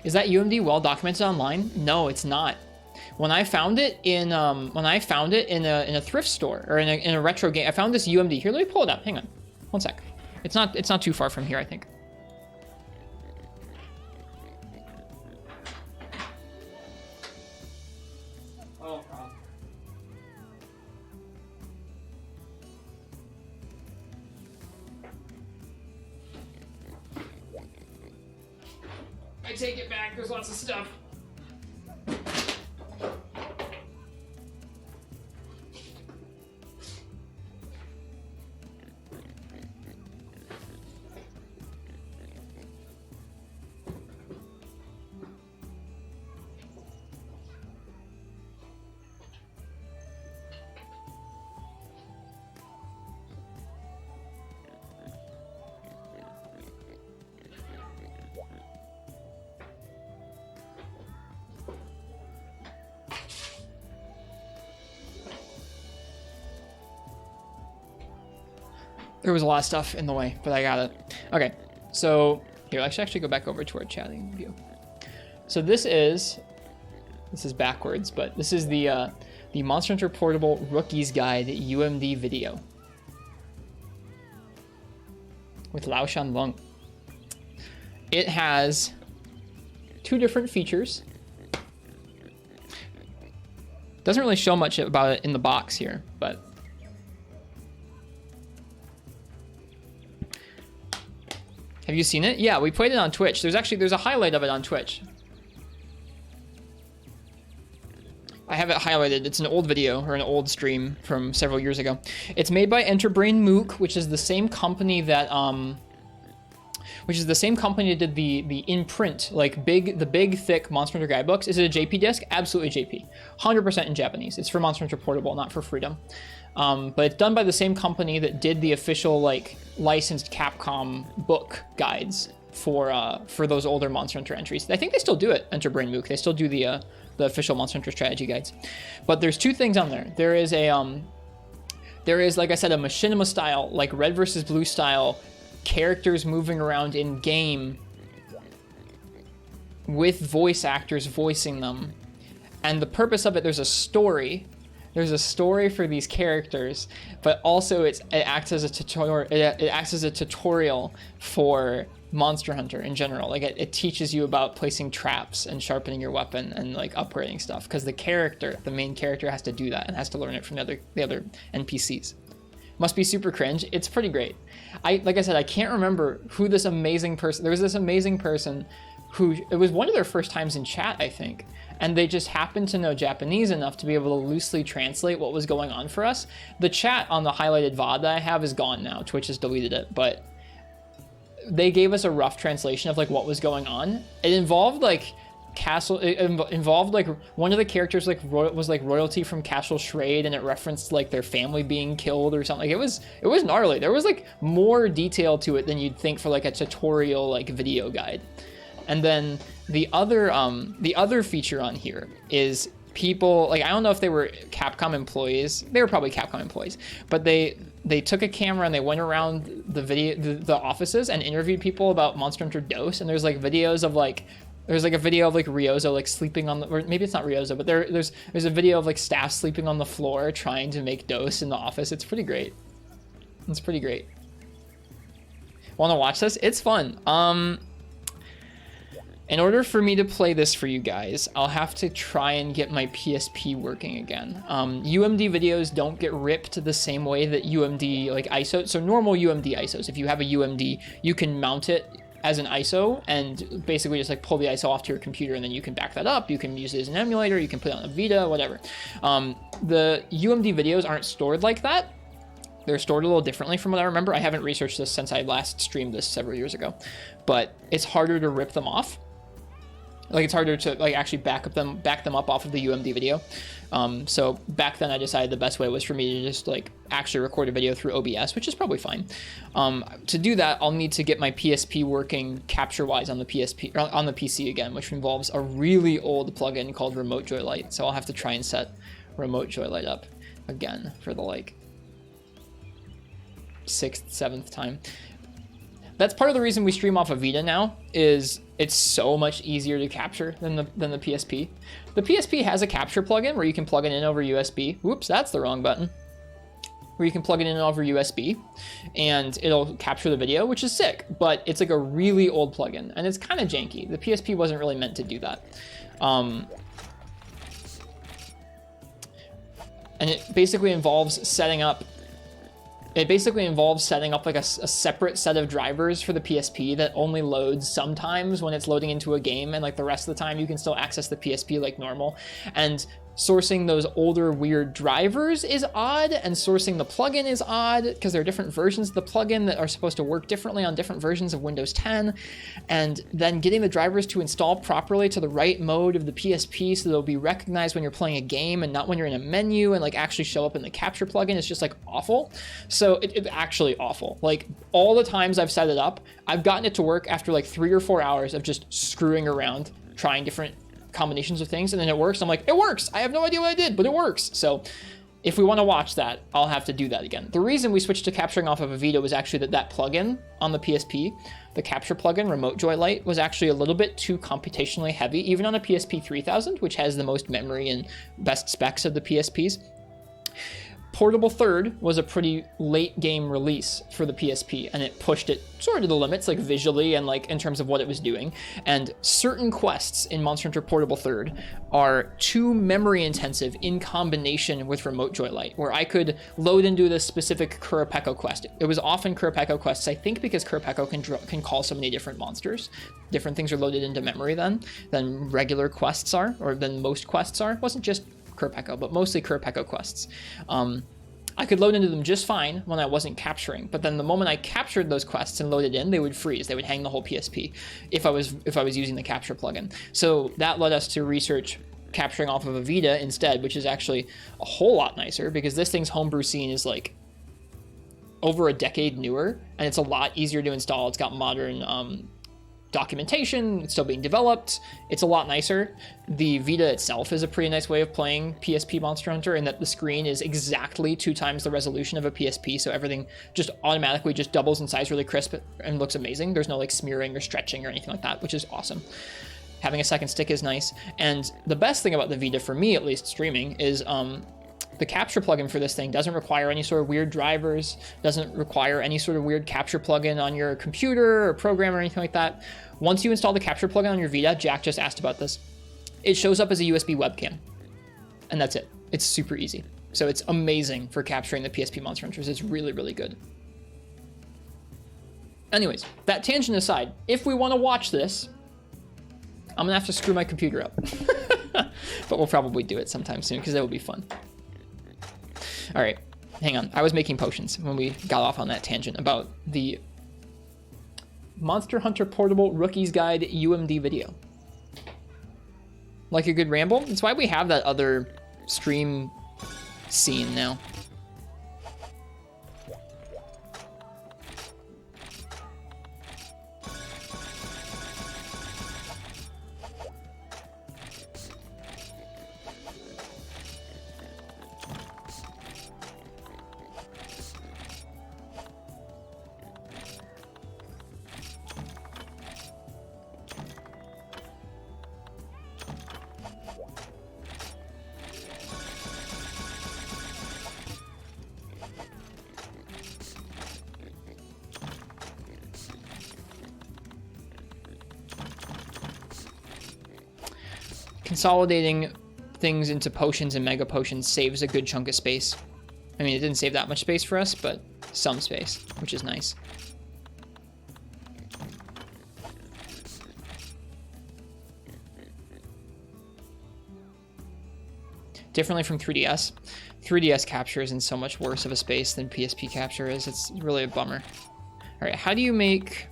Is that UMD well documented online? No, it's not. When I found it in a thrift store or in a retro game, I found this UMD. Here, let me pull it up. Hang on, one sec. It's not too far from here, I think. Oh God. I take it back. There's lots of stuff. There was a lot of stuff in the way, but I got it. Okay, so here, let's actually go back over to our chatting view. So this is backwards, but this is the Monster Hunter Portable Rookies Guide UMD video with Lao Shan Lung. It has 2 different features. Doesn't really show much about it in the box here, but have you seen it? Yeah, we played it on Twitch. There's a highlight of it on Twitch. I have it highlighted. It's an old video or an old stream from several years ago. It's made by Enterbrain Mook, which is the same company that did the in-print, like the big thick Monster Hunter guidebooks. Is it a JP disc? Absolutely JP. 100% in Japanese. It's for Monster Hunter Portable, not for Freedom. But it's done by the same company that did the official like licensed Capcom book guides for those older Monster Hunter entries. I think they still do it, Enterbrain Mook. They still do the official Monster Hunter strategy guides. But there's 2 things on there. There is like I said, a machinima style, like red versus blue style, characters moving around in game with voice actors voicing them. And the purpose of it, there's a story. There's a story for these characters, but also it acts as a tutorial. It acts as a tutorial for Monster Hunter in general. Like it teaches you about placing traps and sharpening your weapon and like upgrading stuff, because the main character has to do that and has to learn it from the other NPCs. Must be super cringe. It's pretty great. Like I said, I can't remember who this amazing person. There was this amazing person who, it was one of their first times in chat, I think, and they just happened to know Japanese enough to be able to loosely translate what was going on for us. The chat on the highlighted VOD that I have is gone now. Twitch has deleted it, but they gave us a rough translation of like what was going on. It involved like involved like one of the characters was royalty from Castle Shrade, and it referenced like their family being killed or something. Like it was gnarly. There was like more detail to it than you'd think for like a tutorial like video guide. And then the other feature on here is people, like, I don't know if they were Capcom employees. They were probably Capcom employees, but they took a camera and they went around the offices and interviewed people about Monster Hunter DOS. And there's like videos of like, there's like a video of like Ryozo like sleeping on the, or maybe it's not Ryozo, but there's a video of like staff sleeping on the floor trying to make DOS in the office. It's pretty great. It's pretty great. Want to watch this? It's fun. In order for me to play this for you guys, I'll have to try and get my PSP working again. UMD videos don't get ripped the same way that UMD like ISO. So normal UMD ISOs, if you have a UMD, you can mount it as an ISO and basically just like pull the ISO off to your computer, and then you can back that up. You can use it as an emulator. You can put it on a Vita, whatever. The UMD videos aren't stored like that. They're stored a little differently from what I remember. I haven't researched this since I last streamed this several years ago, but it's harder to rip them off. Like it's harder to like actually back them up off of the UMD video. So back then I decided the best way was for me to just like actually record a video through OBS, which is probably fine. To do that, I'll need to get my PSP working capture-wise on the PSP or on the PC again, which involves a really old plugin called Remote Joylight. So I'll have to try and set Remote Joylight up again for the like 6th, 7th time. That's part of the reason we stream off of Vita now, is it's so much easier to capture than the PSP. The PSP has a capture plugin where you can plug it in over USB. Whoops, that's the wrong button. Where you can plug it in over USB and it'll capture the video, which is sick, but it's like a really old plugin and it's kind of janky. The PSP wasn't really meant to do that. And it basically involves setting up like a separate set of drivers for the PSP that only loads sometimes when it's loading into a game, and like the rest of the time you can still access the PSP like normal. And sourcing those older weird drivers is odd, and sourcing the plugin is odd because there are different versions of the plugin that are supposed to work differently on different versions of Windows 10, and then getting the drivers to install properly to the right mode of the PSP so they'll be recognized when you're playing a game and not when you're in a menu and like actually show up in the capture plugin is just like awful. So it's actually awful. Like all the times I've set it up, I've gotten it to work after like 3 or 4 hours of just screwing around, trying different combinations of things, and then it works. I'm like, it works. I have no idea what I did, but it works. So if we want to watch that, I'll have to do that again. The reason we switched to capturing off of a Vita was actually that plugin on the PSP, the capture plugin, Remote Joy Lite, was actually a little bit too computationally heavy, even on a PSP 3000, which has the most memory and best specs of the PSPs. Portable Third was a pretty late game release for the PSP, and it pushed it sort of to the limits, like visually and like in terms of what it was doing. And certain quests in Monster Hunter Portable Third are too memory intensive in combination with Remote Joy Lite, where I could load into this specific Kurapeko quest. It was often Kurapeko quests, I think, because Kurapeko can call so many different monsters. Different things are loaded into memory then than regular quests are, or than most quests are. It wasn't just Kurapeko, but mostly Kurapeko quests. I could load into them just fine when I wasn't capturing, but then the moment I captured those quests and loaded in, they would freeze. They would hang the whole PSP if I was using the capture plugin. So that led us to research capturing off of a Vita instead, which is actually a whole lot nicer because this thing's homebrew scene is like over a decade newer, and it's a lot easier to install. It's got modern documentation, it's still being developed, it's a lot nicer. The Vita itself is a pretty nice way of playing PSP Monster Hunter in that the screen is exactly 2 times the resolution of a PSP, so everything just automatically just doubles in size really crisp and looks amazing. There's no like smearing or stretching or anything like that, which is awesome. Having a second stick is nice, and the best thing about the Vita, for me at least streaming, is the capture plugin for this thing doesn't require any sort of weird drivers, doesn't require any sort of weird capture plugin on your computer or program or anything like that. Once you install the capture plugin on your Vita, Jack just asked about this, it shows up as a USB webcam. And that's it. It's super easy. So it's amazing for capturing the PSP Monster Hunters. It's really, really good. Anyways, that tangent aside, if we want to watch this, I'm going to have to screw my computer up. But we'll probably do it sometime soon because that would be fun. All right, hang on. I was making potions when we got off on that tangent about the Monster Hunter Portable Rookie's Guide UMD video. Like a good ramble? That's why we have that other stream scene now. Consolidating things into potions and mega potions saves a good chunk of space. I mean, it didn't save that much space for us, but some space, which is nice. Differently from 3DS. 3DS capture is in so much worse of a space than PSP capture is. It's really a bummer. All right, how do you make...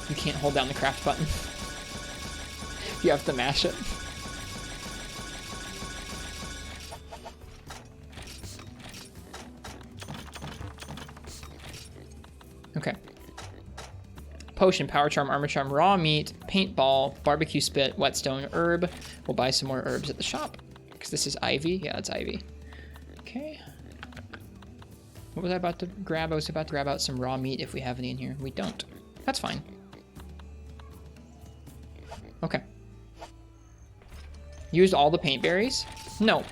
You can't hold down the craft button. You have to mash it. potion, power charm, armor charm, raw meat, paintball, barbecue spit, whetstone, herb. We'll buy some more herbs at the shop because this is ivy. Yeah, it's ivy. Okay. What was I about to grab? I was about to grab out some raw meat if we have any in here. We don't. That's fine. Okay. Used all the paint berries? No.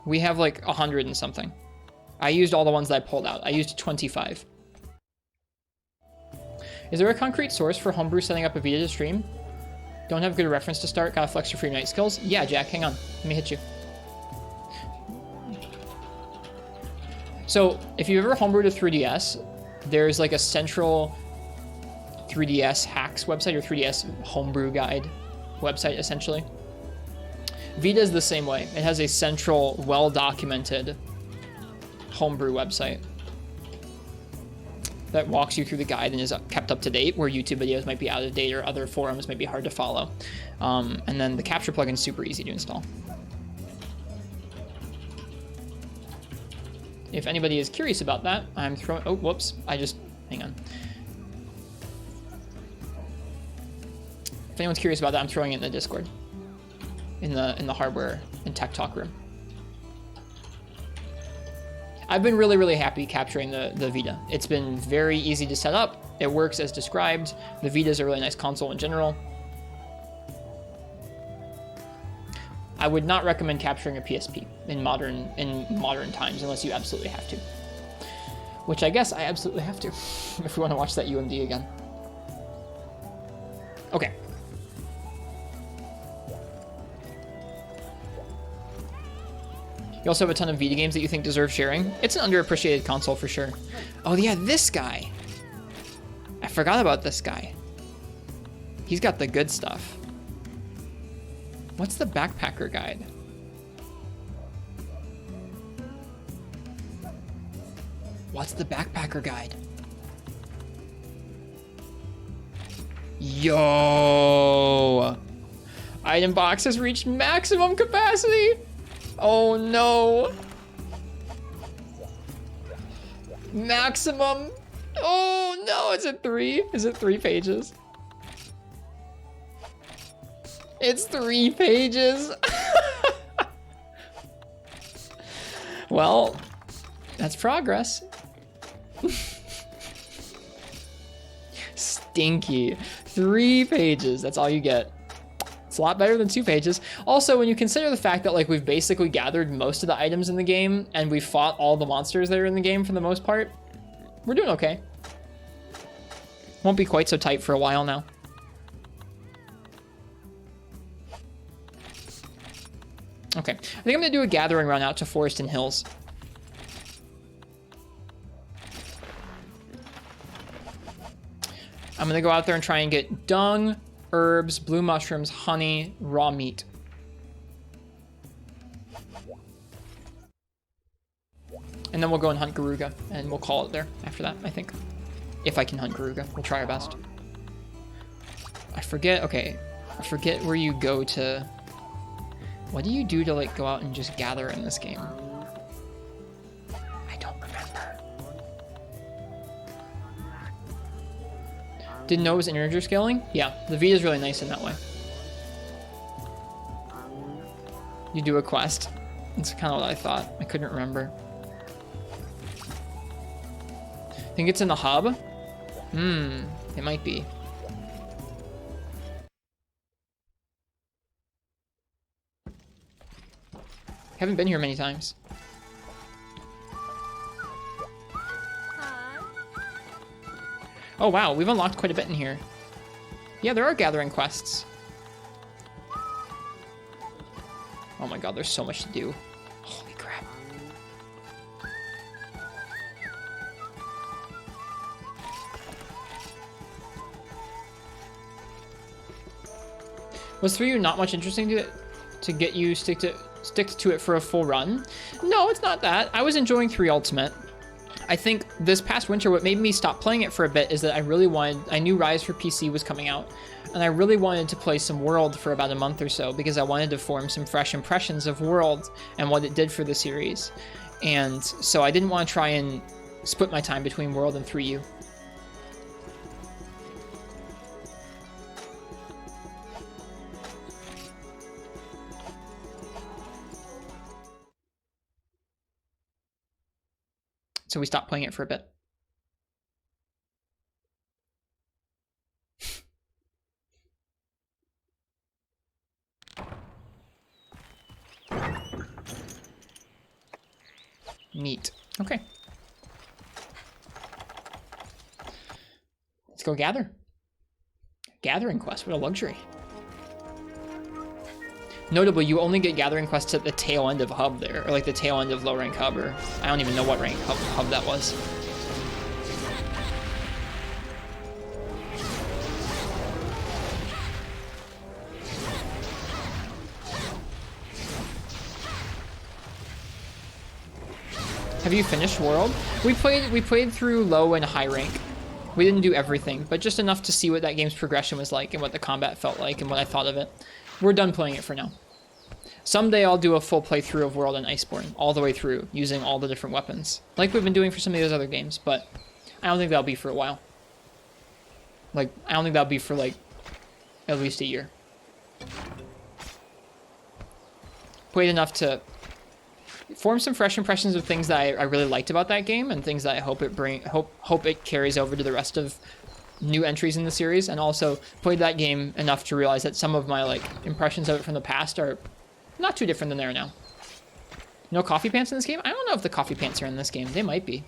We have like 100 and something. I used all the ones that I pulled out. I used 25. Is there a concrete source for homebrew setting up a Vita to stream? Don't have good reference to start. Gotta flex your free night skills? Yeah, Jack, hang on. Let me hit you. So, if you've ever homebrewed a 3DS, there's like a central 3DS hacks website or 3DS homebrew guide website, essentially. Vita is the same way. It has a central, well-documented homebrew website that walks you through the guide and is kept up to date, where YouTube videos might be out of date or other forums might be hard to follow. And then the capture plugin is super easy to install. If anybody is curious about that, I'm throwing... Oh, whoops. Hang on. If anyone's curious about that, I'm throwing it in the Discord. In the hardware and tech talk room. I've been really, really happy capturing the Vita. It's been very easy to set up. It works as described. The Vita is a really nice console in general. I would not recommend capturing a PSP in modern times unless you absolutely have to. Which I guess I absolutely have to if we want to watch that UMD again. Okay. You also have a ton of Vita games that you think deserve sharing. It's an underappreciated console for sure. Oh yeah, this guy. I forgot about this guy. He's got the good stuff. What's the backpacker guide? What's the backpacker guide? Yo! Item box has reached maximum capacity! Oh no! Maximum! Oh no, is it 3? Is it 3 pages? It's 3 pages! Well, that's progress. Stinky. 3 pages, that's all you get. It's a lot better than 2 pages. Also, when you consider the fact that like we've basically gathered most of the items in the game and we've fought all the monsters that are in the game for the most part, we're doing okay. Won't be quite so tight for a while now. Okay, I think I'm gonna do a gathering run out to Forest and Hills. I'm gonna go out there and try and get dung, herbs, blue mushrooms, honey, raw meat. And then we'll go and hunt Garuga, and we'll call it there after that, I think. If I can hunt Garuga, we'll try our best. I forget, okay, I forget where you go to... What do you do to like go out and just gather in this game? I don't remember. Didn't know it was integer scaling? Yeah, the Vita is really nice in that way. You do a quest. That's kind of what I thought. I couldn't remember. I think it's in the hub? It might be. Haven't been here many times. Oh wow, we've unlocked quite a bit in here. Yeah, there are gathering quests. Oh my god, there's so much to do. Holy crap. Was 3U not much interesting to get you stick to it for a full run? No, it's not that. I was enjoying 3 Ultimate. I think this past winter, what made me stop playing it for a bit is that I knew Rise for PC was coming out, and I really wanted to play some World for about a month or so because I wanted to form some fresh impressions of World and what it did for the series. And so I didn't want to try and split my time between World and 3U. so we stopped playing it for a bit. Neat. Okay. Let's go gather. Gathering quest, what a luxury. Notably, you only get gathering quests at the tail end of hub there, or like the tail end of low rank hub, or I don't even know what rank hub that was. Have you finished World? We played through low and high rank. We didn't do everything, but just enough to see what that game's progression was like and what the combat felt like and what I thought of it. We're done playing it for now. Someday I'll do a full playthrough of World and Iceborne, all the way through, using all the different weapons, like we've been doing for some of those other games, but I don't think that'll be for a while. Like, I don't think that'll be for, like, at least a year. Played enough to form some fresh impressions of things that I really liked about that game and things that I hope it carries over to the rest of new entries in the series, and also played that game enough to realize that some of my like impressions of it from the past are not too different than they are now. No coffee pants in this game? I don't know if the coffee pants are in this game. They might be.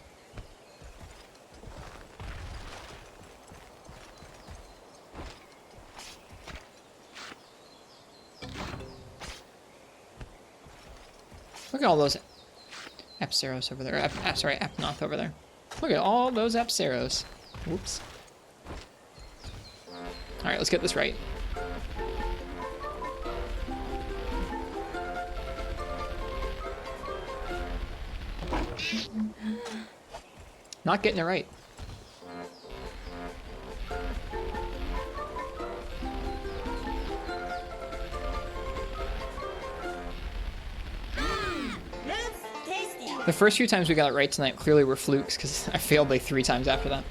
Look at all those Apsaros over there. Sorry, Apnoth over there. Look at all those Apsaros. Whoops. Alright, let's get this right. Not getting it right. The first few times we got it right tonight clearly were flukes, because I failed like 3 times after that.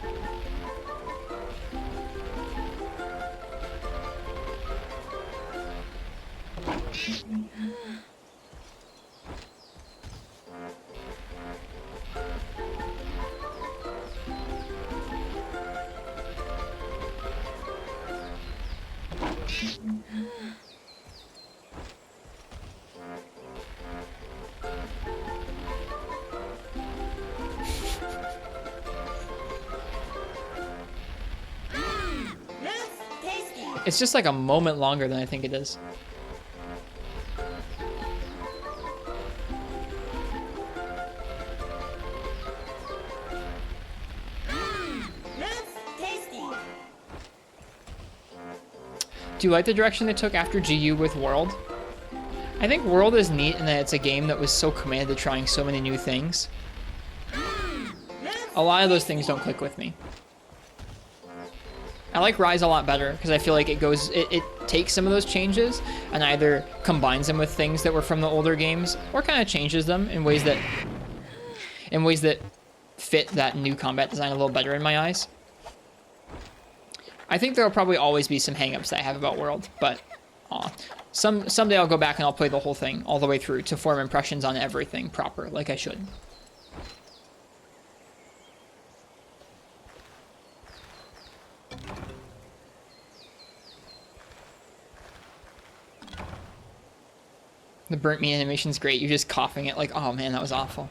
It's just like a moment longer than I think it is. Do you like the direction they took after GU with World? I think World is neat in that it's a game that was so committed to trying so many new things. A lot of those things don't click with me. I like Rise a lot better because I feel like it takes some of those changes and either combines them with things that were from the older games or kind of changes them in ways that fit that new combat design a little better in my eyes. I think there'll probably always be some hangups that I have about World, but someday I'll go back and I'll play the whole thing all the way through to form impressions on everything proper, like I should. The burnt meat animation's great. You're just coughing it like, oh man, that was awful.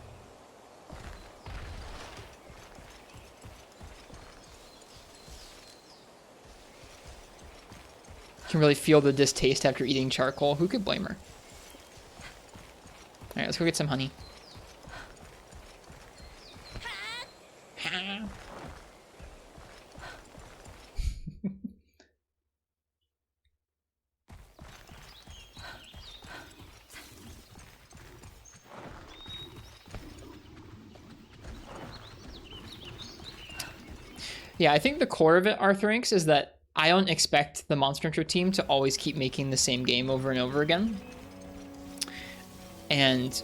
You can really feel the distaste after eating charcoal. Who could blame her? Alright, let's go get some honey. Yeah, I think the core of it, Arthrinx, is that I don't expect the Monster Hunter team to always keep making the same game over and over again. And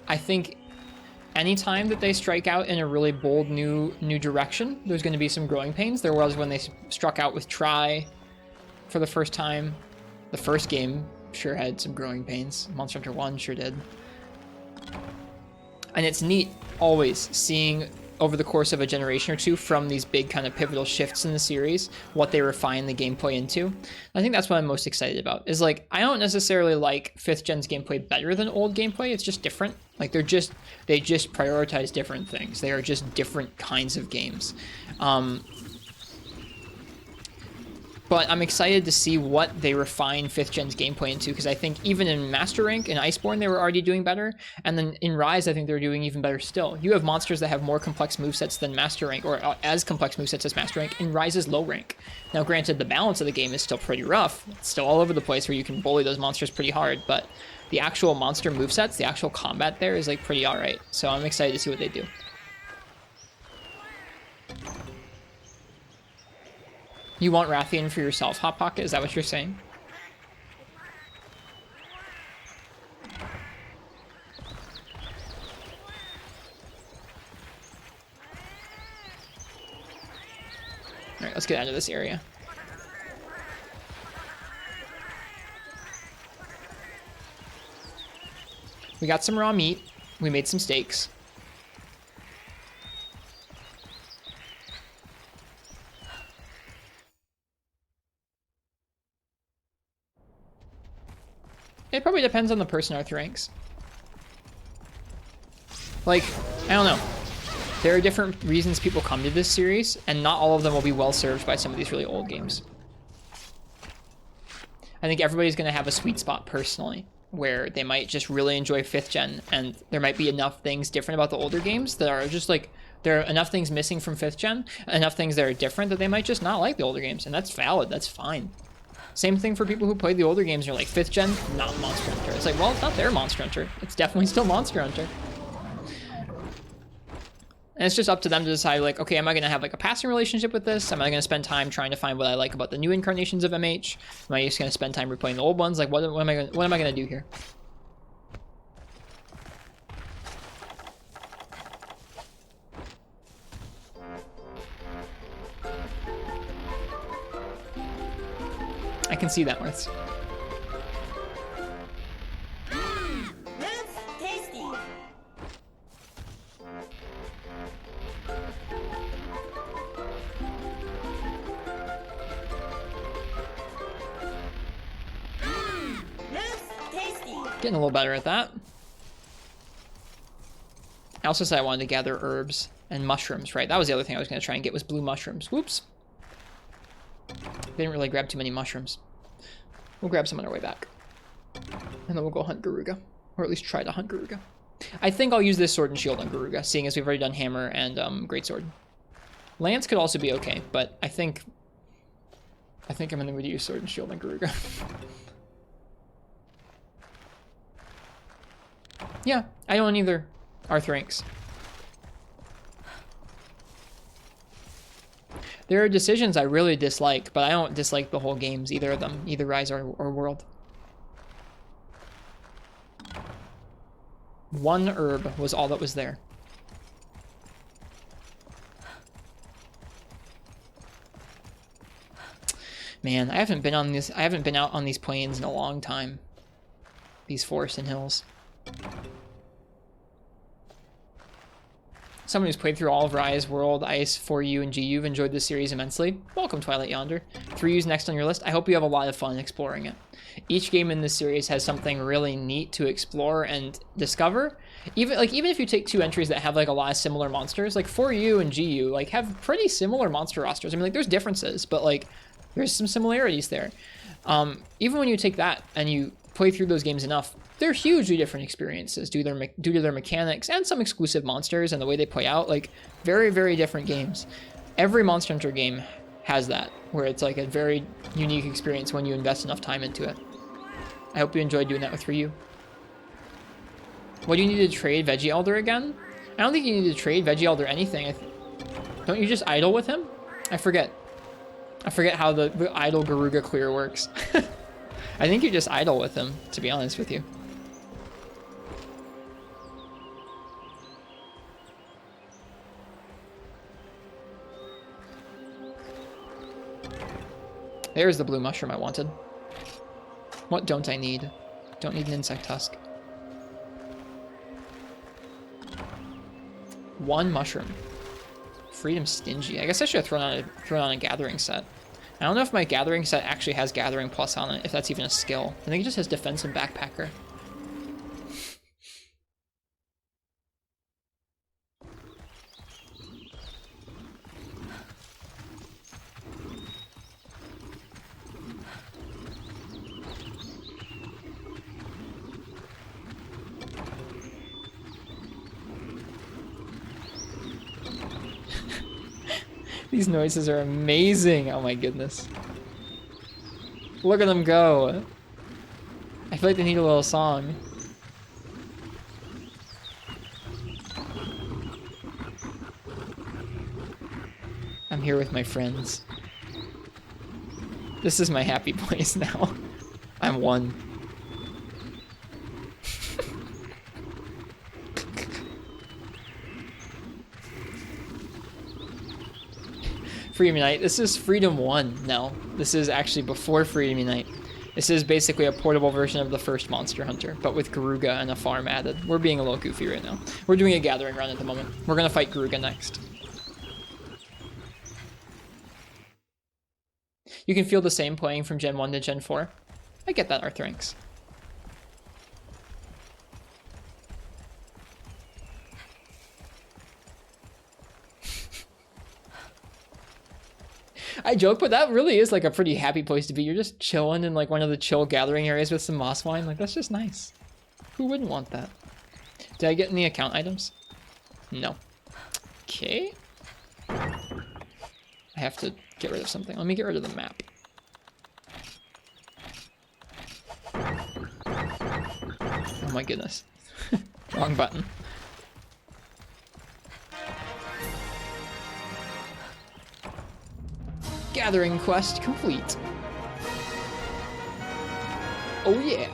I think anytime that they strike out in a really bold new direction, there's going to be some growing pains. There was when they struck out with Try for the first time. The first game sure had some growing pains. Monster Hunter 1 sure did. And it's neat always seeing over the course of a generation or two from these big kind of pivotal shifts in the series, what they refine the gameplay into. I think that's what I'm most excited about, is like, I don't necessarily like 5th gen's gameplay better than old gameplay, it's just different. Like they just prioritize different things. They are just different kinds of games. But I'm excited to see what they refine 5th gen's gameplay into, because I think even in Master Rank and Iceborne, they were already doing better. And then in Rise, I think they're doing even better still. You have monsters that have more complex movesets than Master Rank, or as complex movesets as Master Rank, in Rise's low rank. Now, granted, the balance of the game is still pretty rough. It's still all over the place where you can bully those monsters pretty hard, but the actual monster movesets, the actual combat there is like pretty alright. So I'm excited to see what they do. You want Rathian for yourself, Hot Pocket? Is that what you're saying? Alright, let's get out of this area. We got some raw meat. We made some steaks. It probably depends on the person Arthur ranks. Like, I don't know. There are different reasons people come to this series, and not all of them will be well served by some of these really old games. I think everybody's going to have a sweet spot personally, where they might just really enjoy 5th gen, and there might be enough things different about the older games that are just like, there are enough things missing from 5th gen, enough things that are different that they might just not like the older games, and that's valid, that's fine. Same thing for people who play the older games and you're like, 5th gen, not Monster Hunter. It's like, well, it's not their Monster Hunter. It's definitely still Monster Hunter. And it's just up to them to decide, like, okay, am I going to have like a passing relationship with this? Am I going to spend time trying to find what I like about the new incarnations of MH? Am I just going to spend time replaying the old ones? Like, what am I going to do here? I can see that, Marth. That's tasty. That's tasty. Getting a little better at that. I also said I wanted to gather herbs and mushrooms, right? That was the other thing I was going to try and get, was blue mushrooms. Whoops. Didn't really grab too many mushrooms. We'll grab some on our way back. And then we'll go hunt Garuga. Or at least try to hunt Garuga. I think I'll use this sword and shield on Garuga, seeing as we've already done hammer and Greatsword. Lance could also be okay, but I think I'm going to use sword and shield on Garuga. Yeah, I don't either. Arthur ranks. There are decisions I really dislike, but I don't dislike the whole games, either of them, either Rise or World. One herb was all that was there. Man, I haven't been out on these plains in a long time. These forests and hills. Someone who's played through all of Rise, World, Ice, 4U, and GU, enjoyed this series immensely. Welcome, Twilight Yonder. 3U's next on your list. I hope you have a lot of fun exploring it. Each game in this series has something really neat to explore and discover. Even if you take 2 entries that have like a lot of similar monsters, like 4U and GU, like have pretty similar monster rosters. I mean, like there's differences, but like there's some similarities there. Even when you take that and you play through those games enough, they're hugely different experiences due to their mechanics and some exclusive monsters and the way they play out. Like, very, very different games. Every Monster Hunter game has that, where it's like a very unique experience when you invest enough time into it. I hope you enjoyed doing that with Ryu. What do you need to trade Veggie Elder again? I don't think you need to trade Veggie Elder anything. Don't you just idle with him? I forget. I forget how the idle Garuga clear works. I think you just idle with him, to be honest with you. There's the blue mushroom I wanted. What don't I need? Don't need an insect husk. 1 mushroom. Freedom stingy. I guess I should have thrown on a gathering set. I don't know if my gathering set actually has gathering plus on it, if that's even a skill. I think it just has defense and backpacker. These noises are amazing. Oh my goodness. Look at them go. I feel like they need a little song. I'm here with my friends. This is my happy place now. I'm one. Freedom Unite. This is Freedom 1 now. This is actually before Freedom Unite. This is basically a portable version of the first Monster Hunter, but with Garuga and a farm added. We're being a little goofy right now. We're doing a gathering run at the moment. We're gonna fight Garuga next. You can feel the same playing from Gen 1 to Gen 4. I get that, Arthranks. I joke, but that really is like a pretty happy place to be. You're just chilling in like one of the chill gathering areas with some moss wine. Like, that's just nice. Who wouldn't want that? Did I get any account items? No. Okay. I have to get rid of something. Let me get rid of the map. Oh my goodness. Wrong button. Gathering quest complete. Oh yeah.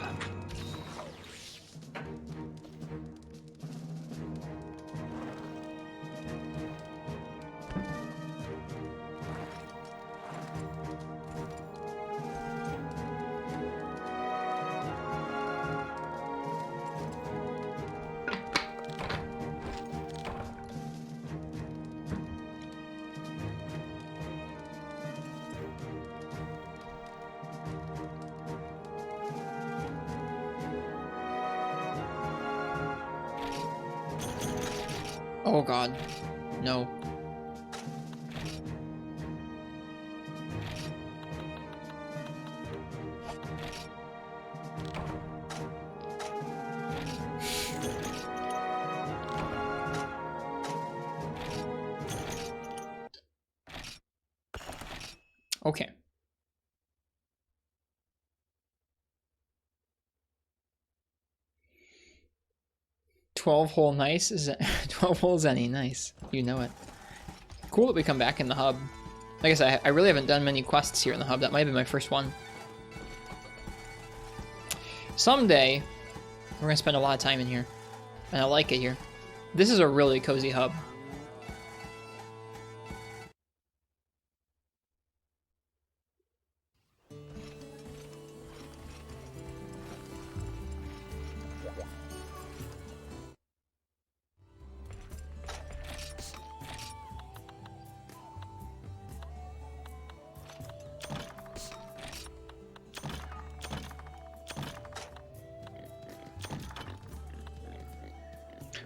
Oh god. No. Okay. 12-hole nice is 12 holes any nice. You know it. Cool that we come back in the hub. Like I said, I really haven't done many quests here in the hub. That might be my first one. Someday, we're gonna spend a lot of time in here. And I like it here. This is a really cozy hub.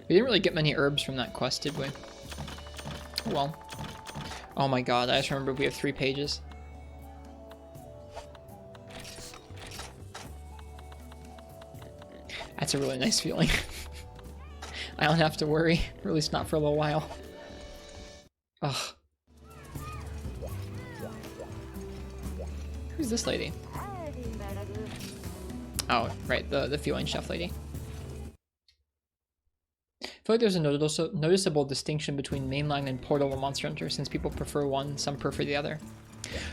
We didn't really get many herbs from that quest, did we? Well. Oh my god, I just remembered we have 3 pages. That's a really nice feeling. I don't have to worry, or at least not for a little while. Ugh. Who's this lady? Oh, right, the feline chef lady. I feel like there's a noticeable distinction between mainline and portable Monster Hunter, since people prefer one, some prefer the other.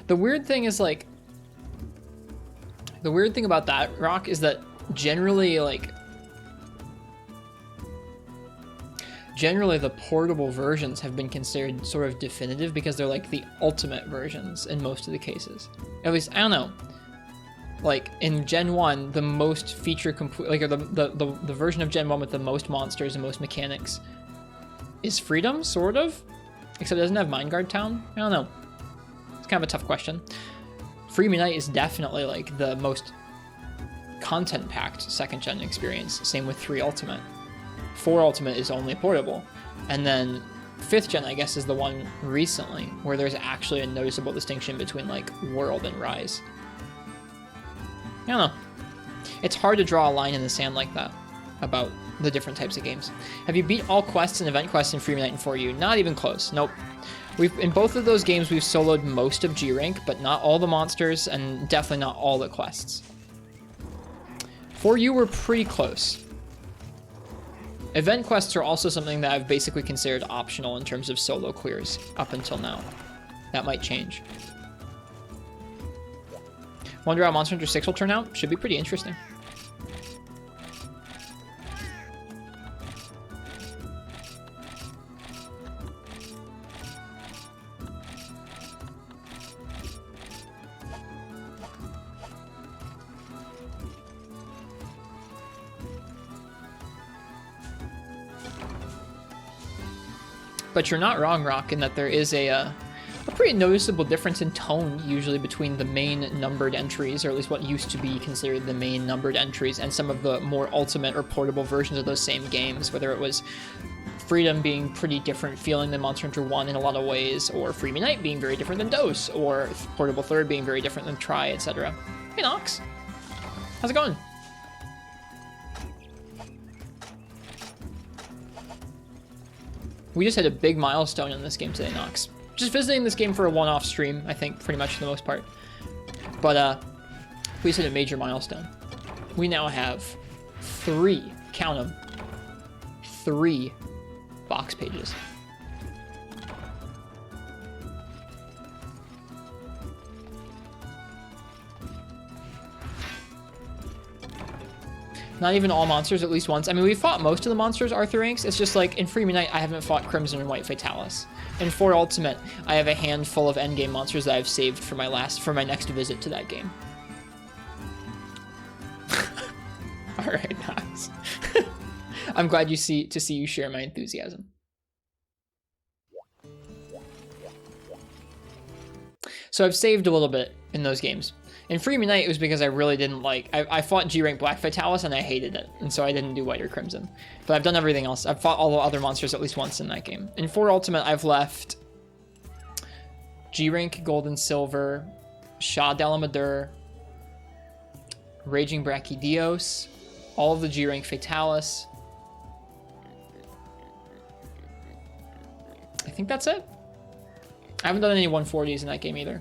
The weird thing is, like, the weird thing about that, Rock, is that generally, like, generally the portable versions have been considered sort of definitive because they're like the ultimate versions in most of the cases. At least, I don't know. Like, in Gen 1, the most feature complete, like, the version of Gen 1 with the most monsters and most mechanics is Freedom, sort of. Except it doesn't have Mindguard Town. I don't know. It's kind of a tough question. Free Unite is definitely like the most content-packed second-gen experience. Same with 3 Ultimate. 4 Ultimate is only portable. And then 5th gen, I guess, is the one recently where there's actually a noticeable distinction between like World and Rise. I don't know. It's hard to draw a line in the sand like that about the different types of games. Have you beat all quests and event quests in Free Unite and 4U? Not even close. Nope. In both of those games, we've soloed most of G rank, but not all the monsters, and definitely not all the quests. 4U were pretty close. Event quests are also something that I've basically considered optional in terms of solo clears up until now. That might change. Wonder how Monster Hunter 6 will turn out? Should be pretty interesting. But you're not wrong, Rock, in that there is a pretty noticeable difference in tone usually between the main numbered entries, or at least what used to be considered the main numbered entries, and some of the more ultimate or portable versions of those same games, whether it was Freedom being pretty different feeling than Monster Hunter 1 in a lot of ways, or Free Unite being very different than Dose, or Portable Third being very different than Tri, etc. Hey, Nox. How's it going? We just had a big milestone in this game today, Nox. Just visiting this game for a one-off stream, I think, pretty much for the most part. But, we just hit a major milestone. We now have 3, count them, 3 box pages. Not even all monsters at least once. I mean, we fought most of the monsters Arthur ranks. It's just like in Free Unite, I haven't fought Crimson and White Fatalis. In 4 Ultimate, I have a handful of endgame monsters that I've saved for my next visit to that game. All right, nice. I'm glad to see you share my enthusiasm. So I've saved a little bit in those games. In Free Unite, it was because I really didn't like... I fought G-Rank Black Fatalis, and I hated it, and so I didn't do White or Crimson. But I've done everything else. I've fought all the other monsters at least once in that game. In 4 Ultimate, I've left G-Rank Gold and Silver, Shah Delamadur, Raging Brachydios, all of the G-Rank Fatalis. I think that's it. I haven't done any 140s in that game either.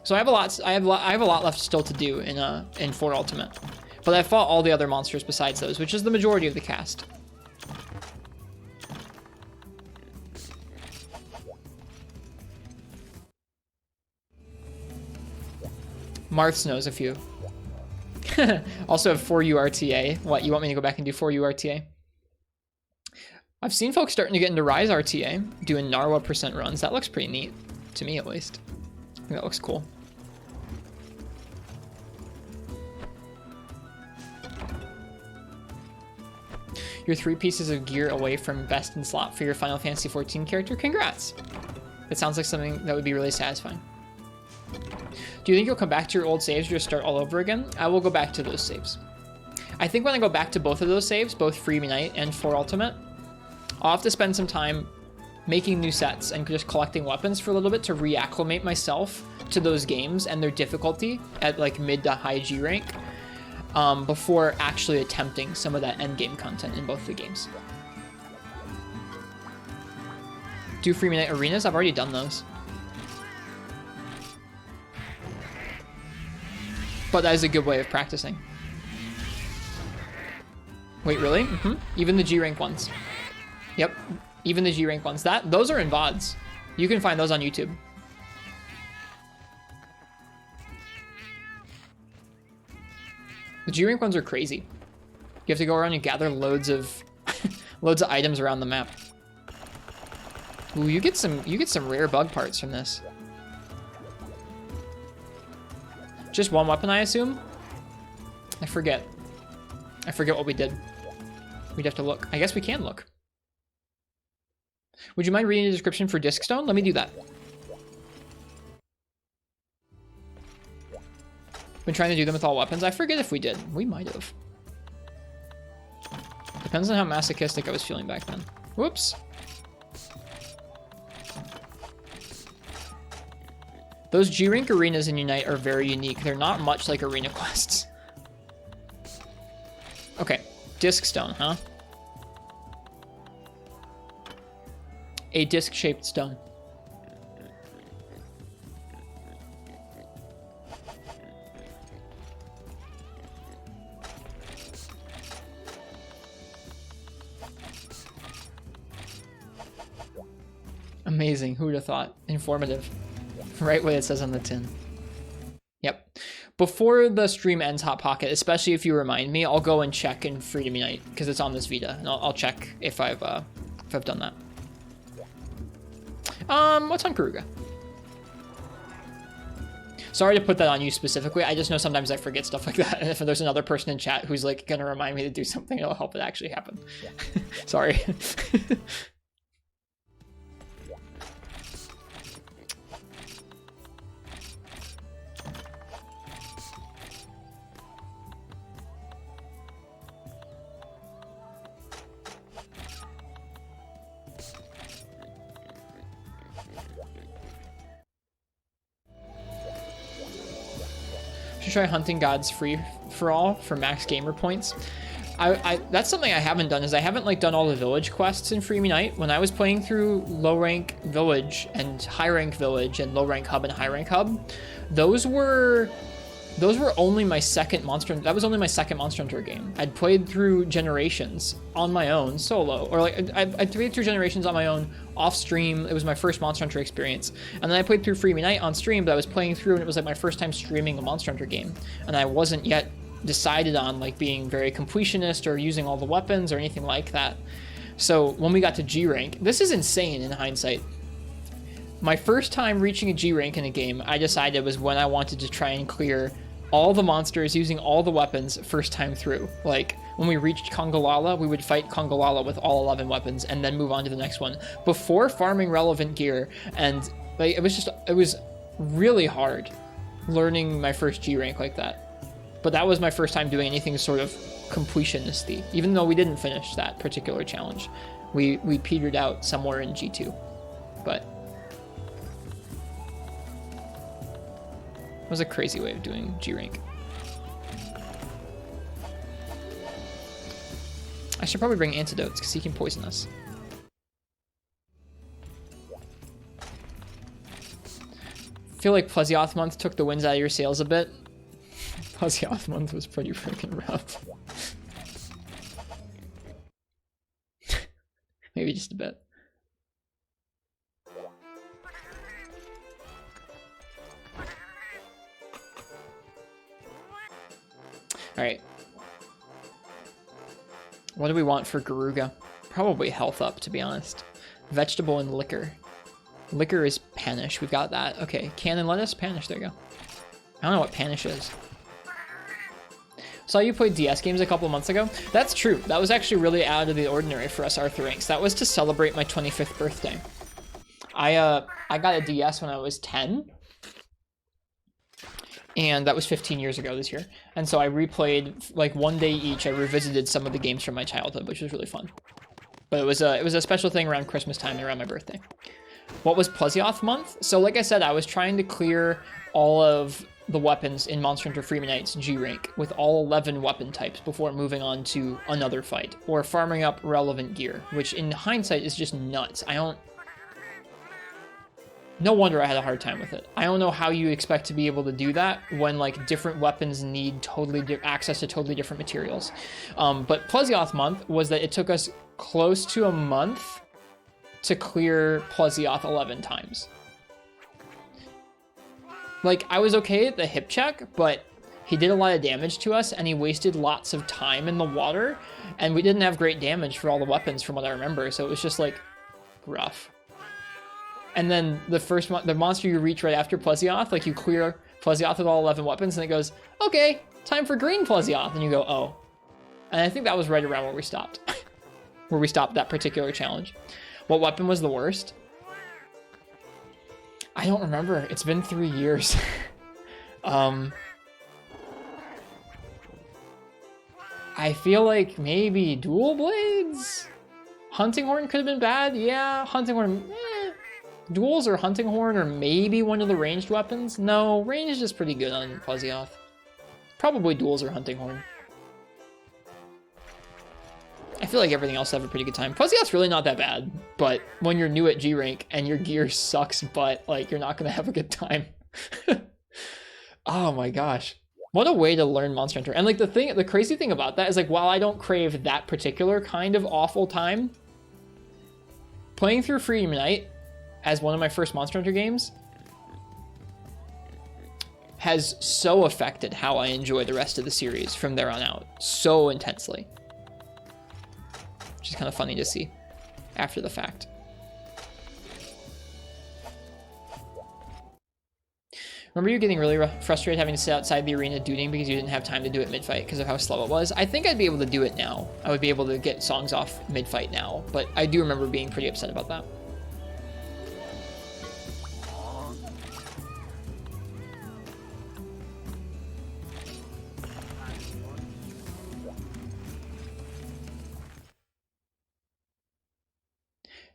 So I have a lot. I have a lot left still to do in 4 Ultimate, but I fought all the other monsters besides those, which is the majority of the cast. Marths knows a few. Also have 4U RTA. What, you want me to go back and do 4U RTA? I've seen folks starting to get into Rise RTA, doing Narwa % runs. That looks pretty neat, to me at least. I think that looks cool. You're 3 pieces of gear away from best in slot for your Final Fantasy XIV character. Congrats! It sounds like something that would be really satisfying. Do you think you'll come back to your old saves or just start all over again? I will go back to those saves. I think when I go back to both of those saves, both Free Unite and 4 Ultimate, I'll have to spend some time making new sets and just collecting weapons for a little bit to reacclimate myself to those games and their difficulty at like mid to high G rank. Before actually attempting some of that endgame content in both the games. Do Free Unite arenas? I've already done those. But that is a good way of practicing. Wait, really? Mm-hmm. Even the G-rank ones. Yep, even the G-rank ones. Those are in VODs. You can find those on YouTube. The G-Rank ones are crazy. You have to go around and gather loads of loads of items around the map. Ooh, you get some rare bug parts from this. Just one weapon, I assume? I forget what we did. We'd have to look. I guess we can look. Would you mind reading the description for Disc Stone? Let me do that. Been trying to do them with all weapons. I forget if we did. We might have. Depends on how masochistic I was feeling back then. Whoops. Those G-Rank arenas in Unite are very unique. They're not much like arena quests. Okay, Disc Stone, huh? A disc-shaped stone. Amazing. Who would have thought? Informative. Right way it says on the tin. Yep. Before the stream ends, Hot Pocket, especially if you remind me, I'll go and check in Freedom Unite because it's on this Vita, and I'll check if I've done that. What's on Garuga? Sorry to put that on you specifically. I just know sometimes I forget stuff like that, and if there's another person in chat who's like gonna remind me to do something, it'll help it actually happen. Sorry. Try Hunting Gods free for all for max gamer points. That's something I haven't done, is I haven't like done all the village quests in Freedom Unite. When I was playing through low rank village and high rank village and low rank hub and high rank hub, those were only my second Monster. That was only my second Monster Hunter game. I'd played through Generations on my own solo, or like I played through Generations on my own off stream. It was my first Monster Hunter experience, and then I played through Freedom Unite on stream. But I was playing through, and it was like my first time streaming a Monster Hunter game, and I wasn't yet decided on like being very completionist or using all the weapons or anything like that. So when we got to G rank, this is insane in hindsight. My first time reaching a G rank in a game, I decided was when I wanted to try and clear all the monsters using all the weapons first time through. Like when we reached Kongolala, we would fight Kongolala with all 11 weapons and then move on to the next one before farming relevant gear. And like it was really hard learning my first G rank like that. But that was my first time doing anything sort of completionisty. Even though we didn't finish that particular challenge, we petered out somewhere in G2. But it was a crazy way of doing G rank. I should probably bring antidotes because he can poison us. I feel like Plesioth month took the winds out of your sails a bit. Plesioth month was pretty freaking rough. Maybe just a bit. Alright. What do we want for Garuga? Probably health up, to be honest. Vegetable and liquor. Liquor is Panish. We've got that. Okay, cannon lettuce, Panish. There you go. I don't know what Panish is. Saw you play DS games a couple months ago. That's true. That was actually really out of the ordinary for us Arthur Ranks. That was to celebrate my 25th birthday. I got a DS when I was 10. And that was 15 years ago this year. And so I replayed, like one day each, I revisited some of the games from my childhood, which was really fun. But it was a special thing around Christmas time and around my birthday. What was Plesioth month? So like I said, I was trying to clear all of the weapons in Monster Hunter Freedom Unite's G rank with all 11 weapon types before moving on to another fight, or farming up relevant gear, which in hindsight is just nuts. No wonder I had a hard time with it. I don't know how you expect to be able to do that when like different weapons need access to totally different materials. But Plesioth month was that it took us close to a month to clear Plesioth 11 times. Like I was okay at the hip check, but he did a lot of damage to us and he wasted lots of time in the water, and we didn't have great damage for all the weapons from what I remember, so it was just like rough. And then the monster you reach right after Plesioth, like you clear Plesioth with all 11 weapons, and it goes, okay, time for green Plesioth, and you go, oh. And I think that was right around where we stopped. Where we stopped that particular challenge. What weapon was the worst? I don't remember. It's been 3 years. I feel like maybe dual blades? Hunting horn could have been bad. Yeah, hunting horn. Duels or hunting horn or maybe one of the ranged weapons. No, ranged is pretty good on Pozioth. Probably duels or hunting horn. I feel like everything else have a pretty good time. Pozioth's really not that bad, but when you're new at G rank and your gear sucks butt, like you're not gonna have a good time. Oh my gosh. What a way to learn Monster Hunter. And like the crazy thing about that is like while I don't crave that particular kind of awful time, playing through Freedom Unite as one of my first Monster Hunter games has so affected how I enjoy the rest of the series from there on out so intensely. Which is kind of funny to see after the fact. Remember you getting really frustrated having to sit outside the arena duding because you didn't have time to do it mid-fight because of how slow it was? I think I'd be able to do it now. I would be able to get songs off mid-fight now, but I do remember being pretty upset about that.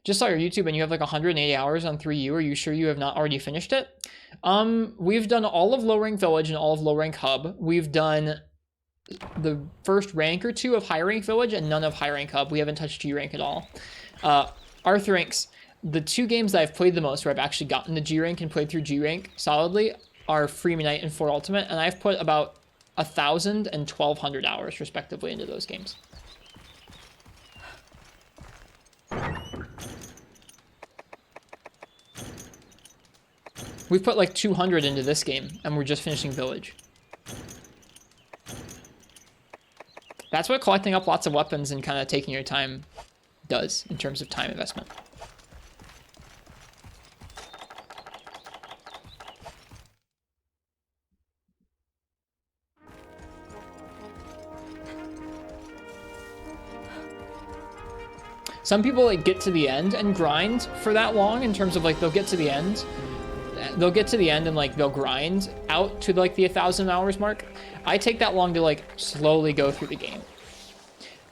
Just saw your YouTube and you have like 180 hours on 3U. Are you sure you have not already finished it? We've done all of Low Rank Village and all of Low Rank Hub. We've done the first rank or two of High Rank Village and none of High Rank Hub. We haven't touched G Rank at all. Arthur Ranks, the two games that I've played the most where I've actually gotten to G Rank and played through G Rank solidly are Freedom Unite and 4 Ultimate, and I've put about 1,000 and 1,200 hours respectively into those games. We've put like 200 into this game, and we're just finishing Village. That's what collecting up lots of weapons and kind of taking your time does in terms of time investment. Some people like get to the end and grind for that long in terms of like they'll get to the end and like they'll grind out to like the 1,000 hours mark. I take that long to like slowly go through the game.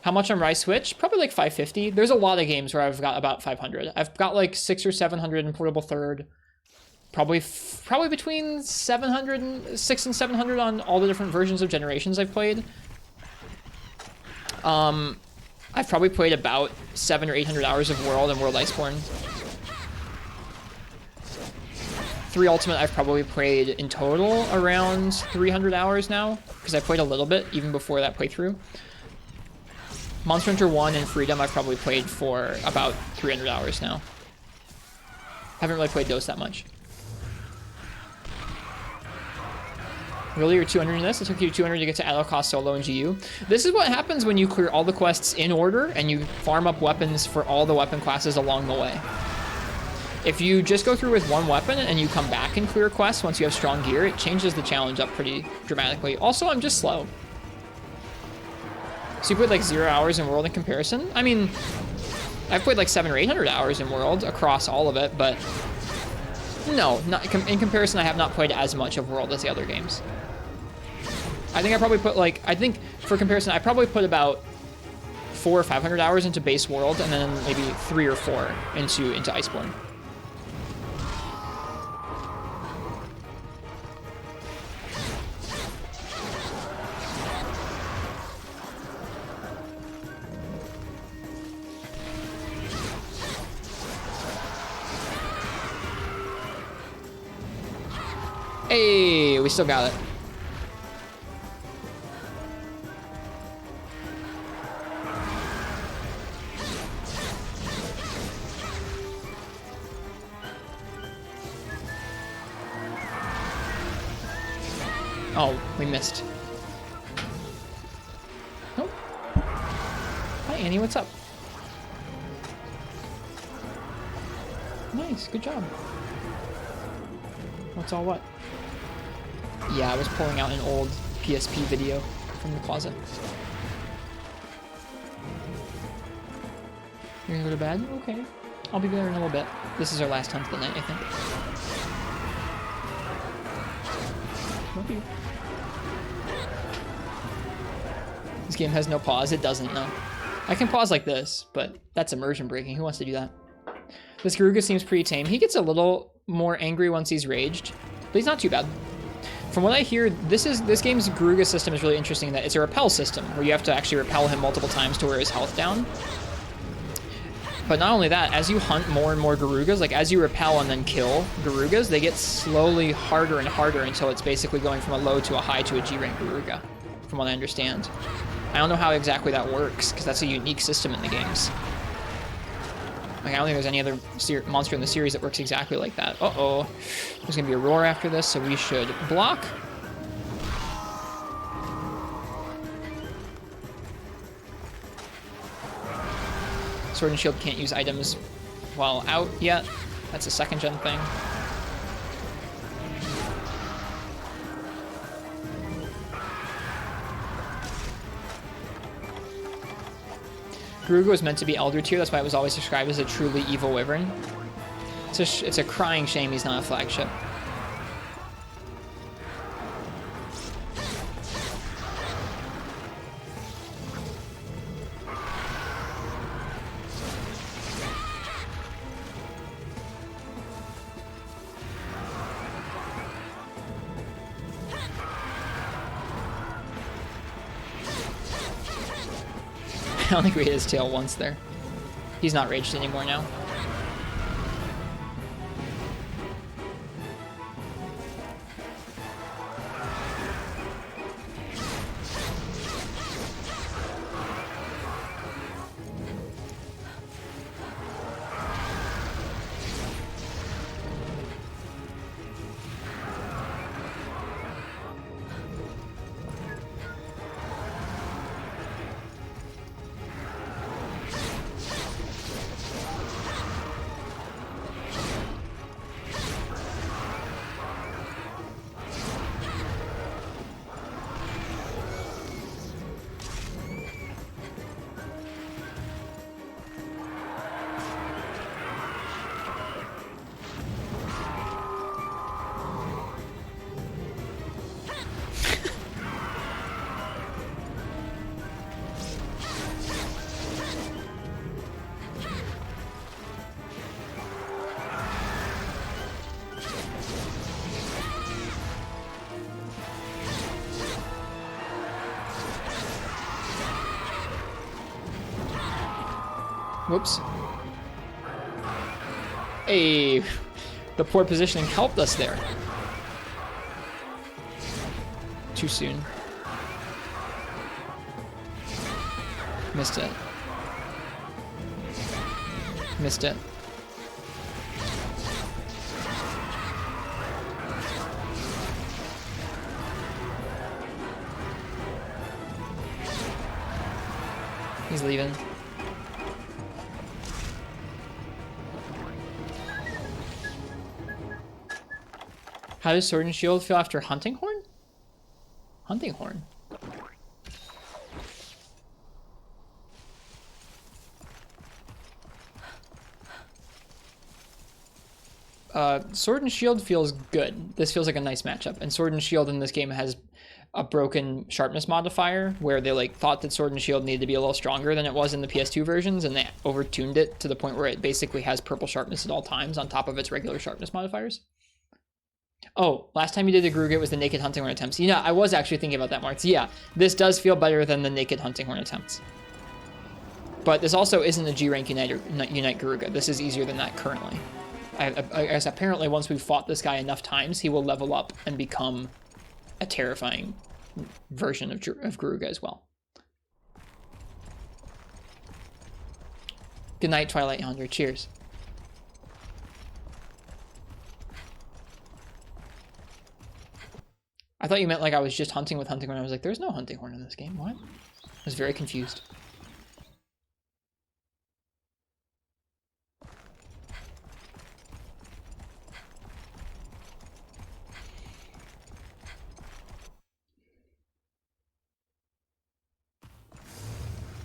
How much on Rise Switch? Probably like 550. There's a lot of games where I've got about 500. I've got like 600 or 700 in Portable Third. Probably between 600 and 700 on all the different versions of Generations I've played. I've probably played about 700 or 800 hours of World and World Iceborne. 3 Ultimate I've probably played in total around 300 hours now, because I played a little bit even before that playthrough. Monster Hunter 1 and Freedom I've probably played for about 300 hours now. Haven't really played those that much. Really, you're 200 in this? It took you 200 to get to Adalcost solo and GU. This is what happens when you clear all the quests in order and you farm up weapons for all the weapon classes along the way. If you just go through with one weapon and you come back and clear quests once you have strong gear, it changes the challenge up pretty dramatically. Also, I'm just slow. So you played like 0 hours in World in comparison? I mean, I've played like 700 or 800 hours in World across all of it, but no, not in comparison, I have not played as much of World as the other games. I think I probably put like, I think for comparison, I probably put about 400 or 500 hours into base World and then maybe 3 or 4 into Iceborne. Hey, we still got it. Oh, we missed. Nope. Hi, Annie, what's up? Nice, good job. What's all what? Yeah, I was pulling out an old PSP video from the closet. You're gonna go to bed? Okay. I'll be there in a little bit. This is our last hunt of the night, I think. Love you. This game has no pause. It doesn't, no. I can pause like this, but that's immersion breaking. Who wants to do that? This Garuga seems pretty tame. He gets a little more angry once he's raged, but he's not too bad. From what I hear, this game's Garuga system is really interesting in that it's a repel system, where you have to actually repel him multiple times to wear his health down. But not only that, as you hunt more and more Garugas, like as you repel and then kill Garugas, they get slowly harder and harder until it's basically going from a low to a high to a G rank Garuga, from what I understand. I don't know how exactly that works, because that's a unique system in the games. Like, I don't think there's any other monster in the series that works exactly like that. Uh-oh. There's going to be a roar after this, so we should block. Sword and Shield can't use items while out yet. That's a second gen thing. Garuga was meant to be Elder tier, that's why it was always described as a truly evil wyvern. It's a crying shame he's not a flagship. I don't think we hit his tail once there. He's not raged anymore now. Whoops. Hey, the poor positioning helped us there. Too soon. Missed it. Missed it. He's leaving. How does Sword and Shield feel after Hunting Horn? Hunting Horn. Sword and Shield feels good. This feels like a nice matchup. And Sword and Shield in this game has a broken sharpness modifier where they like thought that Sword and Shield needed to be a little stronger than it was in the PS2 versions, and they overtuned it to the point where it basically has purple sharpness at all times on top of its regular sharpness modifiers. Oh, last time you did the Garuga, it was the naked hunting horn attempts. Yeah, I was actually thinking about that, Marks. Yeah, this does feel better than the naked hunting horn attempts. But this also isn't a G-rank Unite Garuga. This is easier than that currently. I guess apparently once we've fought this guy enough times, he will level up and become a terrifying version of Garuga as well. Good night, Twilight Yonder. Cheers. I thought you meant like I was just hunting with hunting horn. I was like, there's no hunting horn in this game. What? I was very confused.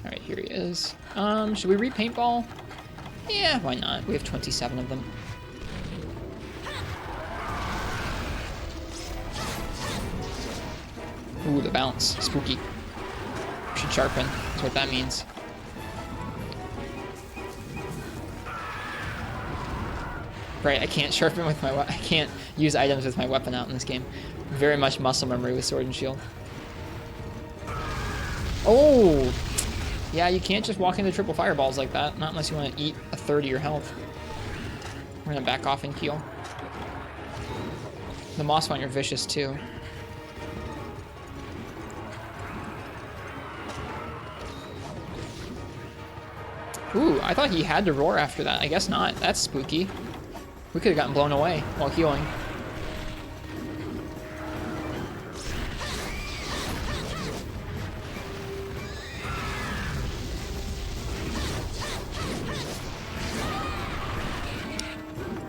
All right, here he is. Should we repaintball? Yeah, why not? We have 27 of them. Ooh, the bounce. Spooky. Should sharpen. That's what that means. Right, I can't sharpen with my I can't use items with my weapon out in this game. Very much muscle memory with sword and shield. Oh! Yeah, you can't just walk into triple fireballs like that. Not unless you want to eat a third of your health. We're gonna back off and heal. The moss one, you're vicious too. Ooh, I thought he had to roar after that. I guess not. That's spooky. We could have gotten blown away while healing.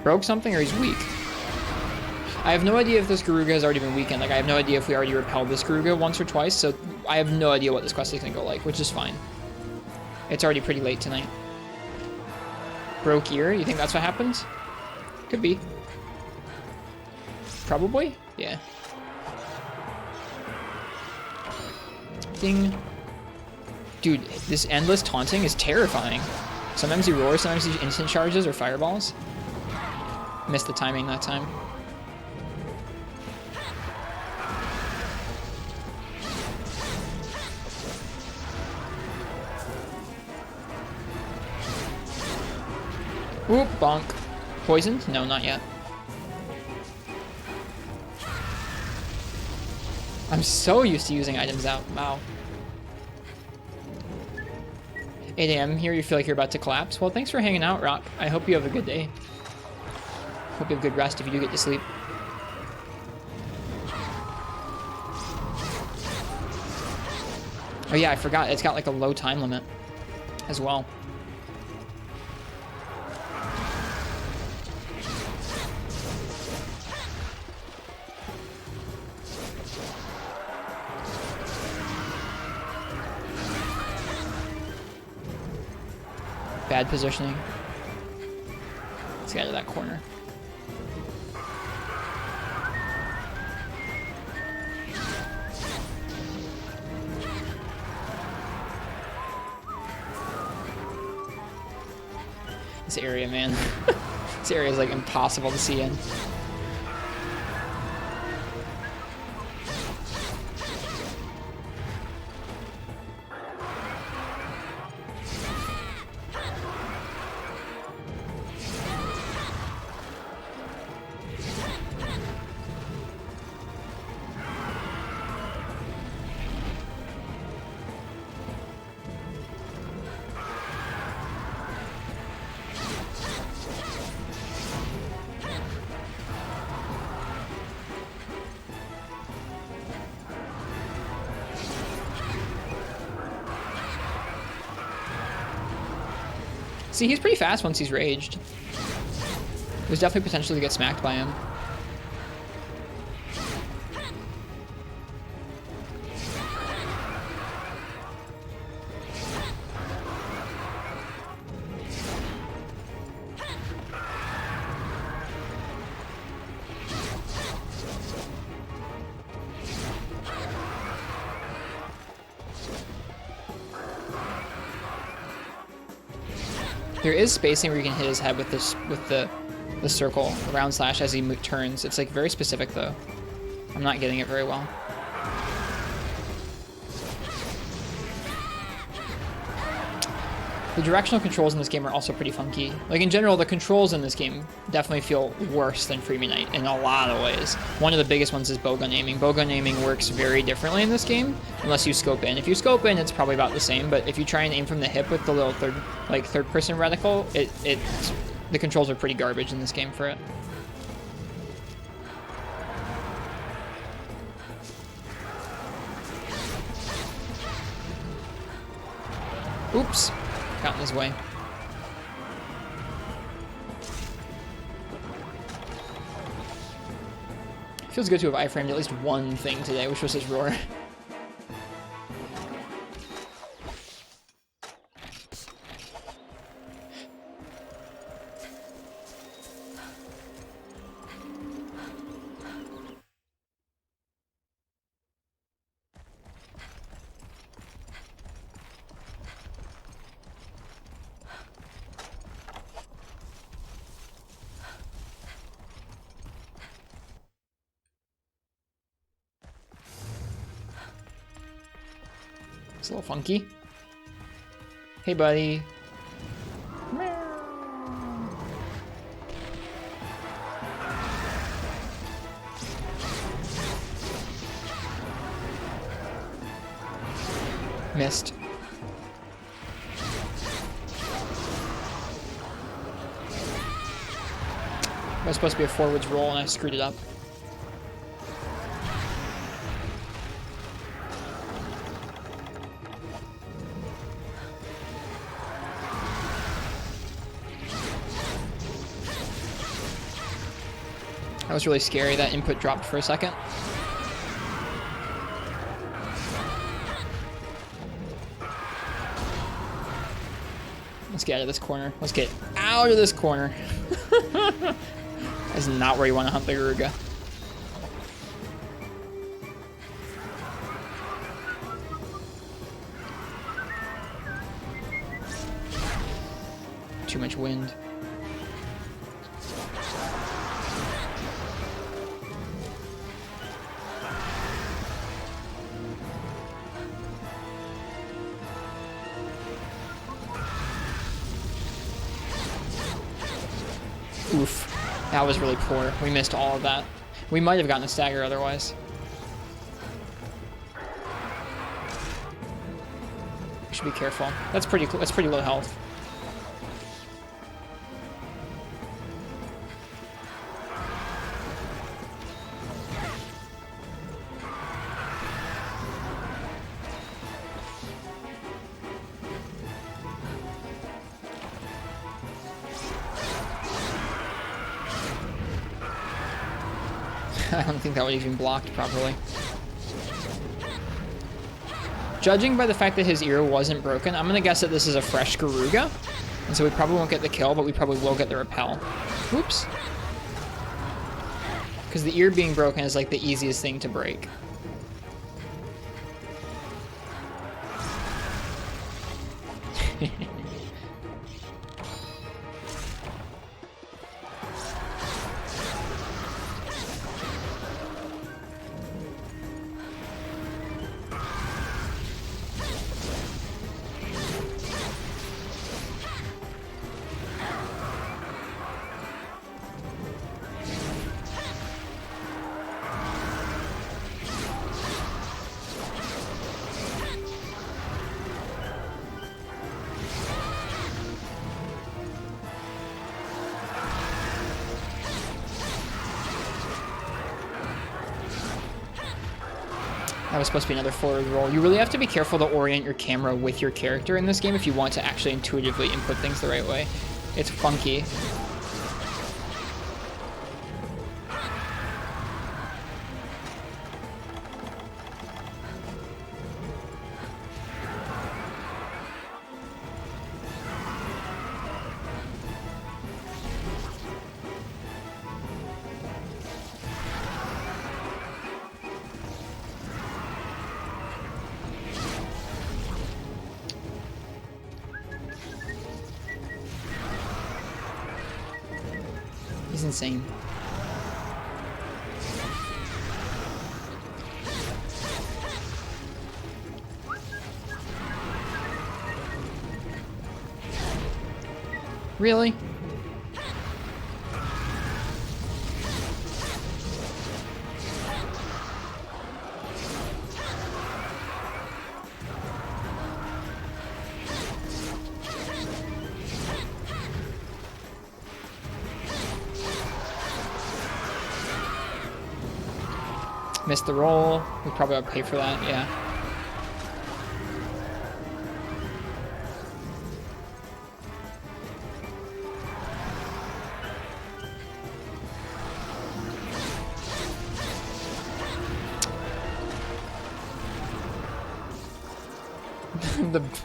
Broke something or he's weak? I have no idea if this Garuga has already been weakened. Like, I have no idea if we already repelled this Garuga once or twice, so I have no idea what this quest is going to go like, which is fine. It's already pretty late tonight. Broke ear? You think that's what happens? Could be. Probably? Yeah. Ding. Dude, this endless taunting is terrifying. Sometimes he roars, sometimes he instant charges or fireballs. Missed the timing that time. Oop, bonk. Poisoned? No, not yet. I'm so used to using items out. Wow. 8 a.m. here, you feel like you're about to collapse? Well, thanks for hanging out, Rock. I hope you have a good day. Hope you have good rest if you do get to sleep. Oh yeah, I forgot. It's got like a low time limit as well. Bad positioning. Let's get out of that corner. This area, man. This area is like impossible to see in. See, he's pretty fast once he's raged. There's definitely potential to get smacked by him. There is spacing where you can hit his head with this, with the circle round slash as he turns. It's like very specific though. I'm not getting it very well. The directional controls in this game are also pretty funky. Like in general, the controls in this game definitely feel worse than Freemium Night in a lot of ways. One of the biggest ones is bowgun aiming. Bowgun aiming works very differently in this game, unless you scope in. If you scope in, it's probably about the same, but if you try and aim from the hip with the little third person reticle, the controls are pretty garbage in this game for it. Oops. Got in his way. Feels good to have iframed at least one thing today, which was his roar. It's a little funky. Hey, buddy. Missed. It was supposed to be a forwards roll and I screwed it up. That was really scary. That input dropped for a second. Let's get out of this corner. Let's get out of this corner. That's not where you want to hunt the Garuga. Too much wind. Oof. That was really poor. We missed all of that. We might have gotten a stagger otherwise. We should be careful. That's pretty low health. I don't think that would even blocked properly. Judging by the fact that his ear wasn't broken, I'm gonna guess that this is a fresh Garuga. And so we probably won't get the kill, but we probably will get the repel. Oops. Because the ear being broken is like the easiest thing to break. That was supposed to be another forward roll. You really have to be careful to orient your camera with your character in this game if you want to actually intuitively input things the right way. It's funky. He's insane. Really? Missed the roll. We probably ought to pay for that, yeah.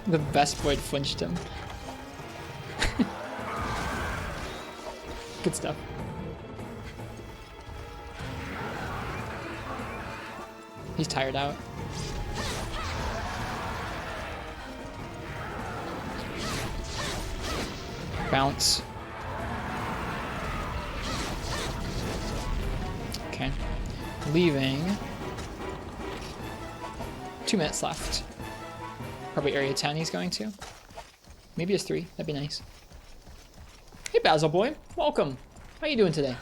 the best boy flinched him. Good stuff. He's tired out. Bounce. Okay. Leaving. 2 minutes left. Probably area 10 he's going to. Maybe it's 3. That'd be nice. Hey, Basil Boy. Welcome. How you doing today?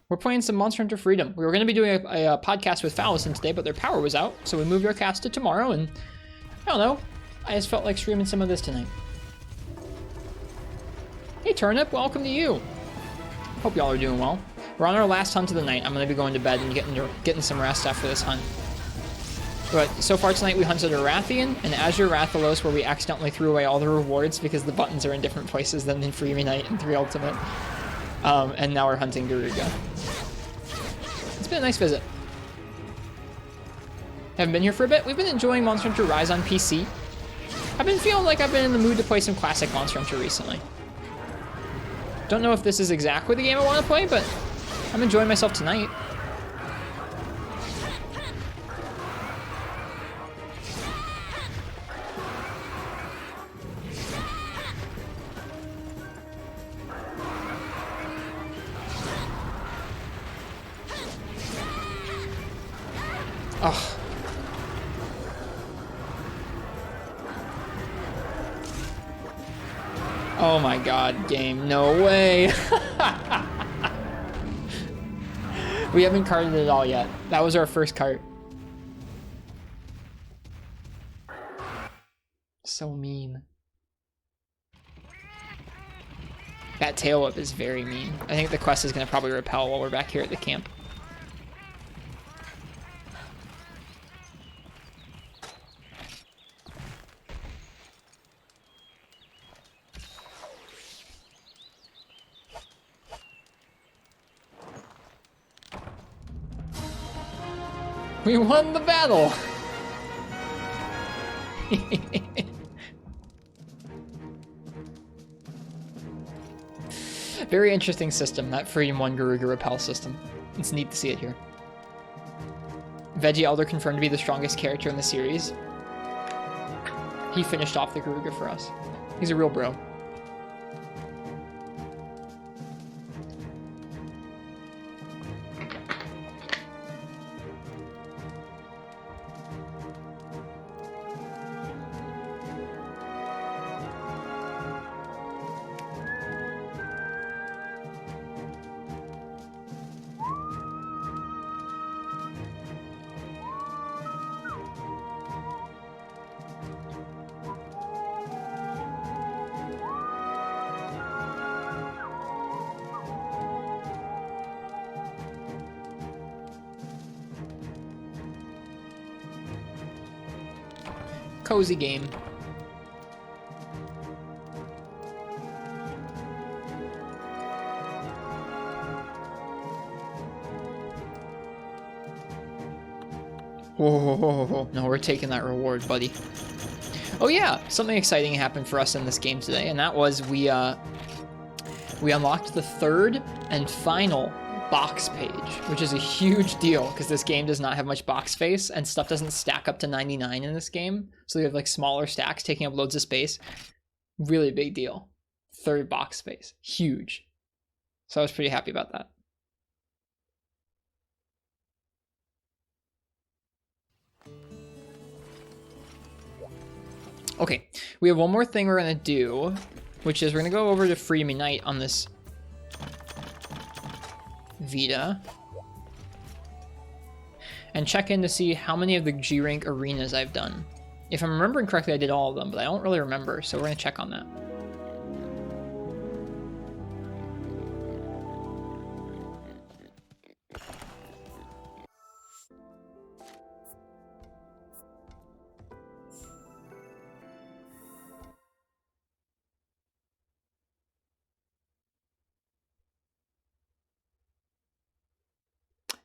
We're playing some Monster Hunter Freedom. We were going to be doing a podcast with Fallison today, but their power was out, so we moved our cast to tomorrow, and I don't know. I just felt like streaming some of this tonight. Hey, Turnip. Welcome to you. Hope y'all are doing well. We're on our last hunt of the night. I'm going to be going to bed and getting some rest after this hunt. But so far tonight we hunted a Rathian, an Azure Rathalos, where we accidentally threw away all the rewards because the buttons are in different places than in Free Night and 3 Ultimate. And now we're hunting Garuga. It's been a nice visit. Haven't been here for a bit. We've been enjoying Monster Hunter Rise on PC. I've been feeling like I've been in the mood to play some classic Monster Hunter recently. Don't know if this is exactly the game I want to play, but I'm enjoying myself tonight. Oh. Oh my god, game. No way. We haven't carted it all yet. That was our first cart. So mean. That tail whip is very mean. I think the quest is going to probably repel while we're back here at the camp. We won the battle! Very interesting system, that Freedom 1 Garuga Repel system. It's neat to see it here. Veggie Elder confirmed to be the strongest character in the series. He finished off the Garuga for us. He's a real bro. Cozy game. Whoa, no, we're taking that reward, buddy. Oh yeah, something exciting happened for us in this game today, and that was we unlocked the 3rd and final box page, which is a huge deal because this game does not have much box space and stuff doesn't stack up to 99 in this game. So you have like smaller stacks taking up loads of space. Really big deal. 3rd box space. Huge. So I was pretty happy about that. Okay, we have one more thing we're going to do, which is we're going to go over to Freedom Unite on this Vita and check in to see how many of the G-Rank arenas I've done. If I'm remembering correctly, I did all of them, but I don't really remember, so we're going to check on that.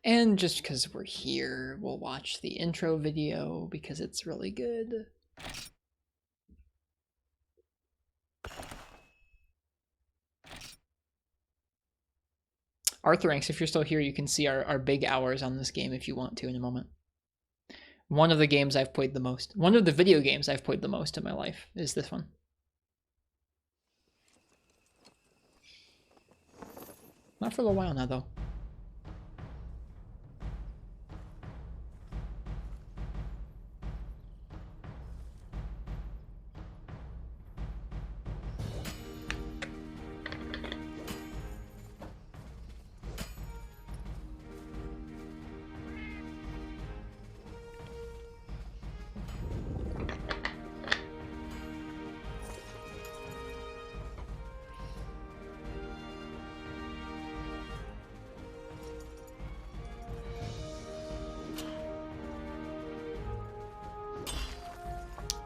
And just because we're here, we'll watch the intro video because it's really good. Arthranks, if you're still here, you can see our big hours on this game if you want to in a moment. One of the games I've played the most, one of the video games I've played the most in my life is this one. Not for a little while now, though.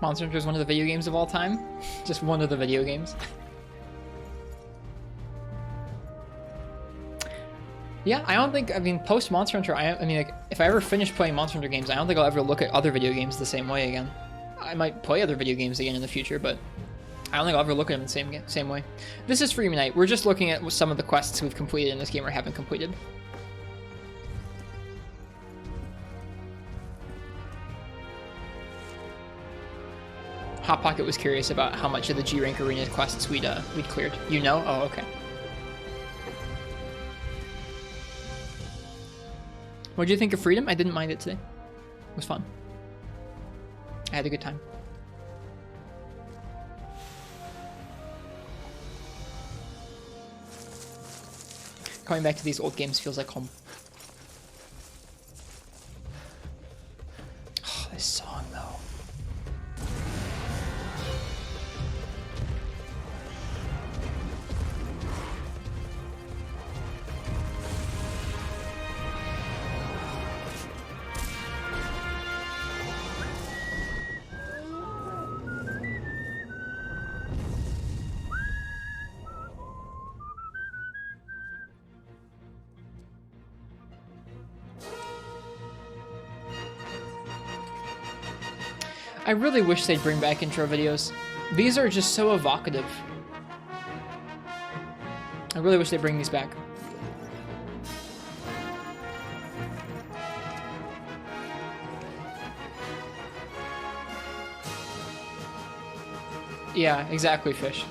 Monster Hunter is one of the video games of all time. Just one of the video games. Yeah, I don't think, I mean, post Monster Hunter, I mean, like, if I ever finish playing Monster Hunter games, I don't think I'll ever look at other video games the same way again. I might play other video games again in the future, but I don't think I'll ever look at them the same way. This is Freedom Night. We're just looking at some of the quests we've completed in this game or haven't completed. Hot Pocket was curious about how much of the G rank arena quests we'd cleared. You know? Oh, okay. What did you think of Freedom? I didn't mind it today. It was fun. I had a good time. Coming back to these old games feels like home. Oh, this song though. I really wish they'd bring back intro videos. These are just so evocative. I really wish they'd bring these back. Yeah, exactly, Fish.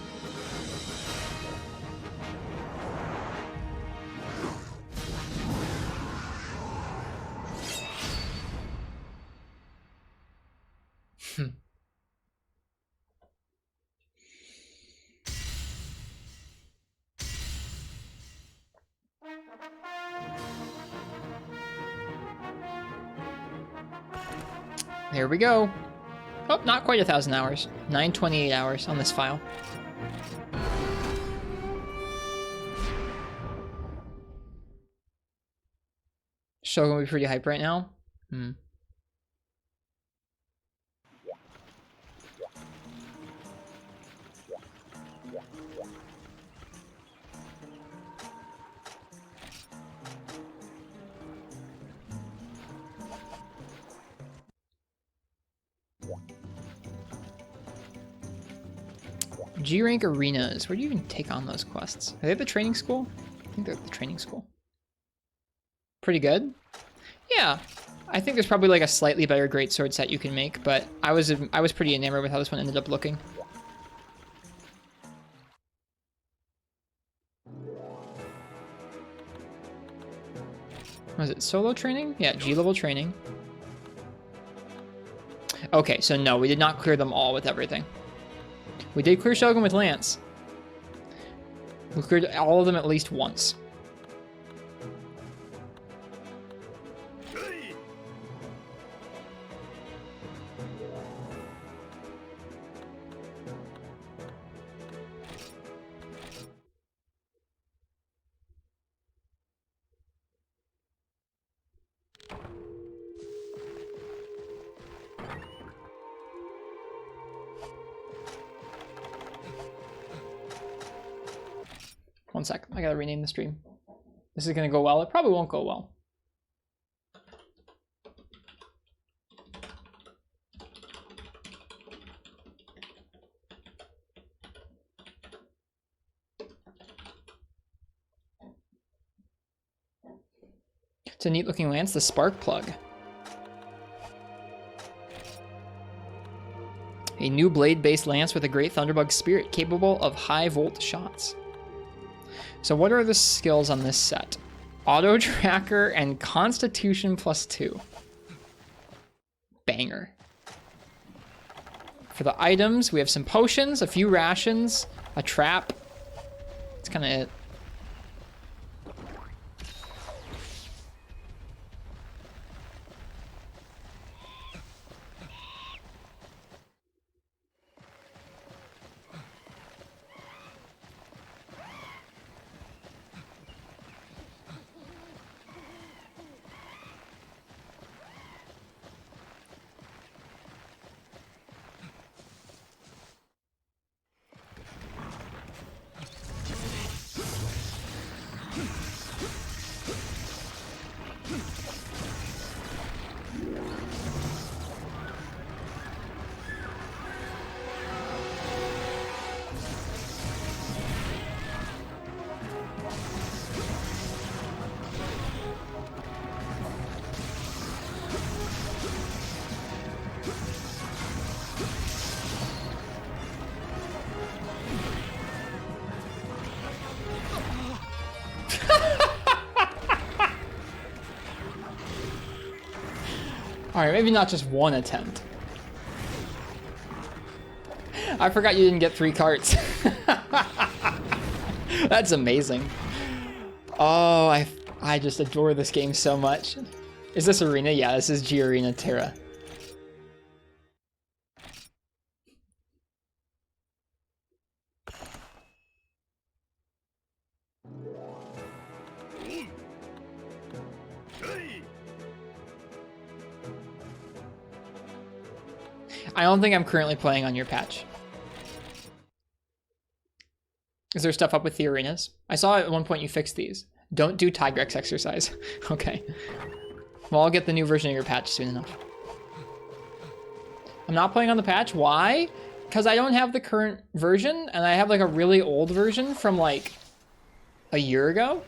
There we go. Oh, not quite 1,000 hours. 928 hours on this file. Shogun will be pretty hype right now. G rank arenas. Where do you even take on those quests? Are they at the training school? I think they're at the training school. Pretty good. Yeah, I think there's probably like a slightly better Greatsword set you can make, but I was pretty enamored with how this one ended up looking. Was it solo training? Yeah, G level training. Okay, so no, we did not clear them all with everything. We did clear Shogun with Lance. We cleared all of them at least once. One sec, I gotta rename the stream. This is gonna go well. It probably won't go well. It's a neat looking lance, the spark plug. A new blade-based lance with a great Thunderbug spirit, capable of high-volt shots. So what are the skills on this set? Auto Tracker and Constitution +2. Banger. For the items, we have some potions, a few rations, a trap. That's kind of it. Alright, maybe not just one attempt. I forgot you didn't get 3 carts. That's amazing. Oh, I just adore this game so much. Is this Arena? Yeah, this is G Arena Terra. I don't think I'm currently playing on your patch. Is there stuff up with the arenas? I saw at one point you fixed these. Don't do Tigrex exercise. Okay. Well, I'll get the new version of your patch soon enough. I'm not playing on the patch. Why? Because I don't have the current version, and I have like a really old version from like a year ago.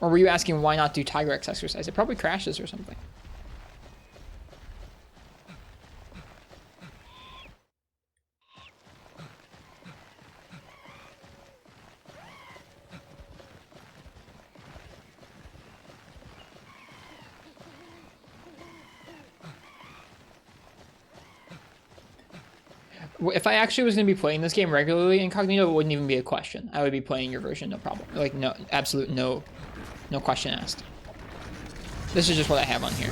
Or were you asking why not do Tigrex exercise? It probably crashes or something. If I actually was going to be playing this game regularly incognito, it wouldn't even be a question. I would be playing your version, no problem. Like, no, absolute no question asked. This is just what I have on here.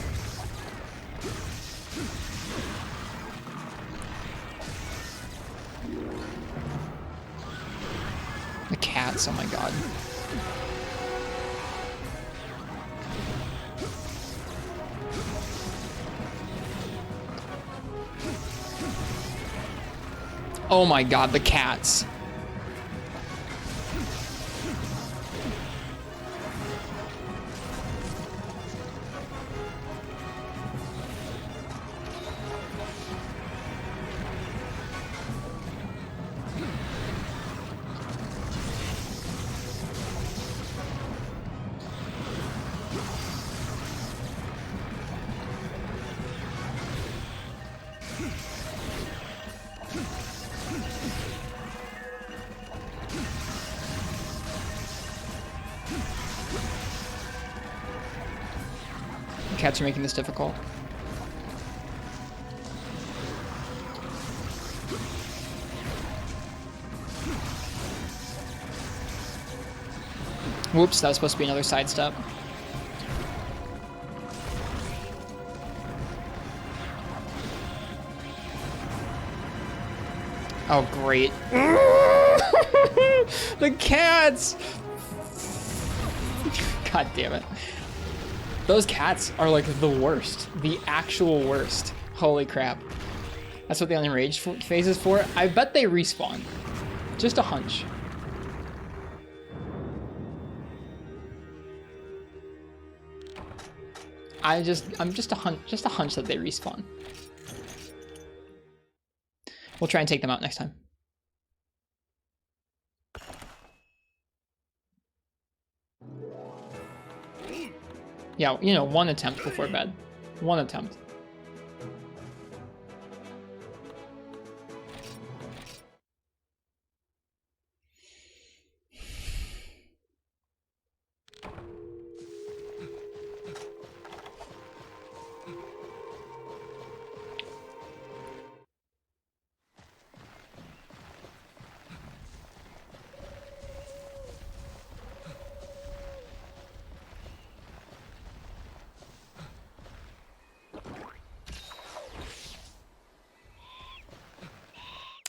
The cats, oh my god. Oh my god, the cats. Cats are making this difficult. Whoops, that was supposed to be another sidestep. Oh, great. The cats! God damn it. Those cats are like the worst. The actual worst. Holy crap. That's what the unenraged phase is for. I bet they respawn. Just a hunch. I'm just a hunch that they respawn. We'll try and take them out next time. Yeah, you know, 1 attempt before bed. 1 attempt.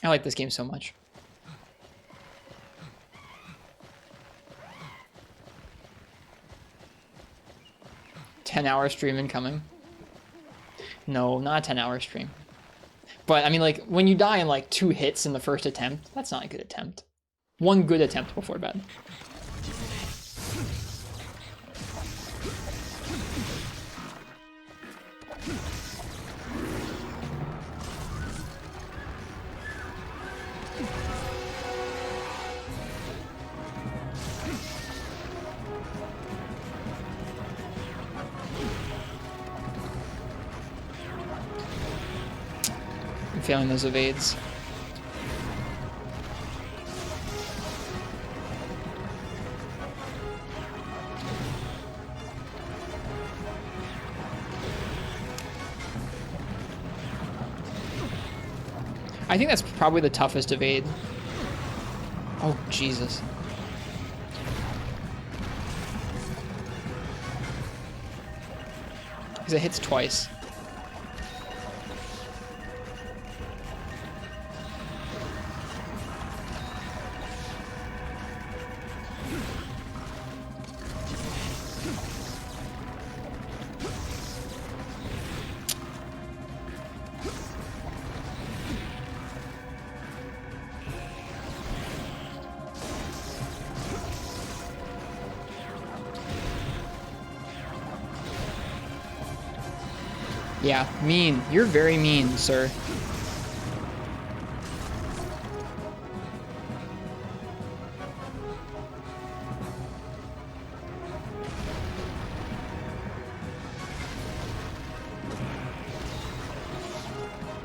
I like this game so much. $10-hour stream incoming. No, not a 10-hour stream. But I mean, like, when you die in like 2 hits in the first attempt, that's not a good attempt. 1 good attempt before bed. Failing those evades. I think that's probably the toughest evade. Oh, Jesus. Because it hits twice. Yeah, mean. You're very mean, sir.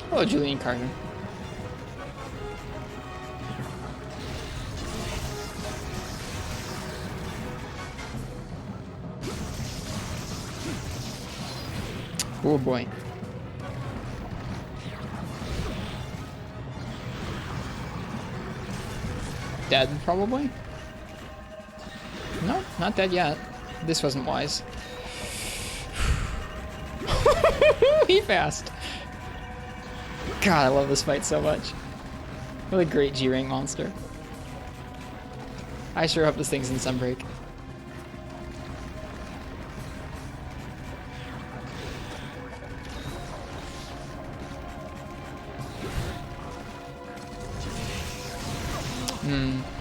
Hello, Julian Carter. Oh boy. Dead, probably? No, not dead yet. This wasn't wise. He fast. God, I love this fight so much. What a great G-rank monster. I sure hope this thing's in Sunbreak.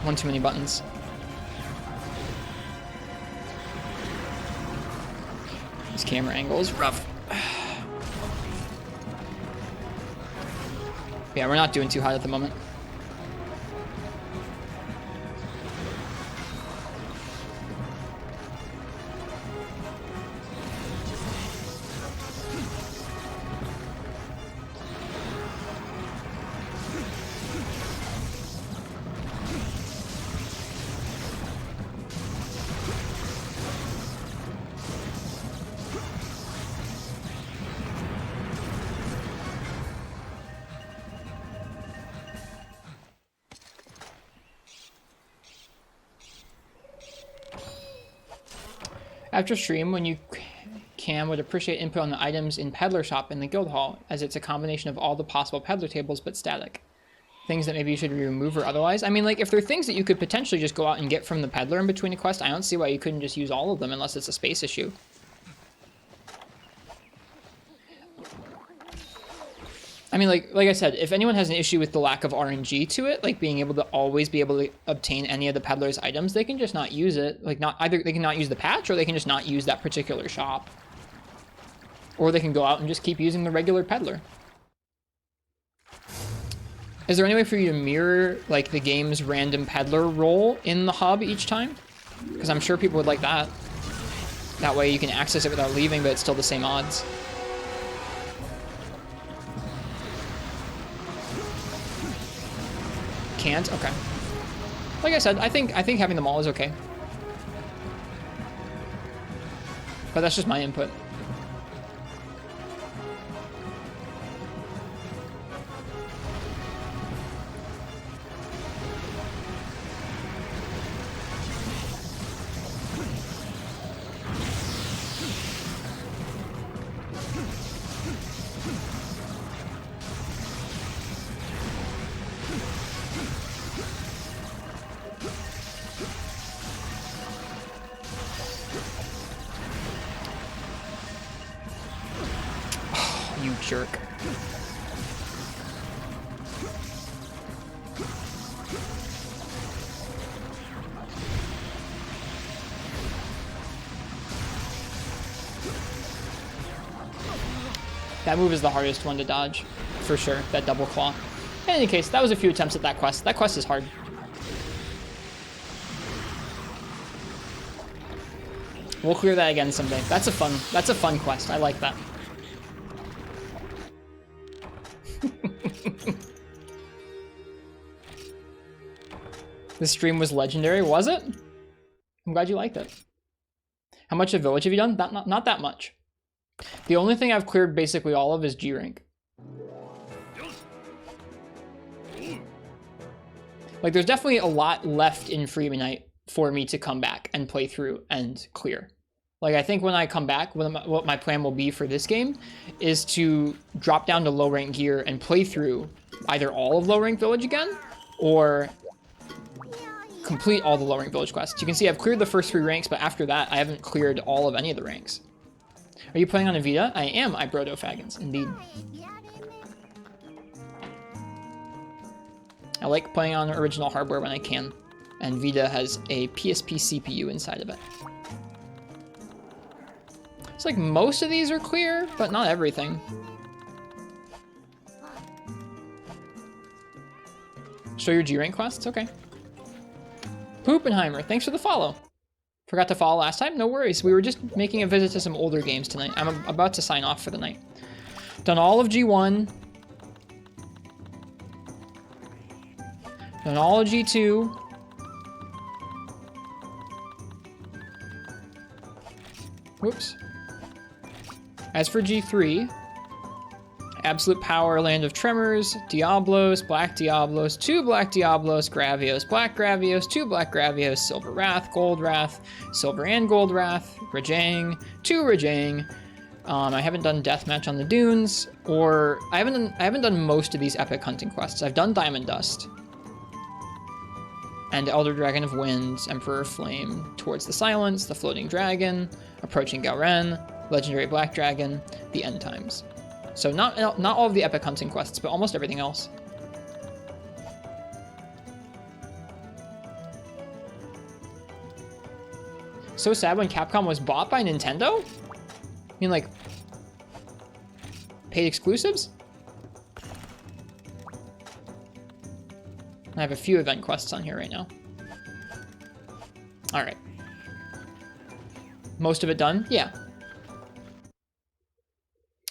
One too many buttons. This camera angle is rough. Yeah, we're not doing too hot at the moment. After stream, when you can, would appreciate input on the items in Peddler Shop in the Guild Hall, as it's a combination of all the possible Peddler tables but static. Things that maybe you should remove or otherwise. I mean, like, if there are things that you could potentially just go out and get from the Peddler in between a quest, I don't see why you couldn't just use all of them unless it's a space issue. I mean, like I said, if anyone has an issue with the lack of RNG to it, like being able to always be able to obtain any of the peddler's items, they can just not use it. Like, not either they can not use the patch, or they can just not use that particular shop. Or they can go out and just keep using the regular peddler. Is there any way for you to mirror, like, the game's random peddler roll in the hub each time? Because I'm sure people would like that. That way you can access it without leaving, but it's still the same odds. Can't? Okay. Like I said, I think having them all is okay. But that's just my input. Jerk. That move is the hardest one to dodge, for sure, that double claw. In any case, that was a few attempts at that quest. That quest is hard. We'll clear that again someday. That's a fun quest. I like that. This stream was legendary, was it? I'm glad you liked it. How much of Village have you done? Not that much. The only thing I've cleared basically all of is G rank. Like, there's definitely a lot left in Freedom Unite for me to come back and play through and clear. Like, I think when I come back, what my plan will be for this game is to drop down to low rank gear and play through either all of low rank village again, or complete all the low rank village quests. You can see I've cleared the first 3 ranks, but after that, I haven't cleared all of any of the ranks. Are you playing on a Vita? I am, Ibrodo Fagans, indeed. I like playing on original hardware when I can, and Vita has a PSP CPU inside of it. It's like most of these are clear, but not everything. Show your G-rank quests? Okay. Poopenheimer, thanks for the follow. Forgot to follow last time? No worries. We were just making a visit to some older games tonight. I'm about to sign off for the night. Done all of G1. Done all of G2. Whoops. As for G3, Absolute Power, Land of Tremors, Diablos, Black Diablos, 2 Black Diablos, Gravios, Black Gravios, 2 Black Gravios, Silver Wrath, Gold Wrath, Silver and Gold Wrath, Rajang, 2 Rajang. I haven't done Deathmatch on the Dunes, or I haven't done most of these epic hunting quests. I've done Diamond Dust, and Elder Dragon of Winds, Emperor of Flame, Towards the Silence, the Floating Dragon, Approaching Gauren, Legendary Black Dragon, the End Times. So not all of the epic hunting quests, but almost everything else. So sad when Capcom was bought by Nintendo? I mean, like, paid exclusives? I have a few event quests on here right now. All right. Most of it done? Yeah.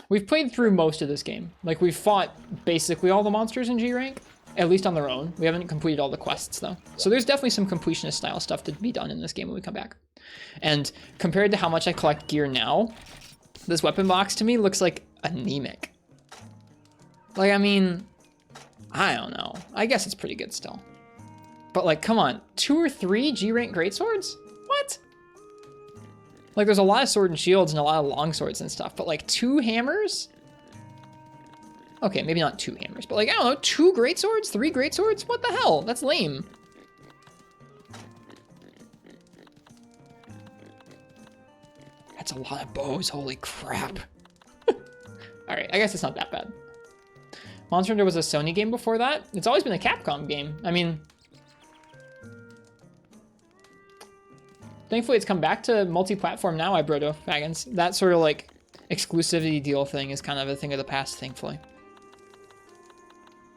We've played through most of this game. Like, we've fought basically all the monsters in G rank, at least on their own. We haven't completed all the quests, though. So there's definitely some completionist style stuff to be done in this game when we come back. And compared to how much I collect gear now, this weapon box to me looks like anemic. Like, I mean, I don't know. I guess it's pretty good still. But, like, come on. 2 or 3 G rank greatswords? What? Like, there's a lot of sword and shields and a lot of long swords and stuff, but like 2 hammers? Okay, maybe not 2 hammers, but like, I don't know, 2 greatswords? 3 greatswords? What the hell? That's lame. That's a lot of bows, holy crap. All right, I guess it's not that bad. Monster Hunter was a Sony game before that. It's always been a Capcom game. I mean, thankfully, it's come back to multi-platform now, Ibrodo Fagans. That sort of like exclusivity deal thing is kind of a thing of the past, thankfully.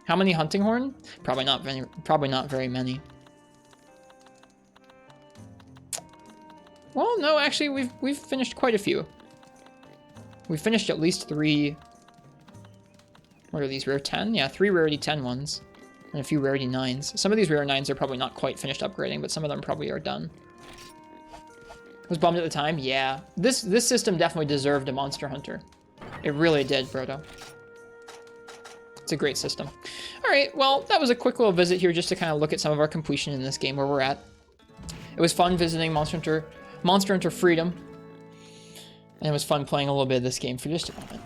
How many hunting horn? Probably not very many. Well, no, actually, we've finished quite a few. We've finished at least 3. What are these, rare 10? Yeah, 3 rarity 10 ones, and a few rarity 9s. Some of these rare 9s are probably not quite finished upgrading, but some of them probably are done. Was bummed at the time? Yeah. This system definitely deserved a Monster Hunter. It really did, Brodo. It's a great system. All right, well, that was a quick little visit here just to kind of look at some of our completion in this game, where we're at. It was fun visiting Monster Hunter Freedom. And it was fun playing a little bit of this game for just a moment.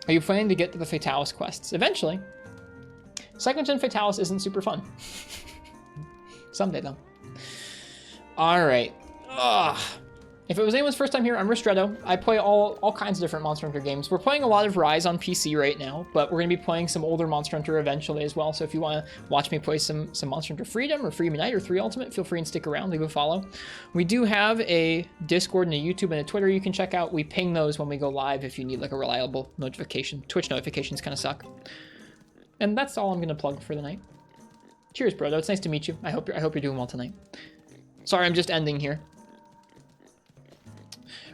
Are you planning to get to the Fatalis quests? Eventually. Second Gen Fatalis isn't super fun. Someday, though. All right. Ugh. If it was anyone's first time here, I'm Ristretto. I play all kinds of different Monster Hunter games. We're playing a lot of Rise on PC right now, but we're going to be playing some older Monster Hunter eventually as well. So if you want to watch me play some Monster Hunter Freedom or Freedom Unite or 3 Ultimate, feel free and stick around, leave a follow. We do have a Discord and a YouTube and a Twitter you can check out. We ping those when we go live if you need like a reliable notification. Twitch notifications kind of suck. And that's all I'm going to plug for the night. Cheers, Brodo. It's nice to meet you. I hope you're doing well tonight. Sorry, I'm just ending here.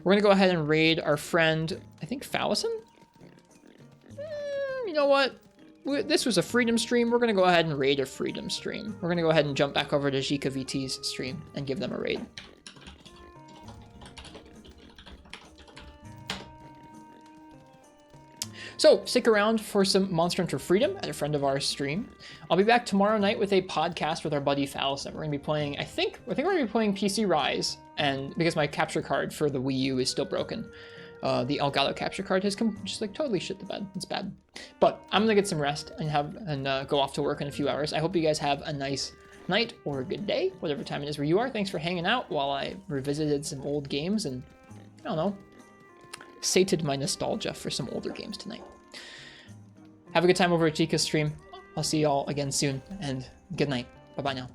We're going to go ahead and raid our friend, I think, Fallison? You know what? This was a Freedom stream. We're going to go ahead and raid a Freedom stream. We're going to go ahead and jump back over to Zika VT's stream and give them a raid. So stick around for some Monster Hunter Freedom at a friend of ours stream. I'll be back tomorrow night with a podcast with our buddy Fallis. We're going to be playing, I think we're going to be playing PC Rise, and because my capture card for the Wii U is still broken. The Elgato capture card has just like totally shit the bed. It's bad. But I'm gonna get some rest and go off to work in a few hours. I hope you guys have a nice night or a good day, whatever time it is where you are. Thanks for hanging out while I revisited some old games and, I don't know, sated my nostalgia for some older games tonight. Have a good time over at Chica's stream. I'll see y'all again soon, and good night. Bye-bye now.